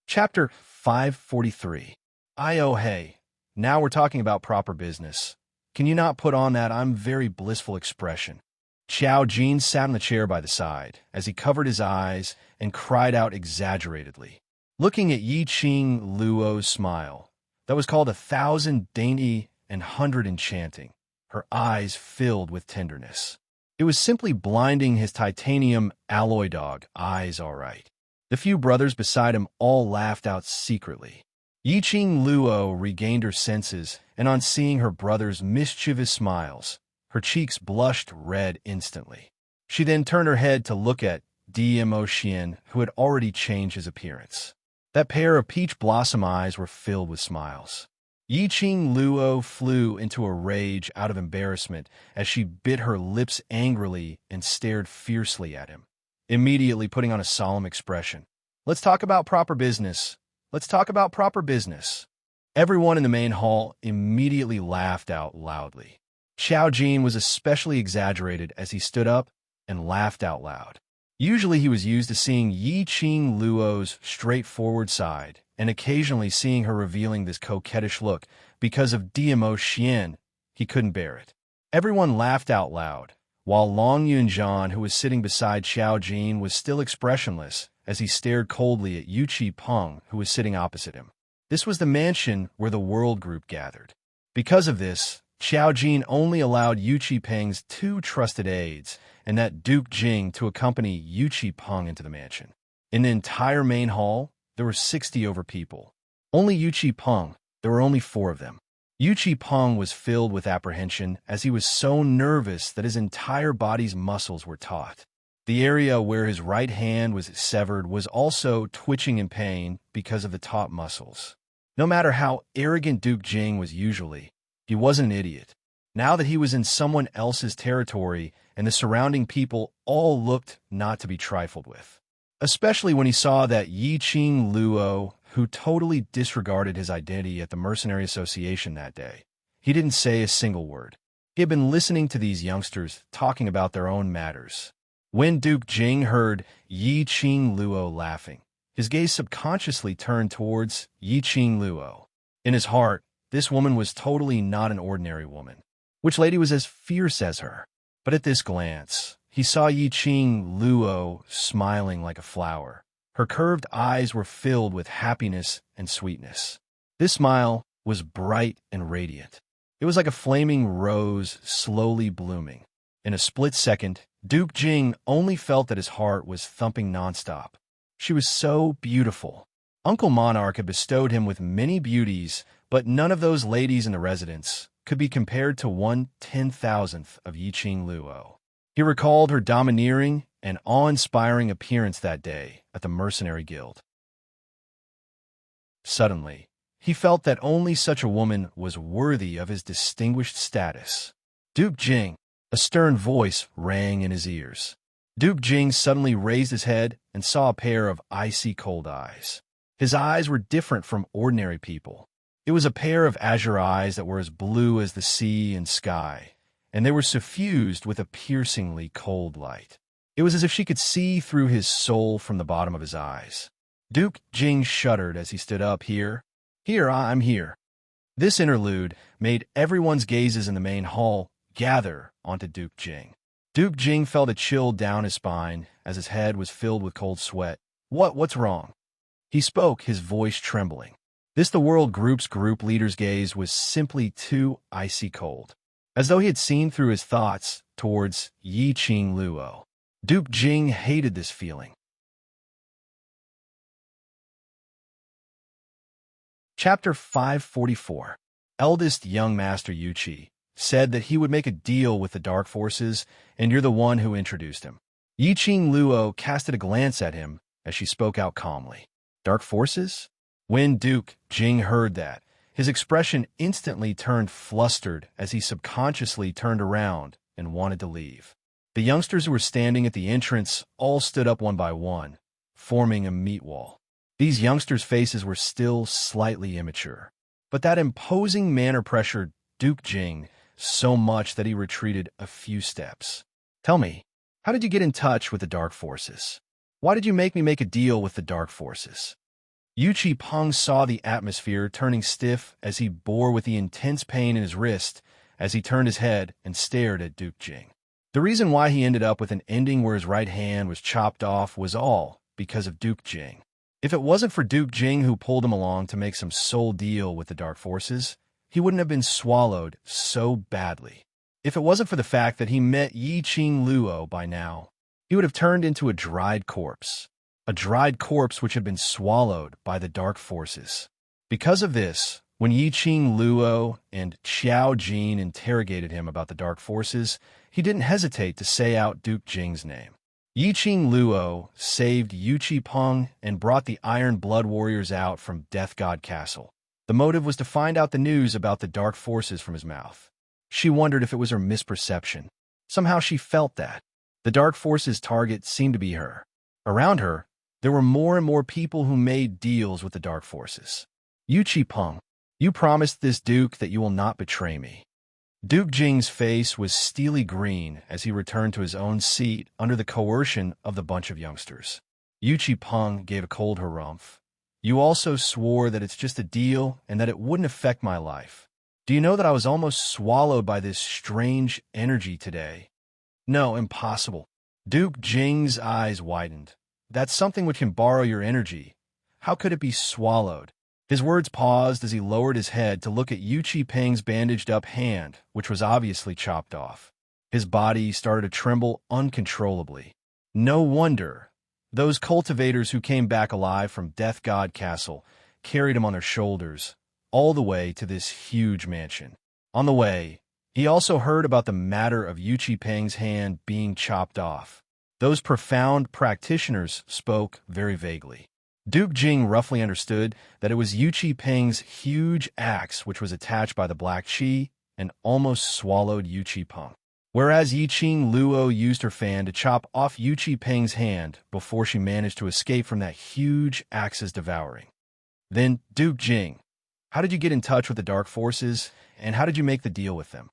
Chapter 543. Oh hey, now we're talking about proper business. Can you not put on that I'm very blissful expression? Xiao Jin sat on the chair by the side as he covered his eyes and cried out exaggeratedly, looking at Yiqing Luo's smile that was called 1,000 dainty and 100 enchanting. Her eyes filled with tenderness. It was simply blinding his titanium alloy dog eyes, all right. The few brothers beside him all laughed out secretly. Yiqing Luo regained her senses, and on seeing her brother's mischievous smiles, Her cheeks blushed red instantly. She then turned her head to look at Xian, who had already changed his appearance. That pair of peach blossom eyes were filled with smiles. Yiqing Luo flew into a rage out of embarrassment as she bit her lips angrily and stared fiercely at him, immediately putting on a solemn expression. Let's talk about proper business. Let's talk about proper business. Everyone in the main hall immediately laughed out loudly. Xiao Jin was especially exaggerated as he stood up and laughed out loud. Usually he was used to seeing Yiqing Luo's straightforward side, and occasionally seeing her revealing this coquettish look. Because of Xian, he couldn't bear it. Everyone laughed out loud, while Long Yunjian, who was sitting beside Xiao Jin, was still expressionless as he stared coldly at Yuqi Peng, who was sitting opposite him. This was the mansion where the world group gathered. Because of this, Xiao Jin only allowed Yuqi Peng's 2 trusted aides, and that Duke Jing, to accompany Yuqi Peng into the mansion. In the entire main hall, there were 60 over people. Only Yuqi Peng, there were only 4 of them. Yuqi Peng was filled with apprehension as he was so nervous that his entire body's muscles were taut. The area where his right hand was severed was also twitching in pain because of the taut muscles. No matter how arrogant Duke Jing was usually, he wasn't an idiot. Now that he was in someone else's territory and the surrounding people all looked not to be trifled with. Especially when he saw that Yiqing Luo, who totally disregarded his identity at the Mercenary Association that day. He didn't say a single word. He had been listening to these youngsters talking about their own matters. When Duke Jing heard Yiqing Luo laughing, his gaze subconsciously turned towards Yiqing Luo. In his heart, this woman was totally not an ordinary woman. Which lady was as fierce as her? But at this glance, he saw Yiqing Luo smiling like a flower. Her curved eyes were filled with happiness and sweetness. This smile was bright and radiant. It was like a flaming rose slowly blooming. In a split second, Duke Jing only felt that his heart was thumping nonstop. She was so beautiful. Uncle Monarch had bestowed him with many beauties, but none of those ladies in the residence could be compared to 1/10,000th of Yiqing Luo. He recalled her domineering and awe-inspiring appearance that day at the Mercenary Guild. Suddenly, he felt that only such a woman was worthy of his distinguished status. Duke Jing, a stern voice rang in his ears. Duke Jing suddenly raised his head and saw a pair of icy cold eyes. His eyes were different from ordinary people. It was a pair of azure eyes that were as blue as the sea and sky, and they were suffused with a piercingly cold light. It was as if she could see through his soul from the bottom of his eyes. Duke Jing shuddered as he stood up. Here, I'm here. This interlude made everyone's gazes in the main hall gather onto Duke Jing. Duke Jing felt a chill down his spine as his head was filled with cold sweat. What's wrong? He spoke, his voice trembling. The world group's group leader's gaze was simply too icy cold, as though he had seen through his thoughts towards Yiqing Luo. Duke Jing hated this feeling. Chapter 544. Eldest young Master Yuqi said that he would make a deal with the dark forces, and you're the one who introduced him. Yiqing Luo casted a glance at him as she spoke out calmly. Dark forces? When Duke Jing heard that, his expression instantly turned flustered as he subconsciously turned around and wanted to leave. The youngsters who were standing at the entrance all stood up one by one, forming a meat wall. These youngsters' faces were still slightly immature, but that imposing manner pressured Duke Jing so much that he retreated a few steps. Tell me, how did you get in touch with the dark forces? Why did you make me make a deal with the dark forces? Yuqi Peng saw the atmosphere turning stiff as he bore with the intense pain in his wrist as he turned his head and stared at Duke Jing. The reason why he ended up with an ending where his right hand was chopped off was all because of Duke Jing. If it wasn't for Duke Jing who pulled him along to make some soul deal with the dark forces, he wouldn't have been swallowed so badly. If it wasn't for the fact that he met Yiqing Luo by now, he would have turned into a dried corpse which had been swallowed by the dark forces. Because of this, When Yiqing Luo and Xiao Jin interrogated him about the dark forces, he didn't hesitate to say out Duke Jing's name. Yiqing Luo saved Yuchi Peng and brought the Iron Blood Warriors out from Death God Castle. The motive was to find out the news about the dark forces from his mouth. She wondered if it was her misperception. Somehow she felt that. The dark forces' target seemed to be her. Around her, there were more and more people who made deals with the dark forces. Yuchi Peng, you promised this Duke that you will not betray me. Duke Jing's face was steely green as he returned to his own seat under the coercion of the bunch of youngsters. Yuchi Peng gave a cold harumph. You also swore that it's just a deal and that it wouldn't affect my life. Do you know that I was almost swallowed by this strange energy today? No, impossible. Duke Jing's eyes widened. That's something which can borrow your energy. How could it be swallowed? His words paused as he lowered his head to look at Yuchi Peng's bandaged-up hand, which was obviously chopped off. His body started to tremble uncontrollably. No wonder. Those cultivators who came back alive from Death God Castle carried him on their shoulders, all the way to this huge mansion. On the way, he also heard about the matter of Yuchi Peng's hand being chopped off. Those profound practitioners spoke very vaguely. Duke Jing roughly understood that it was Yuchi Peng's huge axe which was attached by the black chi and almost swallowed Yuchi Peng. Whereas Yiqing Luo used her fan to chop off Yuchi Peng's hand before she managed to escape from that huge axe's devouring. Then, Duke Jing, how did you get in touch with the dark forces, and how did you make the deal with them?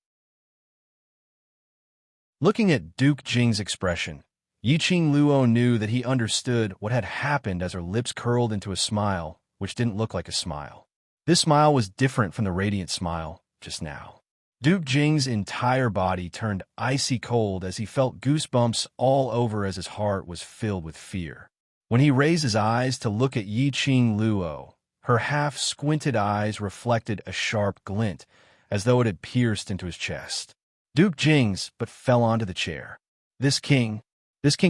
Looking at Duke Jing's expression, Yiqing Luo knew that he understood what had happened as her lips curled into a smile, which didn't look like a smile. This smile was different from the radiant smile just now. Duke Jing's entire body turned icy cold as he felt goosebumps all over as his heart was filled with fear. When he raised his eyes to look at Yiqing Luo, her half-squinted eyes reflected a sharp glint, as though it had pierced into his chest. Duke Jing's but fell onto the chair. This king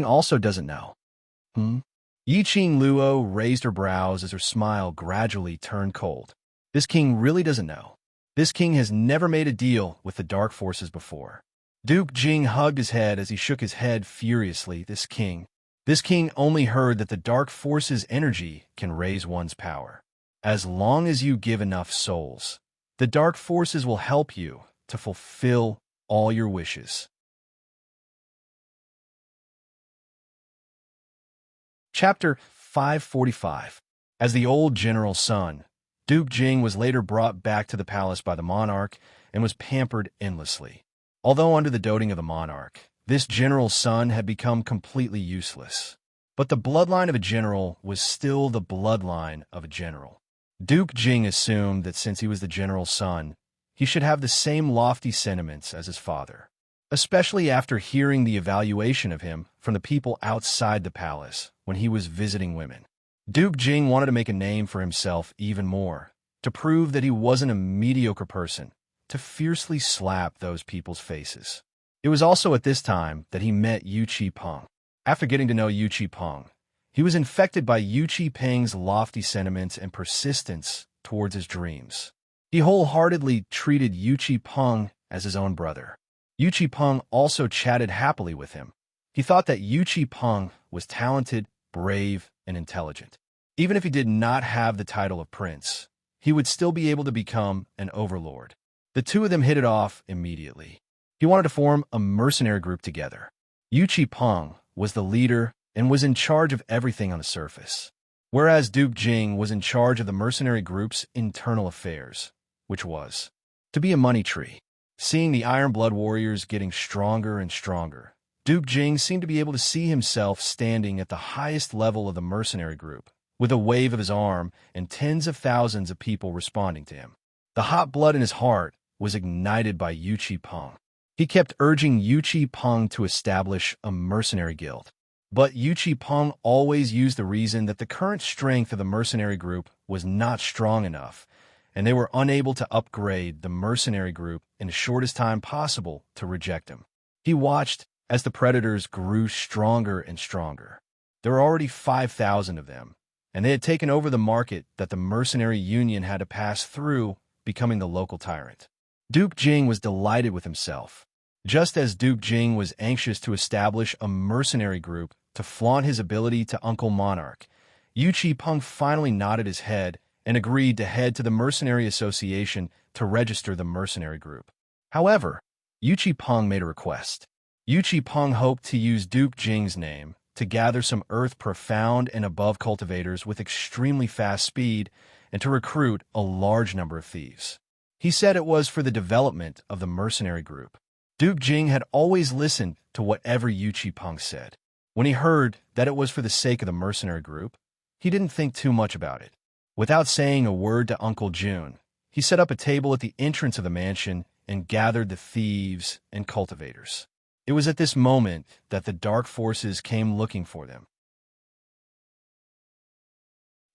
also doesn't know. Yiqing Luo raised her brows as her smile gradually turned cold. This king really doesn't know. This king has never made a deal with the dark forces before. Duke Jing hugged his head as he shook his head furiously. This king only heard that the dark forces' energy can raise one's power. As long as you give enough souls, the dark forces will help you to fulfill all your wishes. Chapter 545. As the old general's son, Duke Jing was later brought back to the palace by the monarch and was pampered endlessly. Although under the doting of the monarch, this general's son had become completely useless. But the bloodline of a general was still the bloodline of a general. Duke Jing assumed that since he was the general's son, he should have the same lofty sentiments as his father, especially after hearing the evaluation of him from the people outside the palace when he was visiting women. Duke Jing wanted to make a name for himself even more, to prove that he wasn't a mediocre person, to fiercely slap those people's faces. It was also at this time that he met Yuchi Peng. After getting to know Yuchi Peng, he was infected by Yuchi Peng's lofty sentiments and persistence towards his dreams. He wholeheartedly treated Yuchi Peng as his own brother. Yuchi Peng also chatted happily with him. He thought that Yuchi Peng was talented, brave, and intelligent. Even if he did not have the title of prince, he would still be able to become an overlord. The two of them hit it off immediately. He wanted to form a mercenary group together. Yuchi Peng was the leader and was in charge of everything on the surface, whereas Duke Jing was in charge of the mercenary group's internal affairs, which was to be a money tree. Seeing the Iron Blood Warriors getting stronger and stronger, Duke Jing seemed to be able to see himself standing at the highest level of the mercenary group, with a wave of his arm and tens of thousands of people responding to him. The hot blood in his heart was ignited by Yuchi Peng. He kept urging Yuchi Peng to establish a mercenary guild. But Yuchi Peng always used the reason that the current strength of the mercenary group was not strong enough, and they were unable to upgrade the mercenary group in the shortest time possible to reject him. He watched as the predators grew stronger and stronger. There were already 5,000 of them, and they had taken over the market that the mercenary union had to pass through becoming the local tyrant. Duke Jing was delighted with himself. Just as Duke Jing was anxious to establish a mercenary group to flaunt his ability to Uncle Monarch, Yu Qi-peng finally nodded his head and agreed to head to the Mercenary Association to register the mercenary group. However, Yu Qi-peng made a request. Yu Qi-peng hoped to use Duke Jing's name to gather some Earth profound and above cultivators with extremely fast speed and to recruit a large number of thieves. He said it was for the development of the mercenary group. Duke Jing had always listened to whatever Yu Qi-peng said. When he heard that it was for the sake of the mercenary group, he didn't think too much about it. Without saying a word to Uncle June, he set up a table at the entrance of the mansion and gathered the thieves and cultivators. It was at this moment that the dark forces came looking for them.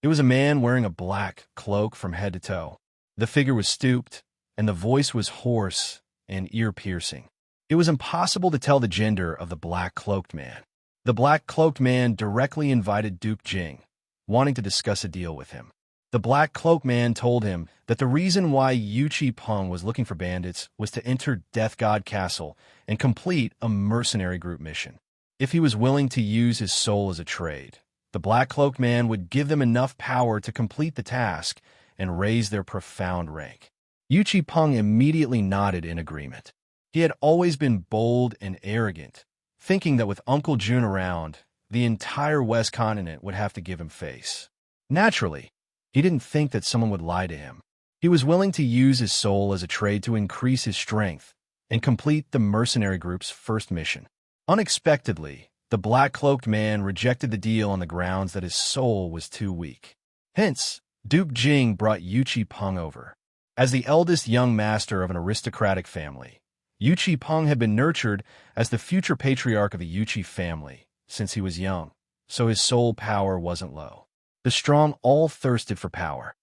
It was a man wearing a black cloak from head to toe. The figure was stooped, and the voice was hoarse and ear-piercing. It was impossible to tell the gender of the black-cloaked man. The black-cloaked man directly invited Duke Jing, wanting to discuss a deal with him. The black-cloaked man told him that the reason why Yu Qi-peng was looking for bandits was to enter Death God Castle and complete a mercenary group mission. If he was willing to use his soul as a trade, the black-cloaked man would give them enough power to complete the task and raise their profound rank. Yu Qi-peng immediately nodded in agreement. He had always been bold and arrogant, thinking that with Uncle June around, the entire West Continent would have to give him face. Naturally, he didn't think that someone would lie to him. He was willing to use his soul as a trade to increase his strength and complete the mercenary group's first mission. Unexpectedly, the black-cloaked man rejected the deal on the grounds that his soul was too weak. Hence, Duke Jing brought Yu Qi-peng over. As the eldest young master of an aristocratic family, Yu Qi-peng had been nurtured as the future patriarch of the Yu Qi family since he was young, so his soul power wasn't low. The strong all thirsted for power.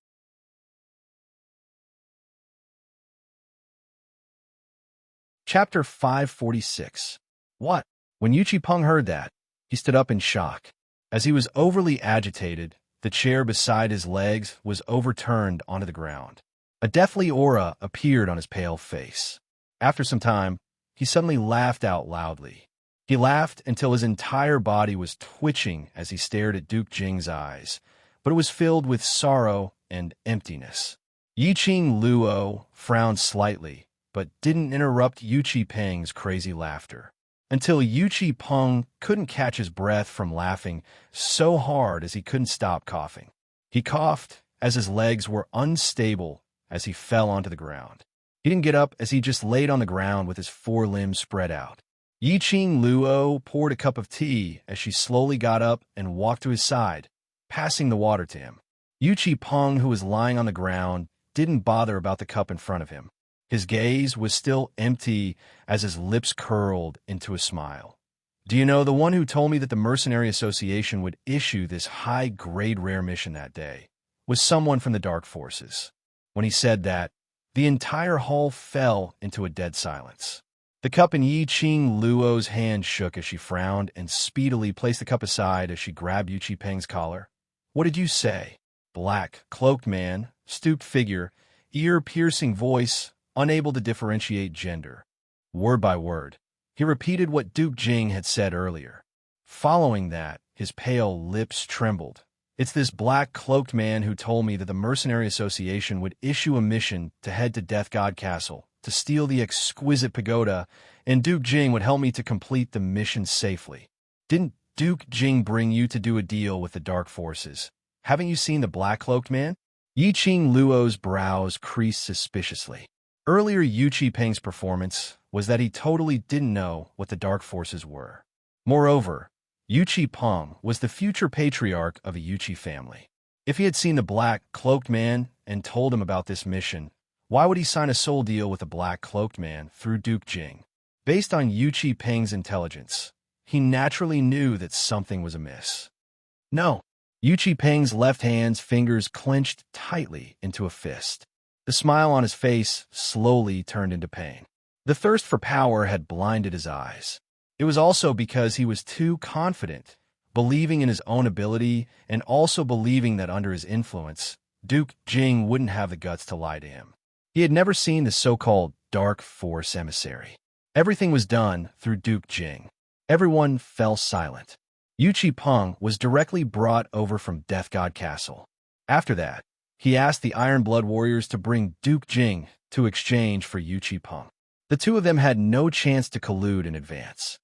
Chapter 546. What? When Yu Qi-peng heard that, he stood up in shock. As he was overly agitated, the chair beside his legs was overturned onto the ground. A deathly aura appeared on his pale face. After some time, he suddenly laughed out loudly. He laughed until his entire body was twitching as he stared at Duke Jing's eyes, but it was filled with sorrow and emptiness. Yiqing Luo frowned slightly, but didn't interrupt Yu Qi-peng's crazy laughter, until Yu Qi-peng couldn't catch his breath from laughing so hard as he couldn't stop coughing. He coughed as his legs were unstable as he fell onto the ground. He didn't get up as he just laid on the ground with his forelimbs spread out. Yiqing Luo poured a cup of tea as she slowly got up and walked to his side, passing the water to him. Yu Qi-peng, who was lying on the ground, didn't bother about the cup in front of him. His gaze was still empty as his lips curled into a smile. Do you know, the one who told me that the Mercenary Association would issue this high-grade rare mission that day was someone from the Dark Forces. When he said that, the entire hall fell into a dead silence. The cup in Yiqing Luo's hand shook as she frowned and speedily placed the cup aside as she grabbed Yu Qi-peng's collar. What did you say? Black, cloaked man, stooped figure, ear-piercing voice, unable to differentiate gender. Word by word, he repeated what Duke Jing had said earlier. Following that, his pale lips trembled. It's this black-cloaked man who told me that the Mercenary Association would issue a mission to head to Death God Castle to steal the exquisite pagoda, and Duke Jing would help me to complete the mission safely. Didn't Duke Jing bring you to do a deal with the Dark Forces? Haven't you seen the black-cloaked man? Yiqing Luo's brows creased suspiciously. Earlier Yu Qi-peng's performance was that he totally didn't know what the Dark Forces were. Moreover, Yu Qi-peng was the future patriarch of a Yu Qi family. If he had seen the black-cloaked man and told him about this mission, why would he sign a soul deal with a black-cloaked man through Duke Jing? Based on Yu Qi-peng's intelligence, he naturally knew that something was amiss. No. Yu Qi-peng's left hand's fingers clenched tightly into a fist. The smile on his face slowly turned into pain. The thirst for power had blinded his eyes. It was also because he was too confident, believing in his own ability and also believing that under his influence, Duke Jing wouldn't have the guts to lie to him. He had never seen the so-called Dark Force emissary. Everything was done through Duke Jing. Everyone fell silent. Yu Qi-peng was directly brought over from Death God Castle. After that, he asked the Iron Blood Warriors to bring Duke Jing to exchange for Yu Qi-peng. The two of them had no chance to collude in advance.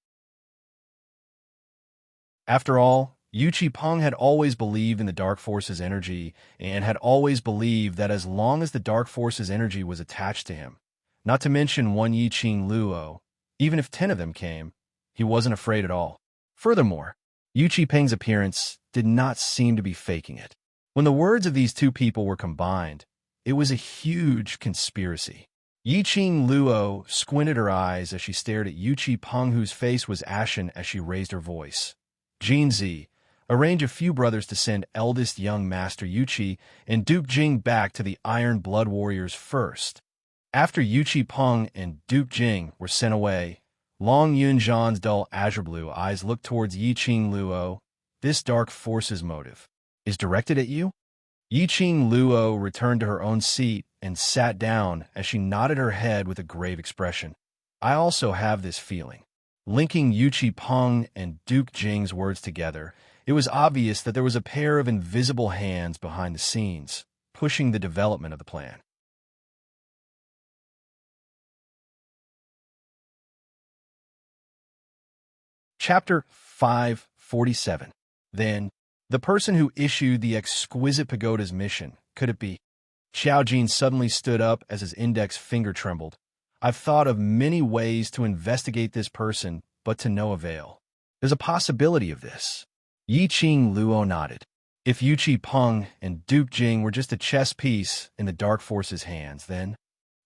After all, Yu Qi-peng had always believed in the Dark Force's energy and had always believed that as long as the Dark Force's energy was attached to him, not to mention one Yiqing Luo, even if 10 of them came, he wasn't afraid at all. Furthermore, Yu Qi-peng's appearance did not seem to be faking it. When the words of these two people were combined, it was a huge conspiracy. Yiqing Luo squinted her eyes as she stared at Yu Qi-peng, whose face was ashen as she raised her voice. Jinzi, arrange a few brothers to send eldest young Master Yu Qi and Duke Jing back to the Iron Blood Warriors first. After Yu Qi-peng and Duke Jing were sent away, Long Yunzhan's dull azure-blue eyes looked towards Yiqing Luo. This Dark Force's motive is directed at you? Yiqing Luo returned to her own seat and sat down as she nodded her head with a grave expression. I also have this feeling. Linking Yu Qi-peng and Duke Jing's words together, it was obvious that there was a pair of invisible hands behind the scenes, pushing the development of the plan. Chapter 547. Then, the person who issued the exquisite pagoda's mission, could it be? Xiao Jin suddenly stood up as his index finger trembled. I've thought of many ways to investigate this person, but to no avail. There's a possibility of this. Yiqing Luo nodded. If Yu Qi-peng and Duke Jing were just a chess piece in the Dark Force's hands, then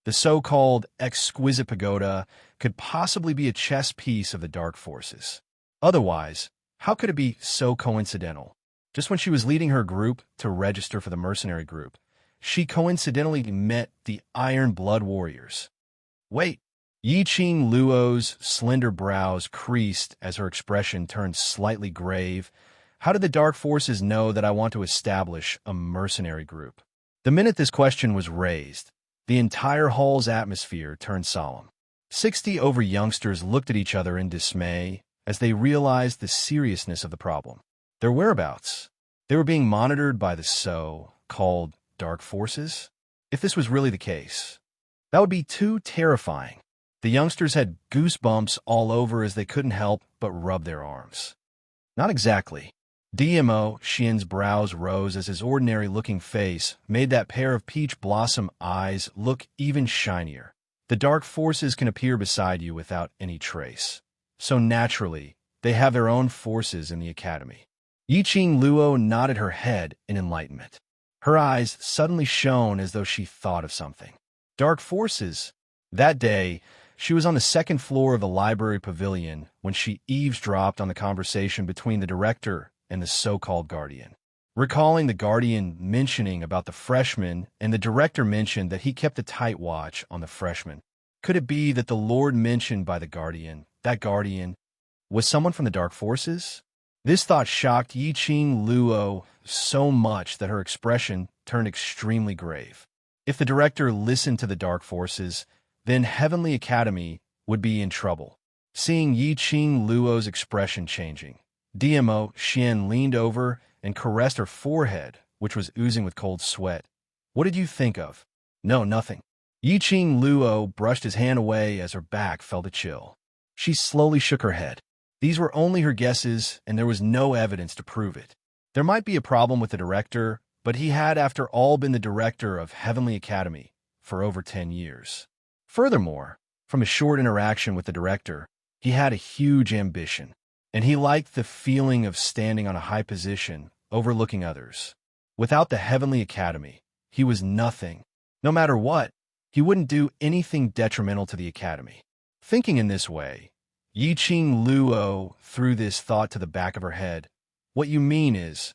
the so-called exquisite pagoda could possibly be a chess piece of the Dark Forces. Otherwise, how could it be so coincidental? Just when she was leading her group to register for the mercenary group, she coincidentally met the Iron Blood Warriors. Wait, Yiqing Luo's slender brows creased as her expression turned slightly grave. How did the Dark Forces know that I want to establish a mercenary group? The minute this question was raised, the entire hall's atmosphere turned solemn. 60 over youngsters looked at each other in dismay as they realized the seriousness of the problem. Their whereabouts. They were being monitored by the so-called Dark Forces? If this was really the case, that would be too terrifying. The youngsters had goosebumps all over as they couldn't help but rub their arms. Not exactly. DMO Xian's brows rose as his ordinary-looking face made that pair of peach blossom eyes look even shinier. The Dark Forces can appear beside you without any trace. So naturally, they have their own forces in the academy. Yiqing Luo nodded her head in enlightenment. Her eyes suddenly shone as though she thought of something. Dark Forces. That day, she was on the second floor of the library pavilion when she eavesdropped on the conversation between the director and the so-called guardian. Recalling the guardian mentioning about the freshman, and the director mentioned that he kept a tight watch on the freshman. Could it be that the lord mentioned by the guardian, that guardian, was someone from the Dark Forces? This thought shocked Yiqing Luo so much that her expression turned extremely grave. If the director listened to the Dark Forces, then Heavenly Academy would be in trouble. Seeing Yiqing Luo's expression changing, DMO Xian leaned over and caressed her forehead, which was oozing with cold sweat. What did you think of? No, nothing. Yiqing Luo brushed his hand away as her back felt a chill. She slowly shook her head. These were only her guesses, and there was no evidence to prove it. There might be a problem with the director, but he had, after all, been the director of Heavenly Academy for over 10 years. Furthermore, from a short interaction with the director, he had a huge ambition, and he liked the feeling of standing on a high position, overlooking others. Without the Heavenly Academy, he was nothing. No matter what, he wouldn't do anything detrimental to the Academy. Thinking in this way, Yiqing Luo threw this thought to the back of her head. What you mean is,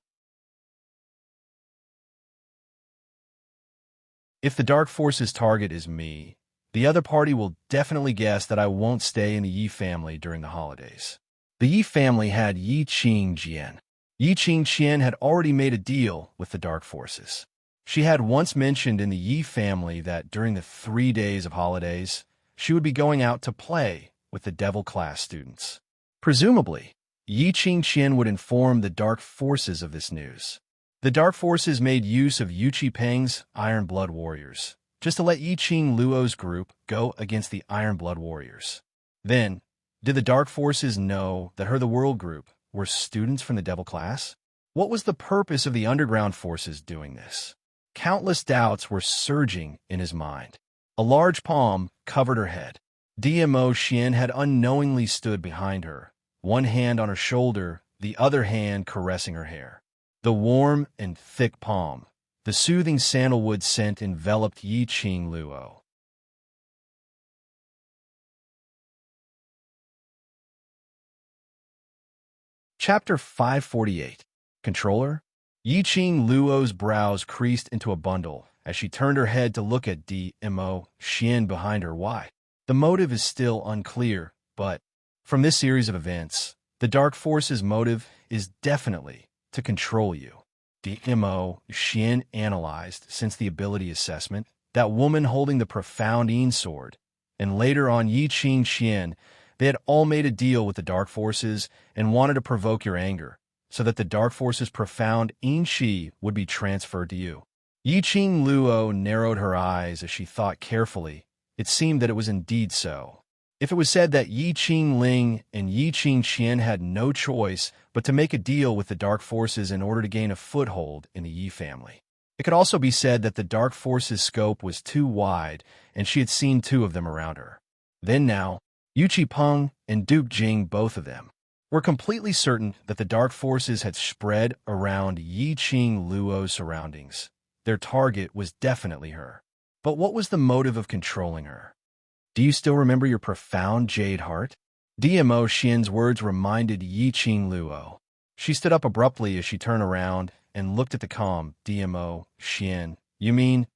if the Dark Force's target is me, the other party will definitely guess that I won't stay in the Yi family during the holidays. The Yi family had Yiqing Jian. Yiqing Qian had already made a deal with the Dark Forces. She had once mentioned in the Yi family that during the 3 days of holidays, she would be going out to play with the devil class students. Presumably, Yi Qingqian would inform the dark forces of this news. The dark forces made use of Yu Qipeng's Iron Blood Warriors, just to let Yi Qing Luo's group go against the Iron Blood Warriors. Then, did the dark forces know that the World Group were students from the devil class? What was the purpose of the underground forces doing this? Countless doubts were surging in his mind. A large palm covered her head. DMO Xian had unknowingly stood behind her, one hand on her shoulder, the other hand caressing her hair. The warm and thick palm, the soothing sandalwood scent enveloped Yi Qing Luo. Chapter 548. Controller? Yi Qing Luo's brows creased into a bundle as she turned her head to look at DMO Xian behind her. Why? The motive is still unclear, but from this series of events, the Dark Force's motive is definitely to control you. DMO Xian analyzed, since the ability assessment, that woman holding the profound Yin sword, and later on Yi Qingqian, they had all made a deal with the Dark Forces and wanted to provoke your anger, so that the Dark Force's profound Yin Shi would be transferred to you. Yi Qing Luo narrowed her eyes as she thought carefully. It seemed that it was indeed so. If it was said that Yi Qing Ling and Yi Qingqian had no choice but to make a deal with the Dark Forces in order to gain a foothold in the Yi family, it could also be said that the Dark Forces' scope was too wide and she had seen 2 of them around her. Then now, Yu Qipeng and Duke Jing, both of them, were completely certain that the Dark Forces had spread around Yi Qing Luo's surroundings. Their target was definitely her. But what was the motive of controlling her? Do you still remember your profound jade heart? DMO Xian's words reminded Yi Qing Luo. She stood up abruptly as she turned around and looked at the calm DMO Xian. You mean?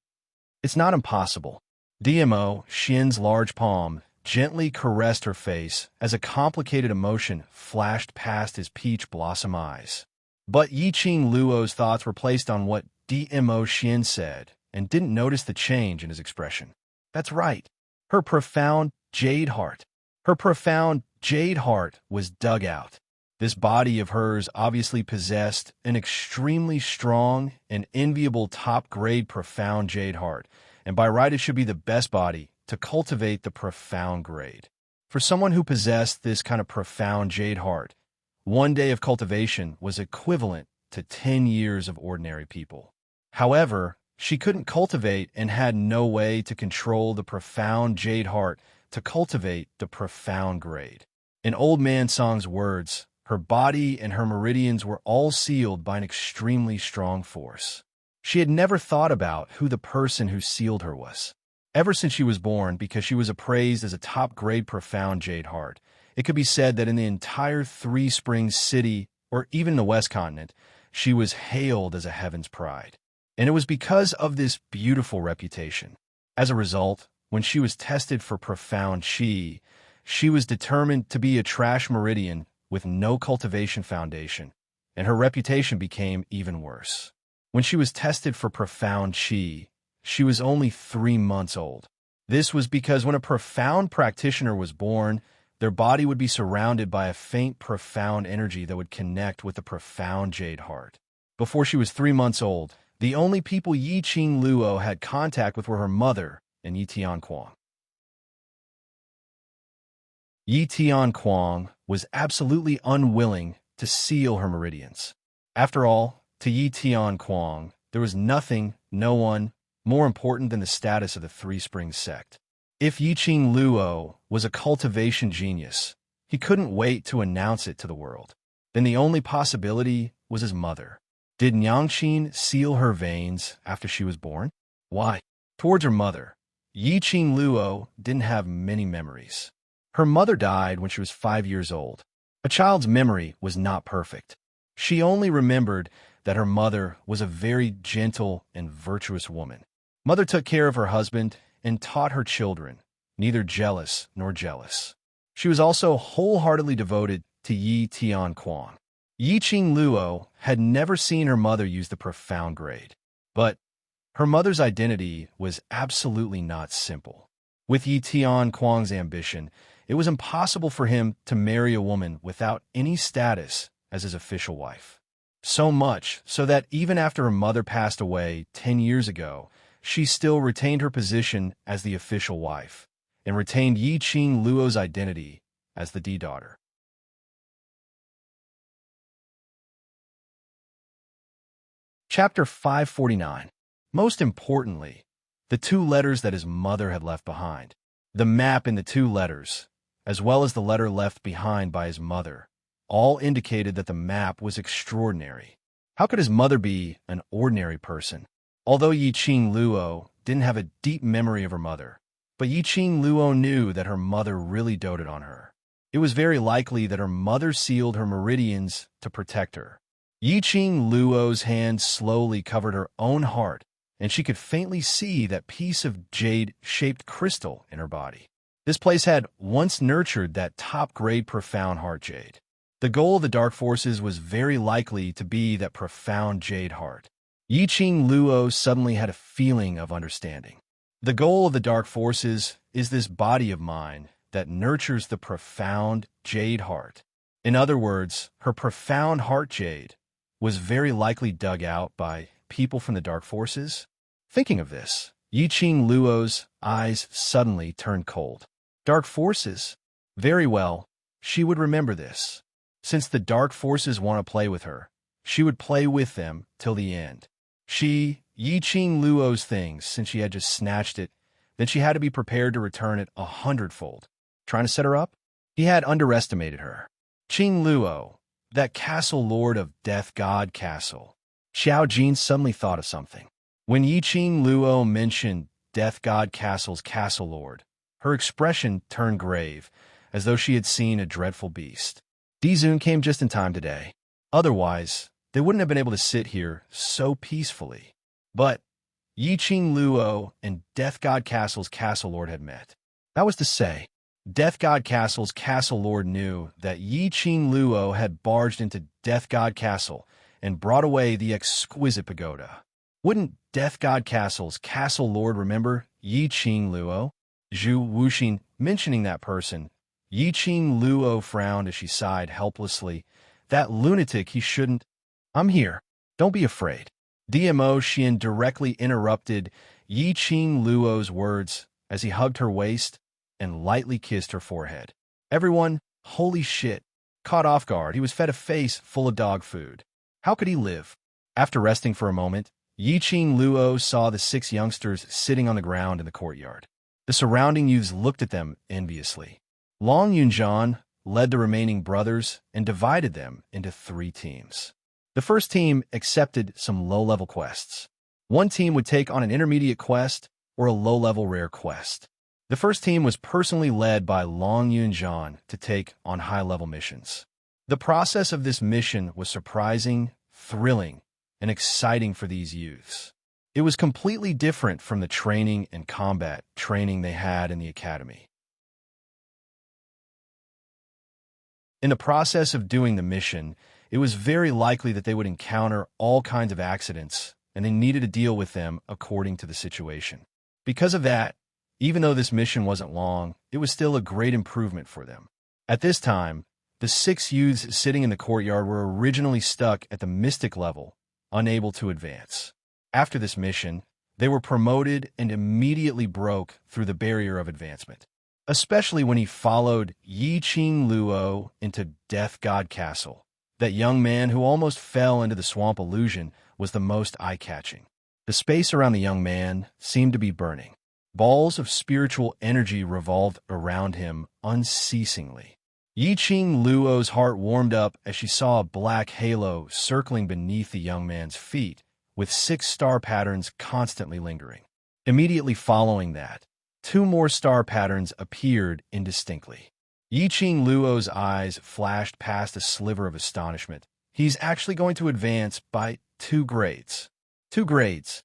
It's not impossible. DMO Xian's large palm gently caressed her face as a complicated emotion flashed past his peach blossom eyes. But Yi Qing Luo's thoughts were placed on what DMO Xian said and didn't notice the change in his expression. That's right. Her profound jade heart. Her profound jade heart was dug out. This body of hers obviously possessed an extremely strong and enviable top-grade profound jade heart, and by right it should be the best body to cultivate the profound grade. For someone who possessed this kind of profound jade heart, 1 day of cultivation was equivalent to 10 years of ordinary people. However, she couldn't cultivate and had no way to control the profound jade heart to cultivate the profound grade. In Old Man Song's words, her body and her meridians were all sealed by an extremely strong force. She had never thought about who the person who sealed her was. Ever since she was born, because she was appraised as a top-grade profound jade heart, it could be said that in the entire Three Springs city, or even the West Continent, she was hailed as a heaven's pride. And it was because of this beautiful reputation. As a result, when she was tested for profound chi, she was determined to be a trash meridian with no cultivation foundation, and her reputation became even worse. When she was tested for profound chi, she was only 3 months old. This was because when a profound practitioner was born, their body would be surrounded by a faint profound energy that would connect with the profound jade heart. Before she was 3 months old, the only people Yi Qing Luo had contact with were her mother and Yi Tianquang. Yi Tianquang was absolutely unwilling to seal her meridians. After all, to Yi Tianquang, there was nothing, no one, more important than the status of the Three Springs sect. If Yi Qing Luo was a cultivation genius, he couldn't wait to announce it to the world. Then the only possibility was his mother. Did Nyangqin seal her veins after she was born? Why? Towards her mother, Yi Qing Luo didn't have many memories. Her mother died when she was 5 years old. A child's memory was not perfect. She only remembered that her mother was a very gentle and virtuous woman. Mother took care of her husband and taught her children, neither jealous nor jealous. She was also wholeheartedly devoted to Yi Tianquang. Yi Qing Luo had never seen her mother use the profound grade. But Her mother's identity was absolutely not simple. With Yi Tian Kuang's ambition, it was impossible for him to marry a woman without any status as his official wife. So much so that even after her mother passed away 10 years ago, she still retained her position as the official wife and retained Yi Qing Luo's identity as the D-daughter. Chapter 549. Most importantly, the two letters that his mother had left behind. The map in the two letters, as well as the letter left behind by his mother, all indicated that the map was extraordinary. How could his mother be an ordinary person? Although Yi Qing Luo didn't have a deep memory of her mother, but Yi Qing Luo knew that her mother really doted on her. It was very likely that her mother sealed her meridians to protect her. Yi Qing Luo's hand slowly covered her own heart, and she could faintly see that piece of jade-shaped crystal in her body. This place had once nurtured that top-grade profound heart jade. The goal of the dark forces was very likely to be that profound jade heart. Yi Qing Luo suddenly had a feeling of understanding. The goal of the dark forces is this body of mine that nurtures the profound jade heart. In other words, her profound heart jade was very likely dug out by people from the dark forces. Thinking of this, Yi Qing Luo's eyes suddenly turned cold. Dark forces? Very well, she would remember this. Since the dark forces want to play with her, she would play with them till the end. Yi Qing Luo's things, since she had just snatched it, then she had to be prepared to return it 100-fold. Trying to set her up? He had underestimated her. Qing Luo, that castle lord of Death God Castle. Xiao Jin suddenly thought of something. When Yi Qing Luo mentioned Death God Castle's castle lord, her expression turned grave, as though she had seen a dreadful beast. Dizun came just in time today. Otherwise, they wouldn't have been able to sit here so peacefully. But Yi Qing Luo and Death God Castle's castle lord had met. That was to say, Death God Castle's castle lord knew that Yi Qing Luo had barged into Death God Castle and brought away the exquisite pagoda. Wouldn't Death God Castle's castle lord remember Yi Qing Luo? Zhu Wuxin mentioning that person, Yi Qing Luo frowned as she sighed helplessly. That lunatic, he shouldn't. I'm here. Don't be afraid. DMO Xian directly interrupted Yi Qing Luo's words as he hugged her waist and lightly kissed her forehead. Everyone, holy shit. Caught off guard, he was fed a face full of dog food. How could he live? After resting for a moment, Yi Qing Luo saw the 6 youngsters sitting on the ground in the courtyard. The surrounding youths looked at them enviously. Long Yunjian led the remaining brothers and divided them into 3 teams. The first team accepted some low-level quests. One team would take on an intermediate quest or a low-level rare quest. The first team was personally led by Long Yunjian to take on high-level missions. The process of this mission was surprising, thrilling, and exciting for these youths. It was completely different from the training and combat training they had in the academy. In the process of doing the mission, it was very likely that they would encounter all kinds of accidents, and they needed to deal with them according to the situation. Because of that, even though this mission wasn't long, it was still a great improvement for them. At this time, the 6 youths sitting in the courtyard were originally stuck at the mystic level, unable to advance. After this mission, they were promoted and immediately broke through the barrier of advancement. Especially when he followed Yi Qing Luo into Death God Castle. That young man who almost fell into the swamp illusion was the most eye-catching. The space around the young man seemed to be burning. Balls of spiritual energy revolved around him unceasingly. Yi Qing Luo's heart warmed up as she saw a black halo circling beneath the young man's feet, with 6 star patterns constantly lingering. Immediately following that, 2 more star patterns appeared indistinctly. Yi Qing Luo's eyes flashed past a sliver of astonishment. He's actually going to advance by 2 grades. 2 grades.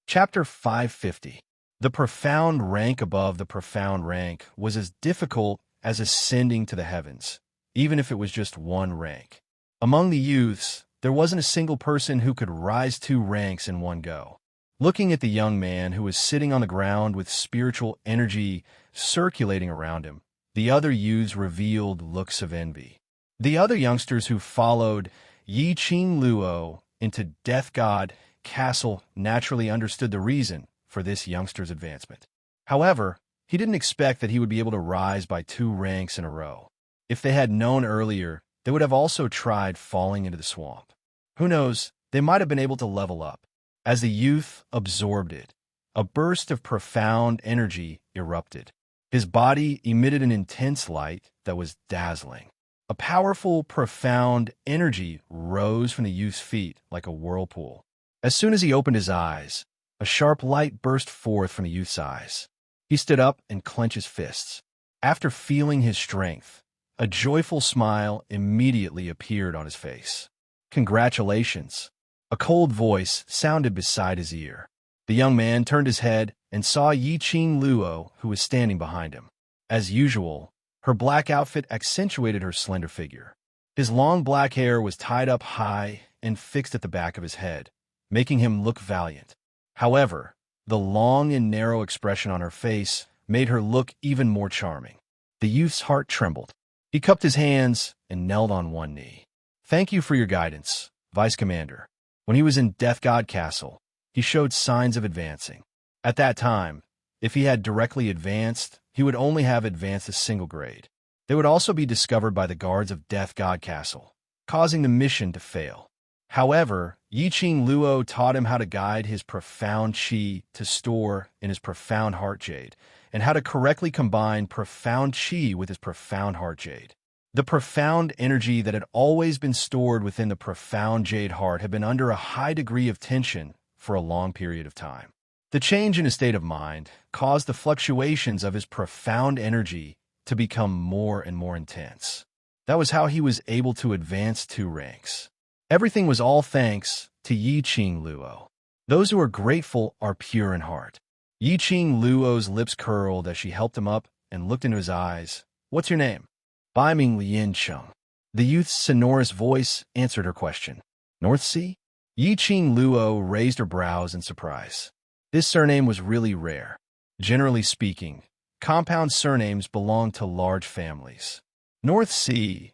Chapter 550. The profound rank above the profound rank was as difficult as ascending to the heavens, even if it was just one rank. Among the youths, there wasn't a single person who could rise 2 ranks in one go. Looking at the young man who was sitting on the ground with spiritual energy circulating around him, the other youths revealed looks of envy. The other youngsters who followed Yi Qing Luo into Death God Castle naturally understood the reason for this youngster's advancement. However, he didn't expect that he would be able to rise by 2 ranks in a row. If they had known earlier, they would have also tried falling into the swamp. Who knows, they might have been able to level up. As the youth absorbed it, a burst of profound energy erupted. His body emitted an intense light that was dazzling. A powerful, profound energy rose from the youth's feet like a whirlpool. As soon as he opened his eyes, a sharp light burst forth from the youth's eyes. He stood up and clenched his fists. After feeling his strength, a joyful smile immediately appeared on his face. "Congratulations." A cold voice sounded beside his ear. The young man turned his head and saw Yi Qing Luo, who was standing behind him. As usual, her black outfit accentuated her slender figure. His long black hair was tied up high and fixed at the back of his head, making him look valiant. However, the long and narrow expression on her face made her look even more charming. The youth's heart trembled. He cupped his hands and knelt on one knee. "Thank you for your guidance, Vice Commander." When he was in Death God Castle, he showed signs of advancing. At that time, if he had directly advanced, he would only have advanced a single grade. They would also be discovered by the guards of Death God Castle, causing the mission to fail. However, Yi Qing Luo taught him how to guide his profound qi to store in his profound heart jade, and how to correctly combine profound qi with his profound heart jade. The profound energy that had always been stored within the profound jade heart had been under a high degree of tension for a long period of time. The change in his state of mind caused the fluctuations of his profound energy to become more and more intense. That was how he was able to advance 2 ranks. Everything was all thanks to Yi Qing Luo. Those who are grateful are pure in heart. Yi Qing Luo's lips curled as she helped him up and looked into his eyes. "What's your name?" "Bai Ming Lian Cheng." The youth's sonorous voice answered her question. "North Sea?" Yi Qing Luo raised her brows in surprise. This surname was really rare. Generally speaking, compound surnames belong to large families. North Sea.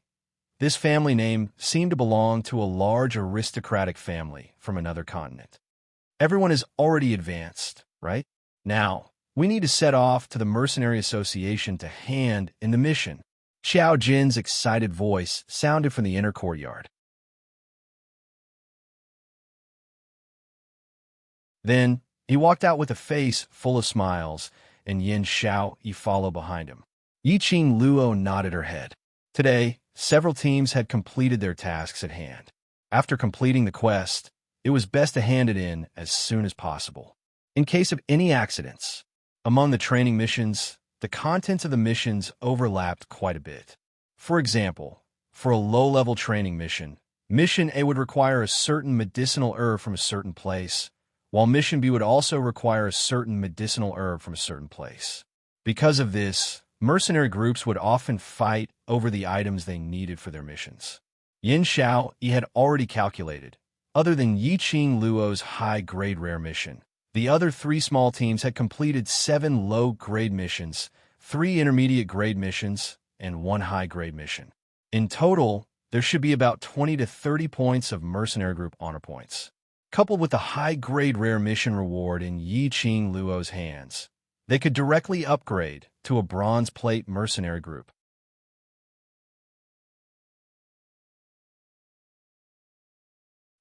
This family name seemed to belong to a large aristocratic family from another continent. Everyone is already advanced, right? Now, we need to set off to the Mercenary Association to hand in the mission. Xiao Jin's excited voice sounded from the inner courtyard. Then, he walked out with a face full of smiles, and Yin Xiao Yi followed behind him. Yi Qing Luo nodded her head. Today, several teams had completed their tasks at hand. After completing the quest, it was best to hand it in as soon as possible. In case of any accidents, among the training missions, the contents of the missions overlapped quite a bit. For example, for a low-level training mission, Mission A would require a certain medicinal herb from a certain place, while Mission B would also require a certain medicinal herb from a certain place. Because of this, mercenary groups would often fight over the items they needed for their missions. Yin Xiao Yi had already calculated, other than Yi Qing Luo's high-grade rare mission, the other 3 small teams had completed 7 low-grade missions, 3 intermediate-grade missions, and 1 high-grade mission. In total, there should be about 20 to 30 points of mercenary group honor points. Coupled with the high-grade rare mission reward in Yi Qing Luo's hands, they could directly upgrade to a bronze plate mercenary group.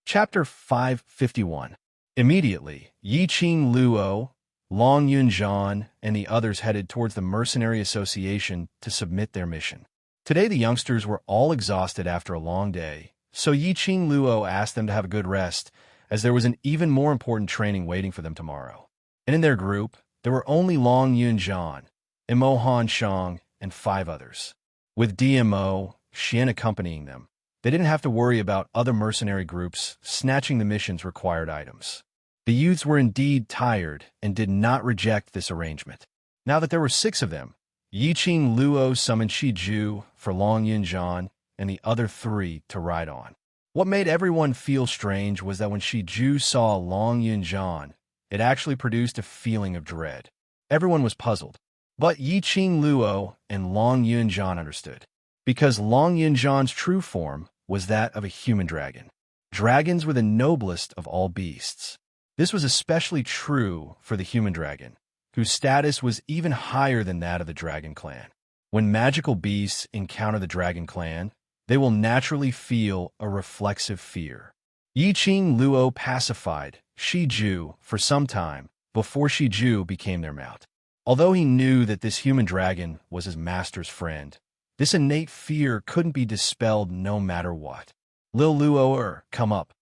Chapter 551. Immediately, Yi Qing Luo, Long Yunzhan, and the others headed towards the Mercenary Association to submit their mission. Today the youngsters were all exhausted after a long day, so Yi Qing Luo asked them to have a good rest, as there was an even more important training waiting for them tomorrow. And in their group, there were only Long Yunzhan, Imo Han Shang, and 5 others. With DMO, Xian accompanying them, they didn't have to worry about other mercenary groups snatching the mission's required items. The youths were indeed tired and did not reject this arrangement. Now that there were 6 of them, Yiqing Luo summoned Shiju for Long Yunjian and the other three to ride on. What made everyone feel strange was that when Shiju saw Long Yunjian, it actually produced a feeling of dread. Everyone was puzzled. But Yiqing Luo and Long Yunjian understood, because Long Yunjian's true form was that of a human dragon. Dragons were the noblest of all beasts. This was especially true for the human dragon, whose status was even higher than that of the dragon clan. When magical beasts encounter the dragon clan, they will naturally feel a reflexive fear. Yiqing Luo pacified Shiju for some time before Shiju became their mount. Although he knew that this human dragon was his master's friend, this innate fear couldn't be dispelled no matter what. Lil Luo, come up.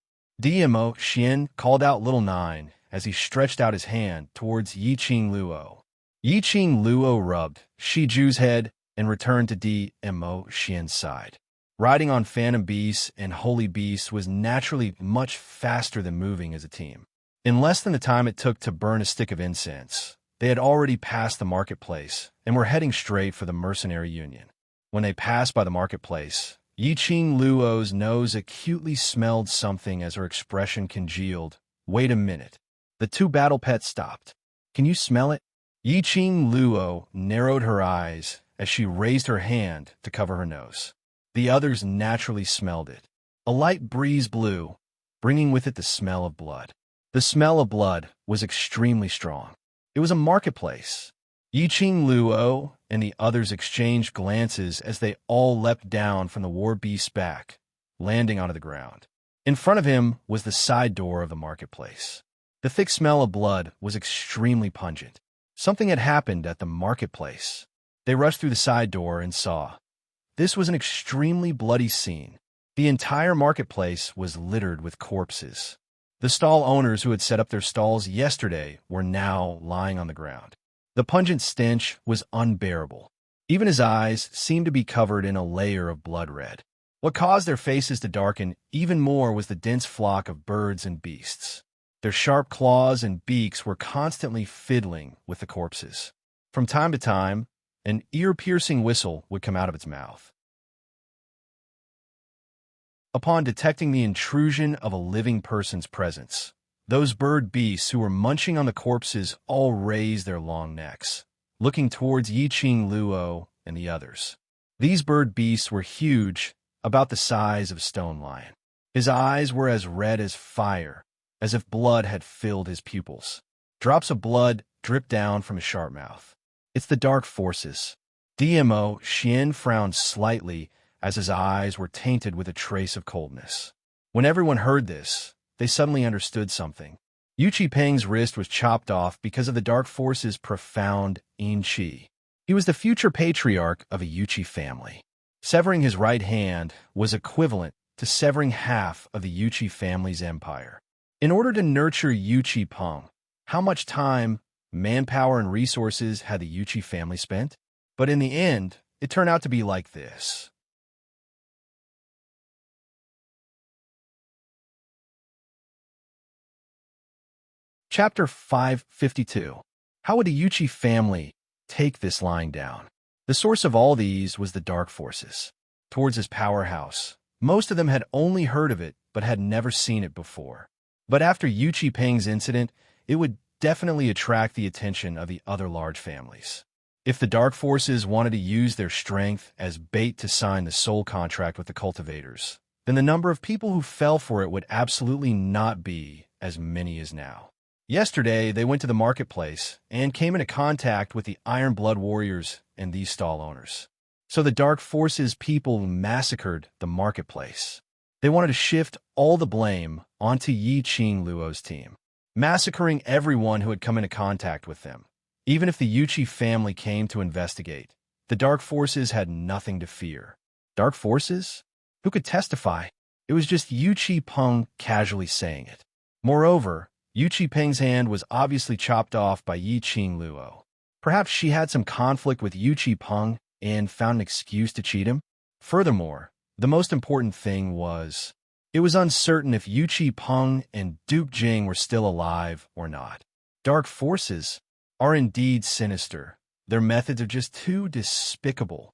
Dmo Xian called out Little Nine as he stretched out his hand towards Yiqing Luo. Yiqing Luo rubbed Shiju's head and returned to Dmo Xian's side. Riding on phantom beasts and holy beasts was naturally much faster than moving as a team. In less than the time it took to burn a stick of incense, they had already passed the marketplace and were heading straight for the mercenary union. When they passed by the marketplace, Yiqing Luo's nose acutely smelled something as her expression congealed. Wait a minute. The two battle pets stopped. Can you smell it? Yiqing Luo narrowed her eyes as she raised her hand to cover her nose. The others naturally smelled it. A light breeze blew, bringing with it the smell of blood. The smell of blood was extremely strong. It was a marketplace. Yiqing Luo and the others exchanged glances as they all leapt down from the war beast's back, landing onto the ground. In front of him was the side door of the marketplace. The thick smell of blood was extremely pungent. Something had happened at the marketplace. They rushed through the side door and saw. This was an extremely bloody scene. The entire marketplace was littered with corpses. The stall owners who had set up their stalls yesterday were now lying on the ground. The pungent stench was unbearable. Even his eyes seemed to be covered in a layer of blood red. What caused their faces to darken even more was the dense flock of birds and beasts. Their sharp claws and beaks were constantly fiddling with the corpses. From time to time, an ear-piercing whistle would come out of its mouth. Upon detecting the intrusion of a living person's presence, those bird beasts who were munching on the corpses all raised their long necks, looking towards Yiqing Luo and the others. These bird beasts were huge, about the size of a stone lion. His eyes were as red as fire, as if blood had filled his pupils. Drops of blood dripped down from his sharp mouth. It's the dark forces. Dmo Xian frowned slightly as his eyes were tainted with a trace of coldness. When everyone heard this, they suddenly understood something. Yu Qipeng's wrist was chopped off because of the dark force's profound Qi. He was the future patriarch of a Yuqi family. Severing his right hand was equivalent to severing half of the Yuqi family's empire. In order to nurture Yu Qipeng, how much time, manpower, and resources had the Yuqi family spent? But in the end, it turned out to be like this. Chapter 552. How would a Yuqi family take this lying down? The source of all these was the dark forces. Towards his powerhouse, most of them had only heard of it but had never seen it before. But after Yu Qipeng's incident, it would definitely attract the attention of the other large families. If the dark forces wanted to use their strength as bait to sign the soul contract with the cultivators, then the number of people who fell for it would absolutely not be as many as now. Yesterday, they went to the marketplace and came into contact with the Iron Blood Warriors and these stall owners. So the Dark Forces people massacred the marketplace. They wanted to shift all the blame onto Yiqing Luo's team, massacring everyone who had come into contact with them. Even if the Yuqi family came to investigate, the Dark Forces had nothing to fear. Dark Forces? Who could testify? It was just Yu Qipeng casually saying it. Moreover, Yu Qipeng's hand was obviously chopped off by Yiqing Luo. Perhaps she had some conflict with Yu Qipeng and found an excuse to cheat him? Furthermore, the most important thing was, it was uncertain if Yu Qipeng and Duke Jing were still alive or not. Dark forces are indeed sinister, Their methods are just too despicable.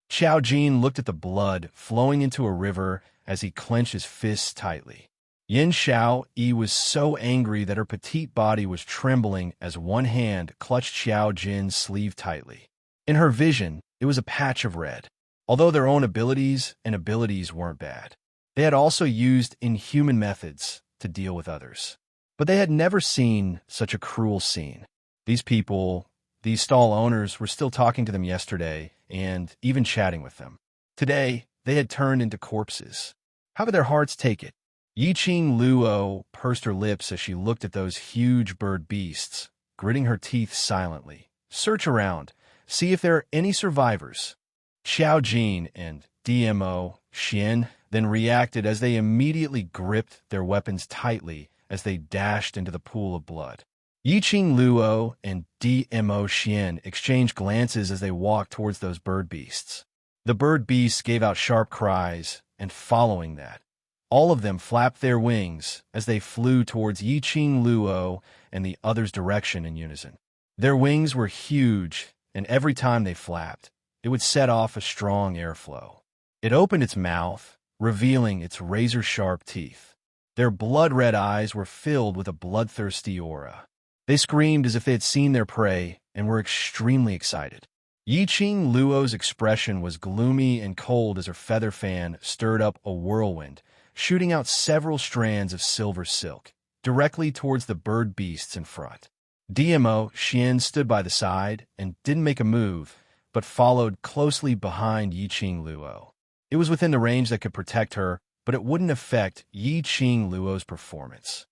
Xiao Jin looked at the blood flowing into a river as he clenched his fists tightly. Yin Xiao Yi was so angry that her petite body was trembling as one hand clutched Xiao Jin's sleeve tightly. In her vision, it was a patch of red. Although their own abilities weren't bad, they had also used inhuman methods to deal with others. But they had never seen such a cruel scene. These people, these stall owners, were still talking to them yesterday and even chatting with them. Today, they had turned into corpses. How would their hearts take it? Yiqing Luo pursed her lips as she looked at those huge bird beasts, gritting her teeth silently. Search around, see if there are any survivors. Xiao Jin and DMO Xian then reacted as they immediately gripped their weapons tightly as they dashed into the pool of blood. Yiqing Luo and DMO Xian exchanged glances as they walked towards those bird beasts. The bird beasts gave out sharp cries, and following that, all of them flapped their wings as they flew towards Yiqing Luo and the other's direction in unison. Their wings were huge, and every time they flapped, it would set off a strong airflow. It opened its mouth, revealing its razor-sharp teeth. Their blood-red eyes were filled with a bloodthirsty aura. They screamed as if they had seen their prey and were extremely excited. Yiqing Luo's expression was gloomy and cold as her feather fan stirred up a whirlwind, shooting out several strands of silver silk, directly towards the bird beasts in front. DMO Xian stood by the side and didn't make a move, but followed closely behind Yiqing Luo. It was within the range that could protect her, but it wouldn't affect Yiqing Luo's performance.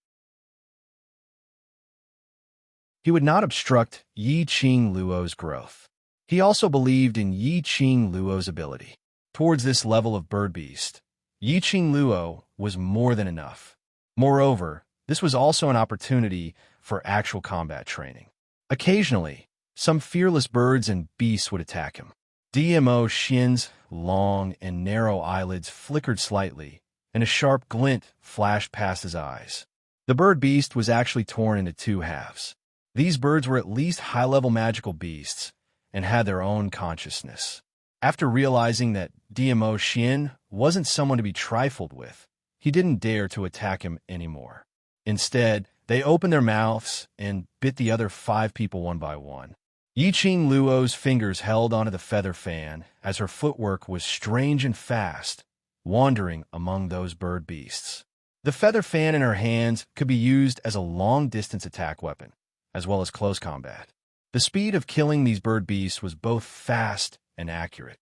He would not obstruct Yiqing Luo's growth. He also believed in Yiqing Luo's ability. Towards this level of bird beast, Yiqing Luo was more than enough. Moreover, this was also an opportunity for actual combat training. Occasionally, some fearless birds and beasts would attack him. DMO Xian's long and narrow eyelids flickered slightly, and a sharp glint flashed past his eyes. The bird beast was actually torn into two halves. These birds were at least high-level magical beasts and had their own consciousness. After realizing that DMO Xian wasn't someone to be trifled with, he didn't dare to attack him anymore. Instead, they opened their mouths and bit the other 5 people one by one. Yiqing Luo's fingers held onto the feather fan as her footwork was strange and fast, wandering among those bird beasts. The feather fan in her hands could be used as a long-distance attack weapon, as well as close combat. The speed of killing these bird beasts was both fast and accurate.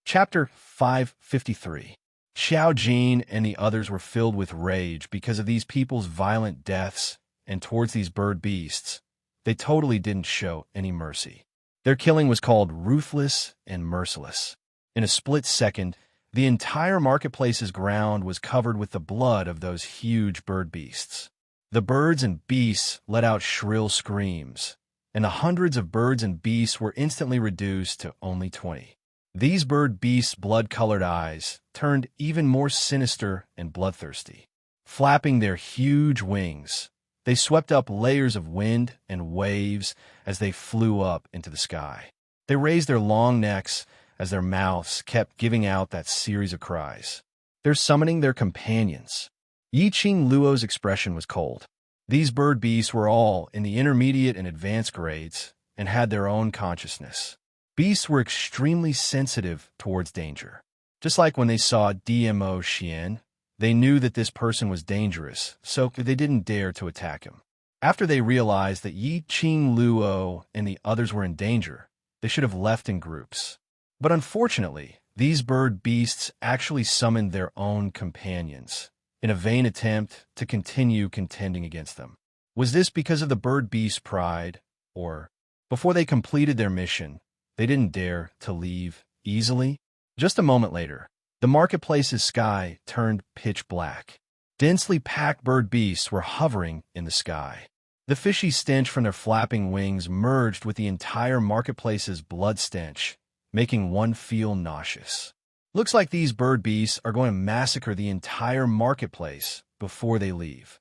Chapter 553. Xiao Jin and the others were filled with rage because of these people's violent deaths, and towards these bird beasts, they totally didn't show any mercy. Their killing was called ruthless and merciless. In a split second, the entire marketplace's ground was covered with the blood of those huge bird beasts. The birds and beasts let out shrill screams, and the hundreds of birds and beasts were instantly reduced to only 20. These bird beasts' blood-colored eyes turned even more sinister and bloodthirsty. Flapping their huge wings, they swept up layers of wind and waves as they flew up into the sky. They raised their long necks as their mouths kept giving out that series of cries. They're summoning their companions. Yiqing Luo's expression was cold. These bird beasts were all in the intermediate and advanced grades and had their own consciousness. Beasts were extremely sensitive towards danger. Just like when they saw DMO Xian, they knew that this person was dangerous, so they didn't dare to attack him. After they realized that Yiqing Luo and the others were in danger, they should have left in groups. But unfortunately, these bird beasts actually summoned their own companions in a vain attempt to continue contending against them. Was this because of the bird beast's pride, or before they completed their mission, they didn't dare to leave easily? Just a moment later, the marketplace's sky turned pitch black. Densely packed bird beasts were hovering in the sky. The fishy stench from their flapping wings merged with the entire marketplace's blood stench, making one feel nauseous. Looks like these bird beasts are going to massacre the entire marketplace before they leave.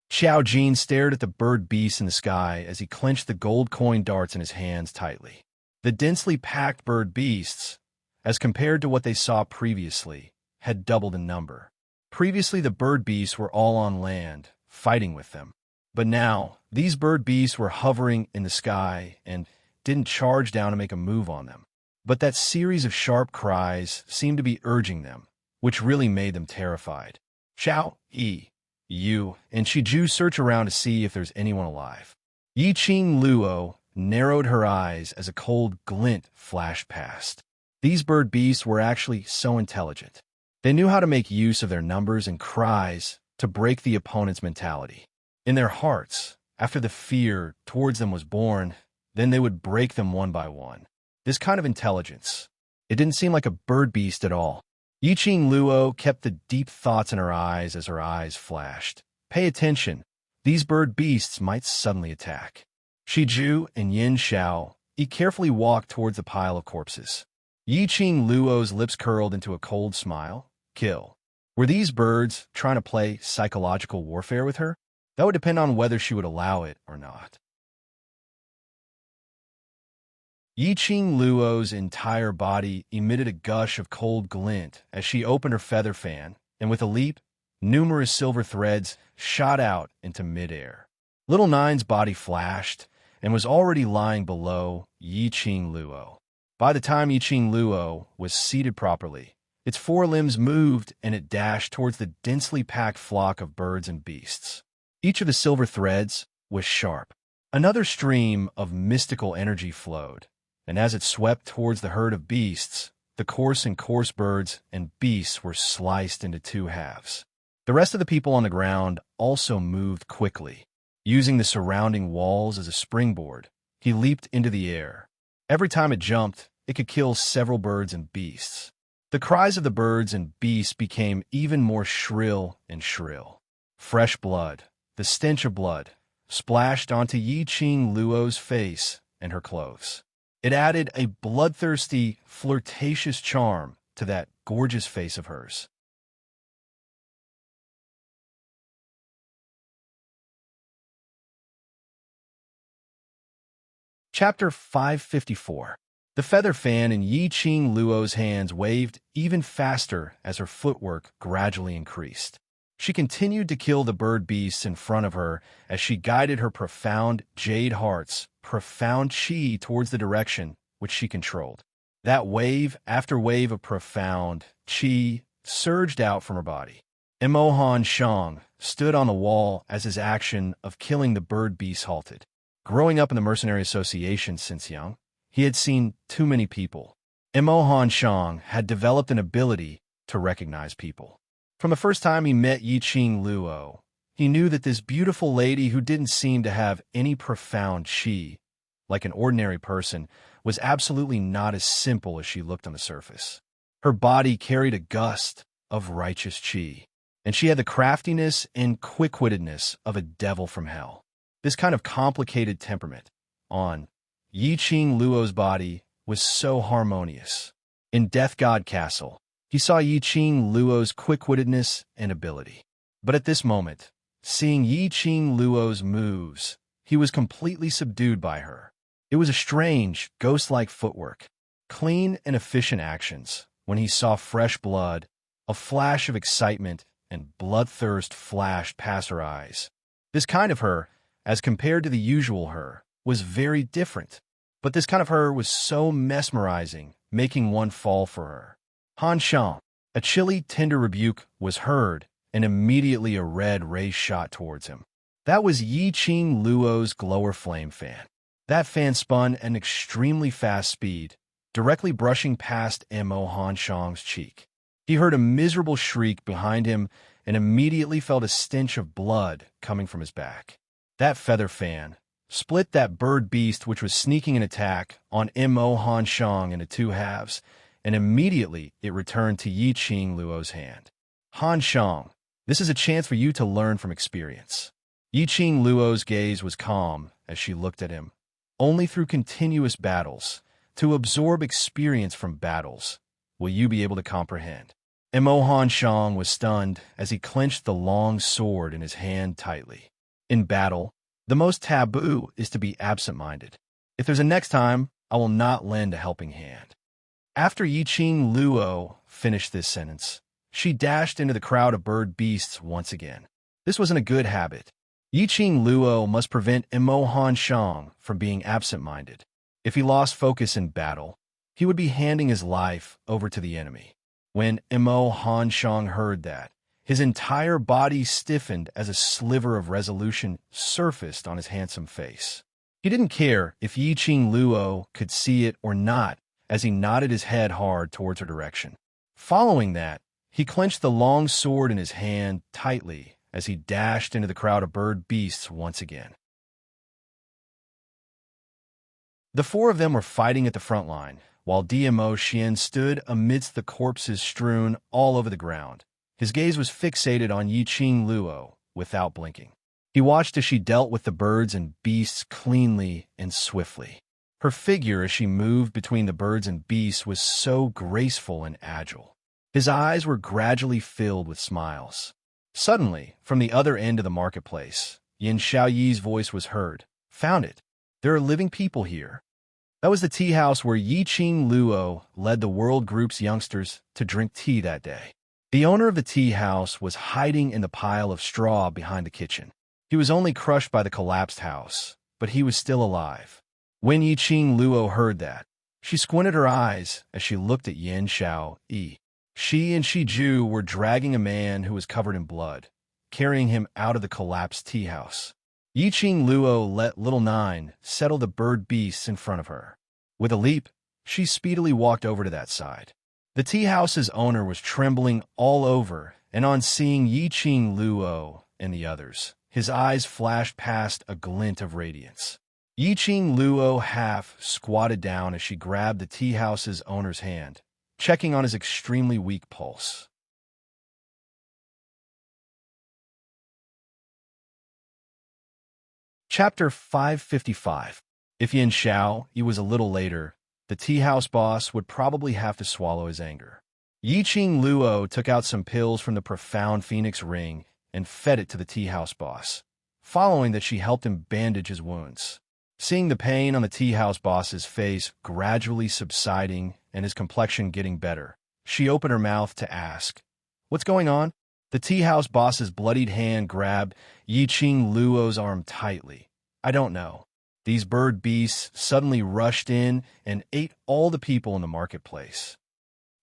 Xiao Jin stared at the bird beast in the sky as he clenched the gold coin darts in his hands tightly. The densely packed bird beasts, as compared to what they saw previously, had doubled in number. Previously, the bird beasts were all on land, fighting with them. But now, these bird beasts were hovering in the sky and didn't charge down to make a move on them. But that series of sharp cries seemed to be urging them, which really made them terrified. Xiao, Yi, Yu, and Shiju search around to see if there's anyone alive. Yi Qing Luo narrowed her eyes as a cold glint flashed past. These bird beasts were actually so intelligent. They knew how to make use of their numbers and cries to break the opponent's mentality. In their hearts, after the fear towards them was born, then they would break them one by one. This kind of intelligence, it didn't seem like a bird beast at all. Yiqing Luo kept the deep thoughts in her eyes as her eyes flashed. Pay attention. These bird beasts might suddenly attack. Shiju and Yin Xiao carefully walked towards the pile of corpses. Yiqing Luo's lips curled into a cold smile. Kill. Were these birds trying to play psychological warfare with her? That would depend on whether she would allow it or not. Yiqing Luo's entire body emitted a gush of cold glint as she opened her feather fan, and with a leap, numerous silver threads shot out into midair. Little Nine's body flashed and was already lying below Yiqing Luo. By the time Yiqing Luo was seated properly, its forelimbs moved and it dashed towards the densely packed flock of birds and beasts. Each of the silver threads was sharp. Another stream of mystical energy flowed, and as it swept towards the herd of beasts, the coarse birds and beasts were sliced into two halves. The rest of the people on the ground also moved quickly. Using the surrounding walls as a springboard, he leaped into the air. Every time it jumped, it could kill several birds and beasts. The cries of the birds and beasts became even more shrill and shrill. Fresh blood, the stench of blood, splashed onto Yiqing Luo's face and her clothes. It added a bloodthirsty, flirtatious charm to that gorgeous face of hers. Chapter 554. The feather fan in Yiqing Luo's hands waved even faster as her footwork gradually increased. She continued to kill the bird beasts in front of her as she guided her profound jade heart's profound chi towards the direction which she controlled. That wave after wave of profound chi surged out from her body. Emohan Shang stood on the wall as his action of killing the bird beasts halted. Growing up in the Mercenary Association since young, he had seen too many people. Emohan Shang had developed an ability to recognize people. From the first time he met Yiqing Luo, he knew that this beautiful lady who didn't seem to have any profound chi, like an ordinary person, was absolutely not as simple as she looked on the surface. Her body carried a gust of righteous chi, and she had the craftiness and quick-wittedness of a devil from hell. This kind of complicated temperament on Yiqing Luo's body was so harmonious. In Death God Castle, he saw Yiqing Luo's quick-wittedness and ability. But at this moment, seeing Yiqing Luo's moves, he was completely subdued by her. It was a strange, ghost-like footwork, clean and efficient actions. When he saw fresh blood, a flash of excitement and bloodthirst flashed past her eyes. This kind of her, as compared to the usual her, was very different. But this kind of her was so mesmerizing, making one fall for her. Han Shang, a chilly, tender rebuke was heard, and immediately a red ray shot towards him. That was Yiqing Luo's glower flame fan. That fan spun at an extremely fast speed, directly brushing past Mo Han Shang's cheek. He heard a miserable shriek behind him and immediately felt a stench of blood coming from his back. That feather fan split that bird beast which was sneaking an attack on Mo Han Shang into two halves, and immediately it returned to Yiqing Luo's hand. Han Shang, this is a chance for you to learn from experience. Yiqing Luo's gaze was calm as she looked at him. Only through continuous battles, to absorb experience from battles, will you be able to comprehend. Mo Han Shang was stunned as he clenched the long sword in his hand tightly. In battle, the most taboo is to be absent-minded. If there's a next time, I will not lend a helping hand. After Yiqing Luo finished this sentence, she dashed into the crowd of bird beasts once again. This wasn't a good habit. Yiqing Luo must prevent Imo Hanshang from being absent-minded. If he lost focus in battle, he would be handing his life over to the enemy. When Imo Hanshang heard that, his entire body stiffened as a sliver of resolution surfaced on his handsome face. He didn't care if Yiqing Luo could see it or not as he nodded his head hard towards her direction. Following that, he clenched the long sword in his hand tightly as he dashed into the crowd of bird beasts once again. The four of them were fighting at the front line, while Dmo Xian stood amidst the corpses strewn all over the ground. His gaze was fixated on Yiqing Luo without blinking. He watched as she dealt with the birds and beasts cleanly and swiftly. Her figure as she moved between the birds and beasts was so graceful and agile. His eyes were gradually filled with smiles. Suddenly, from the other end of the marketplace, Yin Xiaoyi's voice was heard. "Found it. There are living people here." That was the tea house where Yiqing Luo led the world group's youngsters to drink tea that day. The owner of the tea house was hiding in the pile of straw behind the kitchen. He was only crushed by the collapsed house, but he was still alive. When Yiqing Luo heard that, she squinted her eyes as she looked at Yin Xiaoyi. She and Shiju were dragging a man who was covered in blood, carrying him out of the collapsed tea house. Yiqing Luo let Little Nine settle the bird beasts in front of her. With a leap, she speedily walked over to that side. The tea house's owner was trembling all over, and on seeing Yiqing Luo and the others, his eyes flashed past a glint of radiance. Yiqing Luo half squatted down as she grabbed the tea house's owner's hand, checking on his extremely weak pulse. Chapter 555. If Yin Xiaoyi was a little later, the tea house boss would probably have to swallow his anger. Yiqing Luo took out some pills from the profound phoenix ring and fed it to the tea house boss. Following that, she helped him bandage his wounds. Seeing the pain on the tea house boss's face gradually subsiding and his complexion getting better, she opened her mouth to ask, "What's going on?" The tea house boss's bloodied hand grabbed Yiqing Luo's arm tightly. "I don't know. These bird beasts suddenly rushed in and ate all the people in the marketplace."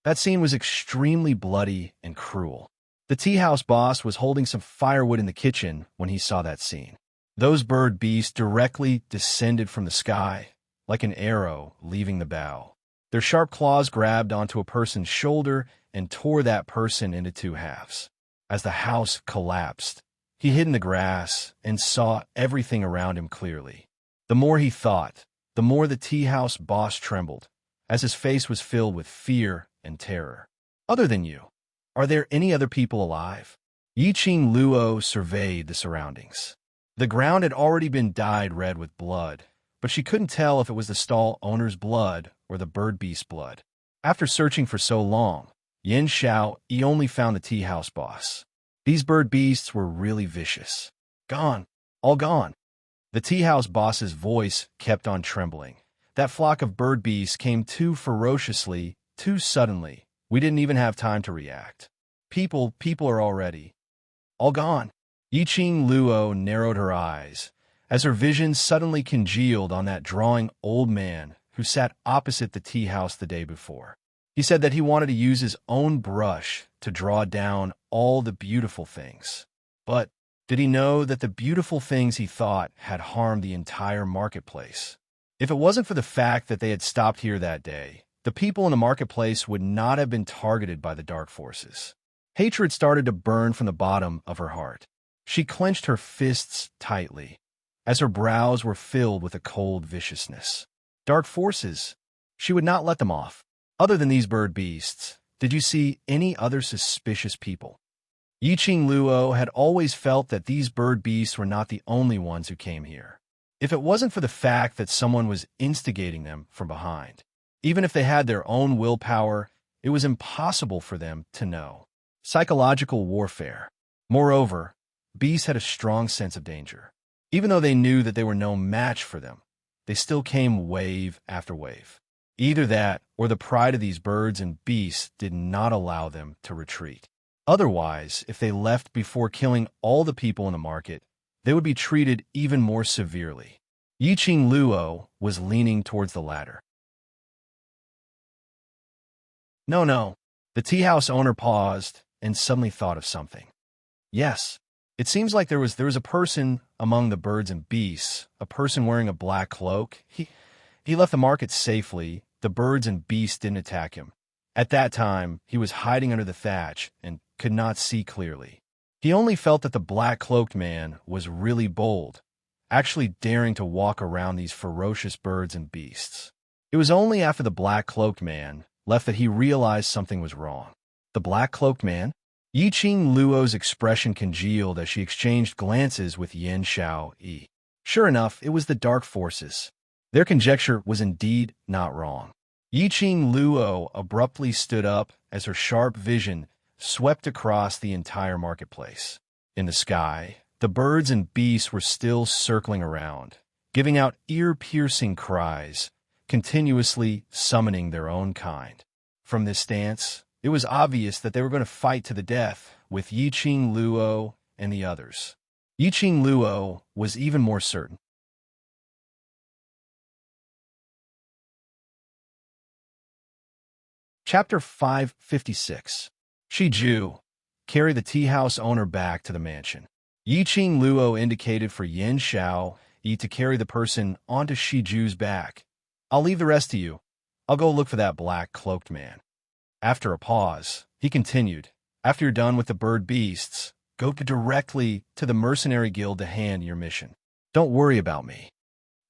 That scene was extremely bloody and cruel. The tea house boss was holding some firewood in the kitchen when he saw that scene. Those bird beasts directly descended from the sky, like an arrow leaving the bow. Their sharp claws grabbed onto a person's shoulder and tore that person into two halves. As the house collapsed, he hid in the grass and saw everything around him clearly. The more he thought, the more the tea house boss trembled, as his face was filled with fear and terror. "Other than you, are there any other people alive?" Yiqing Luo surveyed the surroundings. The ground had already been dyed red with blood, but she couldn't tell if it was the stall owner's blood or the bird beast's blood. After searching for so long, Yin Xiaoyi only found the tea house boss. These bird beasts were really vicious. "Gone. All gone." The tea house boss's voice kept on trembling. "That flock of bird beasts came too ferociously, too suddenly. We didn't even have time to react. People are already all gone." Yiqing Luo narrowed her eyes as her vision suddenly congealed on that drawing old man who sat opposite the tea house the day before. He said that he wanted to use his own brush to draw down all the beautiful things. But did he know that the beautiful things he thought had harmed the entire marketplace? If it wasn't for the fact that they had stopped here that day, the people in the marketplace would not have been targeted by the dark forces. Hatred started to burn from the bottom of her heart. She clenched her fists tightly, as her brows were filled with a cold viciousness. Dark forces. She would not let them off. "Other than these bird beasts, did you see any other suspicious people?" Yiqing Luo had always felt that these bird beasts were not the only ones who came here. If it wasn't for the fact that someone was instigating them from behind, even if they had their own willpower, it was impossible for them to know. Psychological warfare. Moreover, beasts had a strong sense of danger. Even though they knew that they were no match for them, they still came wave after wave. Either that, or the pride of these birds and beasts did not allow them to retreat. Otherwise, if they left before killing all the people in the market, they would be treated even more severely. Yiqing Luo was leaning towards the ladder. No. The tea house owner paused and suddenly thought of something. Yes, it seems like there was a person among the birds and beasts, a person wearing a black cloak. He left the market safely. The birds and beasts didn't attack him. At that time, he was hiding under the thatch and could not see clearly. He only felt that the black-cloaked man was really bold, actually daring to walk around these ferocious birds and beasts. It was only after the black-cloaked man left that he realized something was wrong. The black-cloaked man? Yiqing Luo's expression congealed as she exchanged glances with Yin Xiaoyi. Sure enough, it was the dark forces. Their conjecture was indeed not wrong. Yiqing Luo abruptly stood up as her sharp vision swept across the entire marketplace. In the sky, the birds and beasts were still circling around, giving out ear-piercing cries, continuously summoning their own kind. From this stance, it was obvious that they were going to fight to the death with Yiqing Luo and the others. Yiqing Luo was even more certain. Chapter 556. Shiju. Carry the tea house owner back to the mansion. Yiqing Luo indicated for Yin Xiaoyi to carry the person onto Shiju's back. I'll leave the rest to you. I'll go look for that black-cloaked man. After a pause, he continued, after you're done with the bird beasts, go directly to the mercenary guild to hand your mission. Don't worry about me.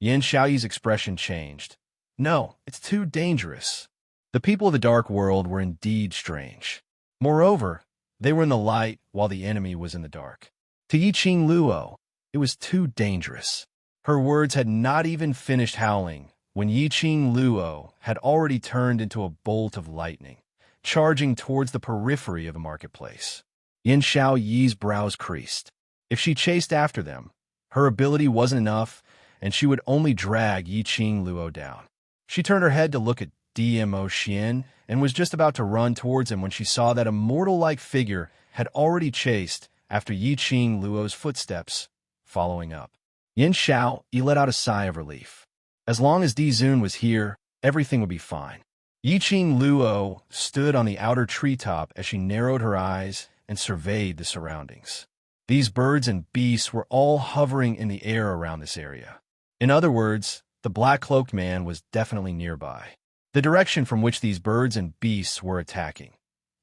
Yin Xiaoyi's expression changed. No, it's too dangerous. The people of the dark world were indeed strange. Moreover, they were in the light while the enemy was in the dark. To Yiqing Luo, it was too dangerous. Her words had not even finished howling when Yiqing Luo had already turned into a bolt of lightning, charging towards the periphery of the marketplace. Yin Xiaoyi's brows creased. If she chased after them, her ability wasn't enough, and she would only drag Yiqing Luo down. She turned her head to look at Dmo Xian and was just about to run towards him when she saw that a mortal-like figure had already chased after Yiqing Luo's footsteps, following up. Yin Xiaoyi let out a sigh of relief. As long as Di Zun was here, everything would be fine. Yiqing Luo stood on the outer treetop as she narrowed her eyes and surveyed the surroundings. These birds and beasts were all hovering in the air around this area. In other words, the black-cloaked man was definitely nearby. The direction from which these birds and beasts were attacking.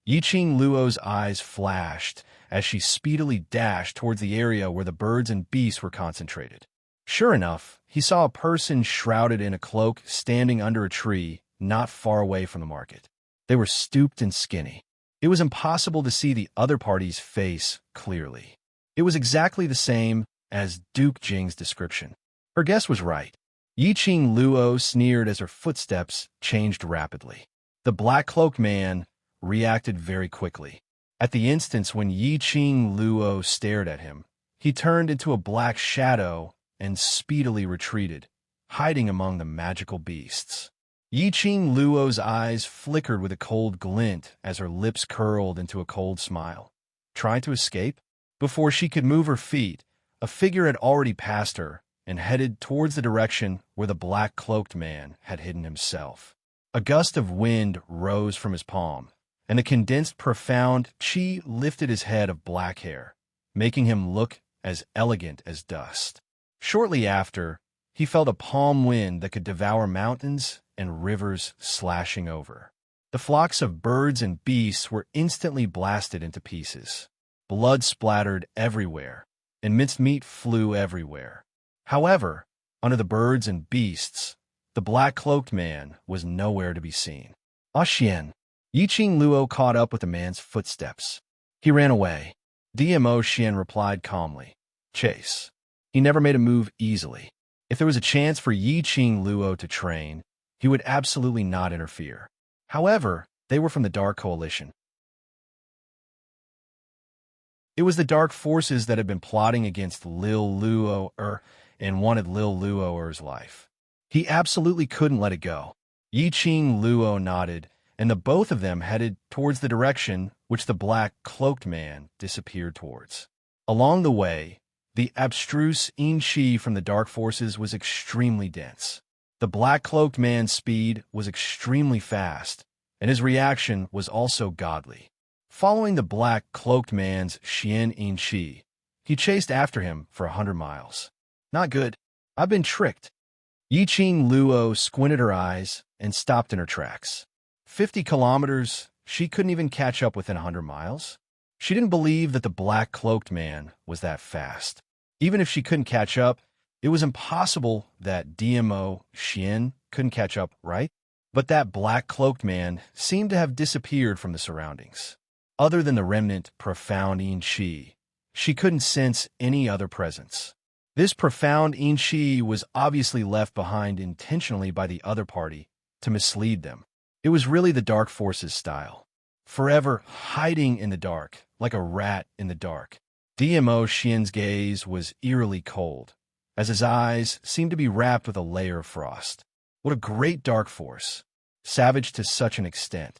Yiqing Luo's eyes flashed as she speedily dashed towards the area where the birds and beasts were concentrated. Sure enough, he saw a person shrouded in a cloak standing under a tree not far away from the market. They were stooped and skinny. It was impossible to see the other party's face clearly. It was exactly the same as Duke Jing's description. Her guess was right. Yiqing Luo sneered as her footsteps changed rapidly. The black-cloaked man reacted very quickly. At the instant when Yiqing Luo stared at him, he turned into a black shadow and speedily retreated, hiding among the magical beasts. Yiqing Luo's eyes flickered with a cold glint as her lips curled into a cold smile. Trying to escape? Before she could move her feet, a figure had already passed her and headed towards the direction where the black-cloaked man had hidden himself. A gust of wind rose from his palm, and the condensed profound qi lifted his head of black hair, making him look as elegant as dust. Shortly after, he felt a palm wind that could devour mountains and rivers slashing over. The flocks of birds and beasts were instantly blasted into pieces. Blood splattered everywhere, and minced meat flew everywhere. However, under the birds and beasts, the black-cloaked man was nowhere to be seen. Ah Xian. Yiqing Luo caught up with the man's footsteps. He ran away. Dmo Xian replied calmly. Chase. He never made a move easily. If there was a chance for Yiqing Luo to train, he would absolutely not interfere. However, they were from the Dark Coalition. It was the dark forces that had been plotting against Lil Luo and wanted Lil Luo's life. He absolutely couldn't let it go. Yi Qing Luo nodded, and the both of them headed towards the direction which the black cloaked man disappeared towards. Along the way, the abstruse Qi from the dark forces was extremely dense. The black cloaked man's speed was extremely fast, and his reaction was also godly. Following the black cloaked man's Xian Qi, he chased after him for 100 miles. Not good. I've been tricked. Yi Qing Luo squinted her eyes and stopped in her tracks. 50 kilometers, she couldn't even catch up within 100 miles? She didn't believe that the black-cloaked man was that fast. Even if she couldn't catch up, it was impossible that DMO Xian couldn't catch up, right? But that black-cloaked man seemed to have disappeared from the surroundings. Other than the remnant profound Qi, she couldn't sense any other presence. This profound Qi was obviously left behind intentionally by the other party to mislead them. It was really the dark forces style. Forever hiding in the dark, like a rat in the dark. DMO Xian's gaze was eerily cold, as his eyes seemed to be wrapped with a layer of frost. What a great dark force, savage to such an extent.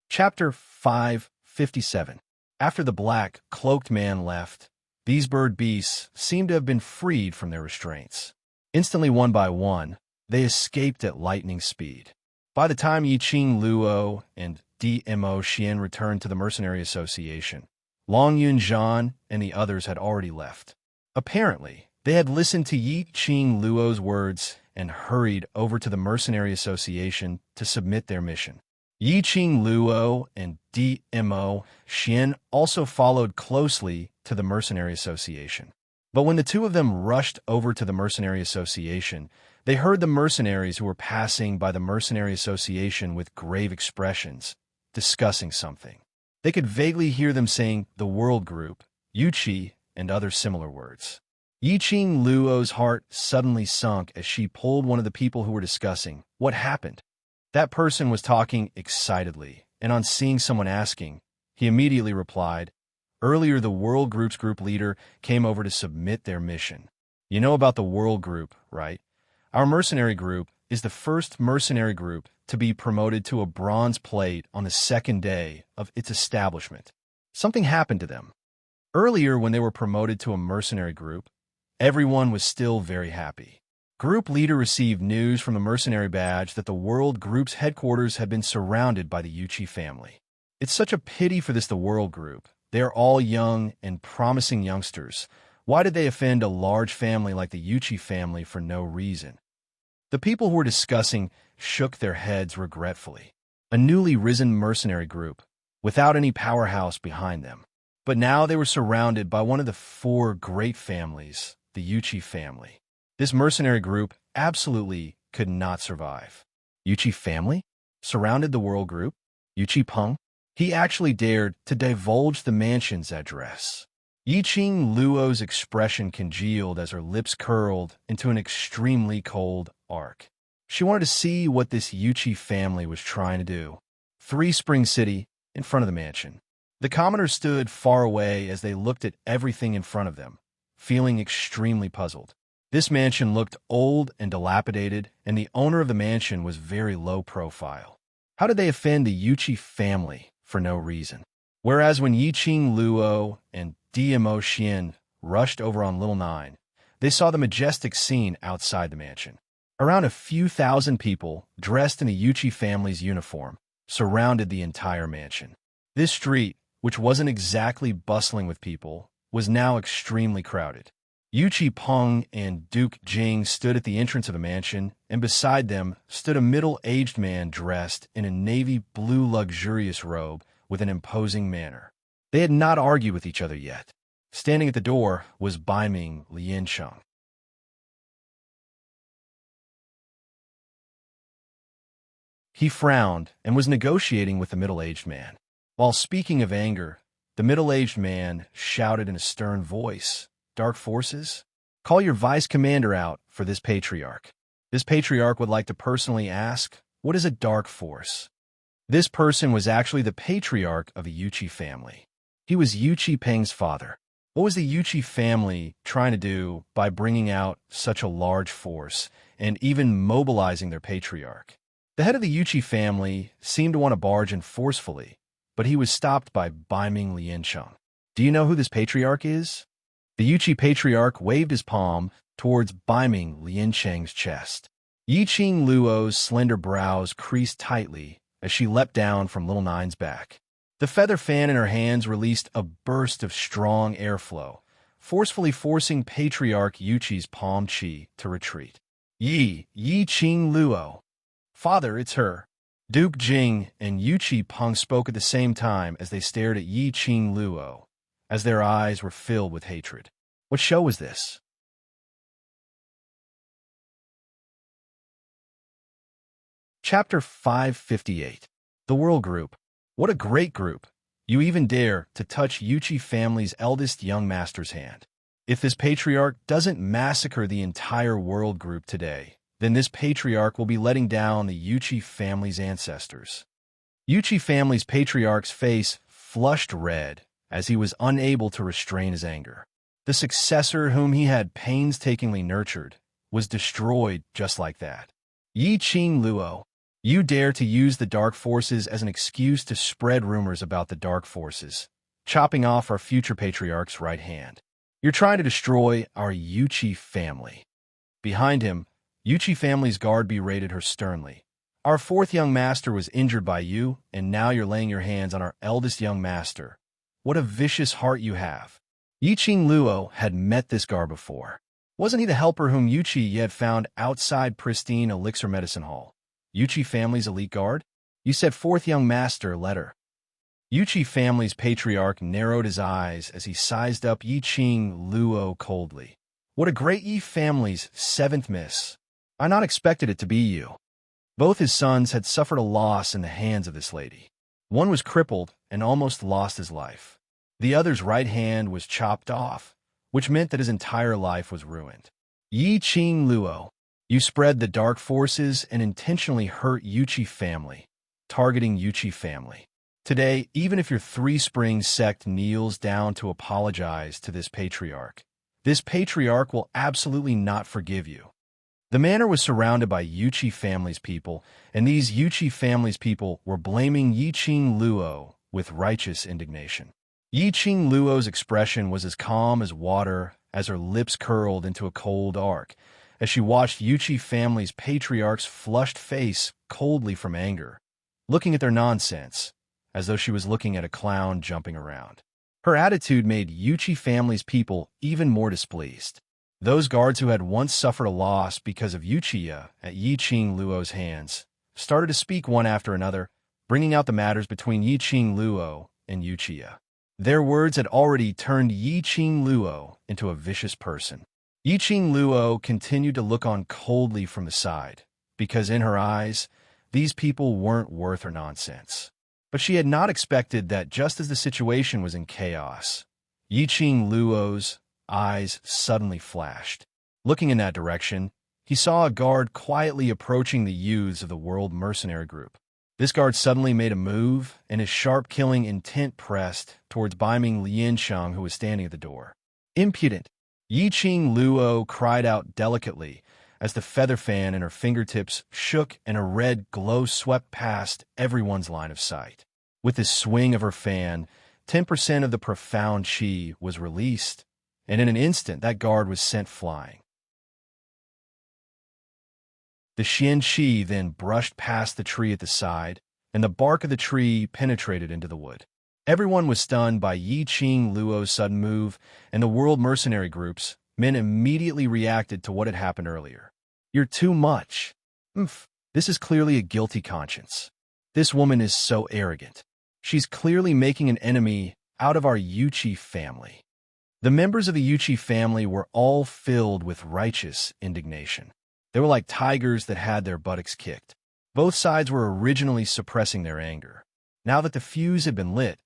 Chapter 557. After the black, cloaked man left, these bird beasts seemed to have been freed from their restraints. Instantly, one by one, they escaped at lightning speed. By the time Yi Qing Luo and DMO Xian returned to the Mercenary Association, Long Yun Zhan and the others had already left. Apparently, they had listened to Yi Qing Luo's words and hurried over to the Mercenary Association to submit their mission. Yi Qing Luo and DMO Xian also followed closely to the Mercenary Association. But when the two of them rushed over to the Mercenary Association, they heard the mercenaries who were passing by the Mercenary Association with grave expressions, discussing something. They could vaguely hear them saying the World Group, Yuchi, and other similar words. Yi Qing Luo's heart suddenly sunk as she pulled one of the people who were discussing what happened. That person was talking excitedly, and on seeing someone asking, he immediately replied, "Earlier the World Group's group leader came over to submit their mission. You know about the World Group, right? Our mercenary group is the first mercenary group to be promoted to a bronze plate on the second day of its establishment. Something happened to them. Earlier, when they were promoted to a mercenary group, everyone was still very happy. Group leader received news from the mercenary badge that the World Group's headquarters had been surrounded by the Yuchi family. It's such a pity for the World Group. They are all young and promising youngsters. Why did they offend a large family like the Yuchi family for no reason?" The people who were discussing shook their heads regretfully. A newly risen mercenary group, without any powerhouse behind them. But now they were surrounded by one of the four great families, the Yuchi family. This mercenary group absolutely could not survive. Yuchi family? Surrounded the World Group? Yuchi Peng? He actually dared to divulge the mansion's address. Yi Qing Luo's expression congealed as her lips curled into an extremely cold arc. She wanted to see what this Yuchi family was trying to do. 3 Spring City, in front of the mansion. The commoners stood far away as they looked at everything in front of them, feeling extremely puzzled. This mansion looked old and dilapidated, and the owner of the mansion was very low profile. How did they offend the Yuchi family for no reason? Whereas when Yi Qing Luo and DMO Xian rushed over on Little Nine, they saw the majestic scene outside the mansion. Around a few thousand people, dressed in the Yuchi family's uniform, surrounded the entire mansion. This street, which wasn't exactly bustling with people, was now extremely crowded. Yuchi Peng and Duke Jing stood at the entrance of the mansion, and beside them stood a middle-aged man dressed in a navy blue luxurious robe with an imposing manner. They had not argued with each other yet. Standing at the door was Baiming Liancheng. He frowned and was negotiating with the middle-aged man. While speaking of anger, the middle-aged man shouted in a stern voice, "Dark forces? Call your vice commander out for this patriarch. This patriarch would like to personally ask, What is a dark force? This person was actually the patriarch of the Yuchi family. He was Yuchi Peng's father. What was the Yuchi family trying to do by bringing out such a large force and even mobilizing their patriarch? The head of the Yuchi family seemed to want to barge in forcefully, but he was stopped by Baiming Liancheng. Do you know who this patriarch is? The Yuchi patriarch waved his palm towards Baiming Liancheng's chest. Yiqing Luo's slender brows creased tightly as she leapt down from Little Nine's back. The feather fan in her hands released a burst of strong airflow, forcefully forcing Patriarch Yuchi's palm chi to retreat. Yiqing Luo. Father, it's her. Duke Jing and Yuchi Peng spoke at the same time as they stared at Yiqing Luo, as their eyes were filled with hatred. What show was this? Chapter 558. The World Group. What a great group! You even dare to touch Yuchi family's eldest young master's hand. If this patriarch doesn't massacre the entire world group today, then this patriarch will be letting down the Yuchi family's ancestors. Yuchi family's patriarch's face flushed red as he was unable to restrain his anger. The successor whom he had painstakingly nurtured was destroyed just like that. Yiqing Luo. You dare to use the dark forces as an excuse to spread rumors about the dark forces, chopping off our future patriarch's right hand. You're trying to destroy our Yuchi family. Behind him, Yuchi family's guard berated her sternly. Our fourth young master was injured by you, and now you're laying your hands on our eldest young master. What a vicious heart you have. Yiqing Luo had met this guard before. Wasn't he the helper whom Yuchi had found outside pristine Elixir Medicine Hall? Yuchi family's elite guard? You said fourth young master, letter. Yuchi family's patriarch narrowed his eyes as he sized up Yiqing Luo coldly. What a great Yi family's seventh miss. I not expected it to be you. Both his sons had suffered a loss in the hands of this lady. One was crippled and almost lost his life. The other's right hand was chopped off, which meant that his entire life was ruined. Yiqing Luo. You spread the dark forces and intentionally hurt Yuchi family, targeting Yuchi family. Today, even if your Three Springs sect kneels down to apologize to this patriarch will absolutely not forgive you. The manor was surrounded by Yuchi family's people, and these Yuchi family's people were blaming Yiqing Luo with righteous indignation. Yiqing Luo's expression was as calm as water as her lips curled into a cold arc, as she watched Yuchi family's patriarch's flushed face coldly from anger, looking at their nonsense, as though she was looking at a clown jumping around. Her attitude made Yuchi family's people even more displeased. Those guards who had once suffered a loss because of Yuchiya at Yiqing Luo's hands started to speak one after another, bringing out the matters between Yiqing Luo and Yuchiya. Their words had already turned Yiqing Luo into a vicious person. Yiqing Luo continued to look on coldly from the side, because in her eyes, these people weren't worth her nonsense. But she had not expected that just as the situation was in chaos, Yiqing Luo's eyes suddenly flashed. Looking in that direction, he saw a guard quietly approaching the youths of the World Mercenary Group. This guard suddenly made a move, and his sharp killing intent pressed towards Baiming Liancheng, who was standing at the door. Impudent! Yiqing Luo cried out delicately as the feather fan in her fingertips shook and a red glow swept past everyone's line of sight. With the swing of her fan, 10% of the profound chi was released, and in an instant that guard was sent flying. The Xian Qi then brushed past the tree at the side, and the bark of the tree penetrated into the wood. Everyone was stunned by Yiqing Luo's sudden move, and the World Mercenary Group's men immediately reacted to what had happened earlier. You're too much. This is clearly a guilty conscience. This woman is so arrogant. She's clearly making an enemy out of our Yuchi family. The members of the Yuchi family were all filled with righteous indignation. They were like tigers that had their buttocks kicked. Both sides were originally suppressing their anger. Now that the fuse had been lit,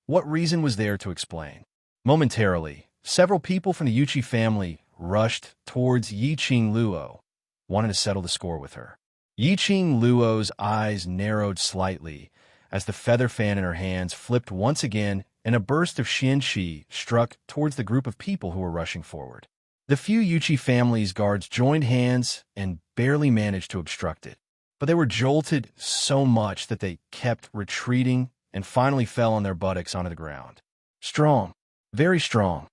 what reason was there to explain? Momentarily, several people from the Yuchi family rushed towards Yiqing Luo, wanting to settle the score with her. Yiqing Luo's eyes narrowed slightly as the feather fan in her hands flipped once again and a burst of xianqi struck towards the group of people who were rushing forward. The few Yuchi family's guards joined hands and barely managed to obstruct it, but they were jolted so much that they kept retreating and finally fell on their buttocks onto the ground. Strong, very strong.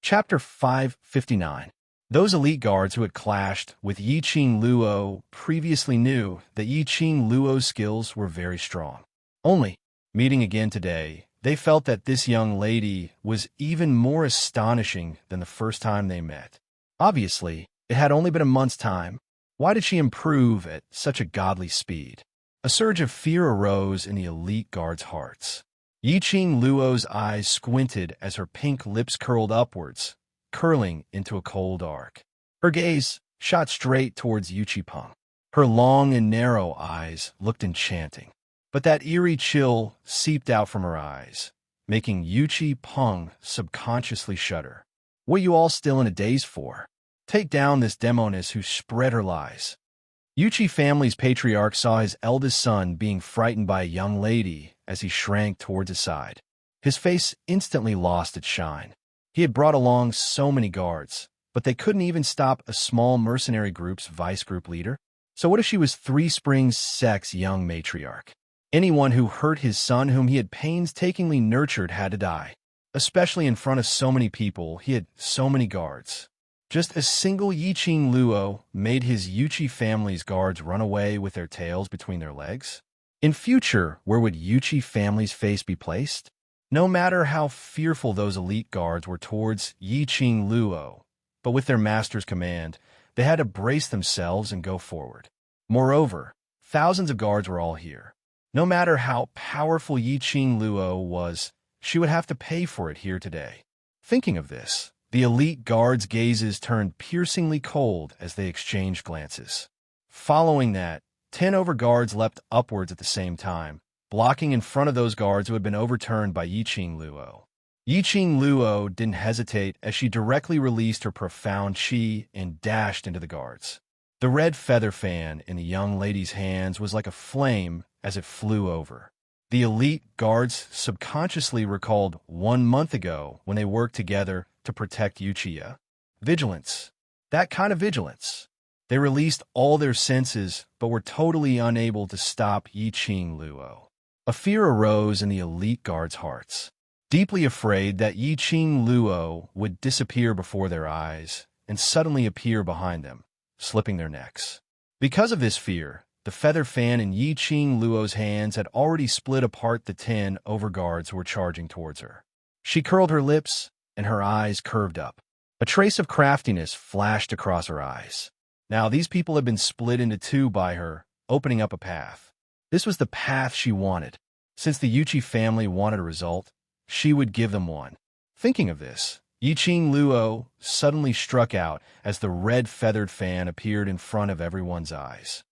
Chapter 559. Those elite guards who had clashed with Yiqing Luo previously knew that Yiqing Luo's skills were very strong. Only, meeting again today, they felt that this young lady was even more astonishing than the first time they met. Obviously, it had only been a month's time. Why did she improve at such a godly speed? A surge of fear arose in the elite guards' hearts. Yiqing Luo's eyes squinted as her pink lips curled upwards, curling into a cold arc. Her gaze shot straight towards Yuchi Peng. Her long and narrow eyes looked enchanting, but that eerie chill seeped out from her eyes, making Yuchi Peng subconsciously shudder. What are you all still in a daze for? Take down this demoness who spread her lies. Yuchi family's patriarch saw his eldest son being frightened by a young lady as he shrank towards his side. His face instantly lost its shine. He had brought along so many guards, but they couldn't even stop a small mercenary group's vice group leader. So what if she was Three Springs Sect's young matriarch? Anyone who hurt his son whom he had painstakingly nurtured had to die. Especially in front of so many people, he had so many guards. Just a single Yiqing Luo made his Yuchi family's guards run away with their tails between their legs. In future, where would Yuchi family's face be placed? No matter how fearful those elite guards were towards Yiqing Luo, but with their master's command, they had to brace themselves and go forward. Moreover, thousands of guards were all here. No matter how powerful Yiqing Luo was, she would have to pay for it here today. Thinking of this, the elite guards' gazes turned piercingly cold as they exchanged glances. Following that, 10 over guards leapt upwards at the same time, blocking in front of those guards who had been overturned by Yiqing Luo. Yiqing Luo didn't hesitate as she directly released her profound qi and dashed into the guards. The red feather fan in the young lady's hands was like a flame as it flew over. The elite guards subconsciously recalled 1 month ago when they worked together to protect Yuchiya. Vigilance. That kind of vigilance. They released all their senses but were totally unable to stop Yiqing Luo. A fear arose in the elite guards' hearts, deeply afraid that Yiqing Luo would disappear before their eyes and suddenly appear behind them, slipping their necks. Because of this fear, the feather fan in Yiqing Luo's hands had already split apart the 10 overguards who were charging towards her. She curled her lips, and her eyes curved up. A trace of craftiness flashed across her eyes. Now these people had been split into 2 by her, opening up a path. This was the path she wanted. Since the Yuchi family wanted a result, she would give them one. Thinking of this, Yiqing Luo suddenly struck out as the red feathered fan appeared in front of everyone's eyes.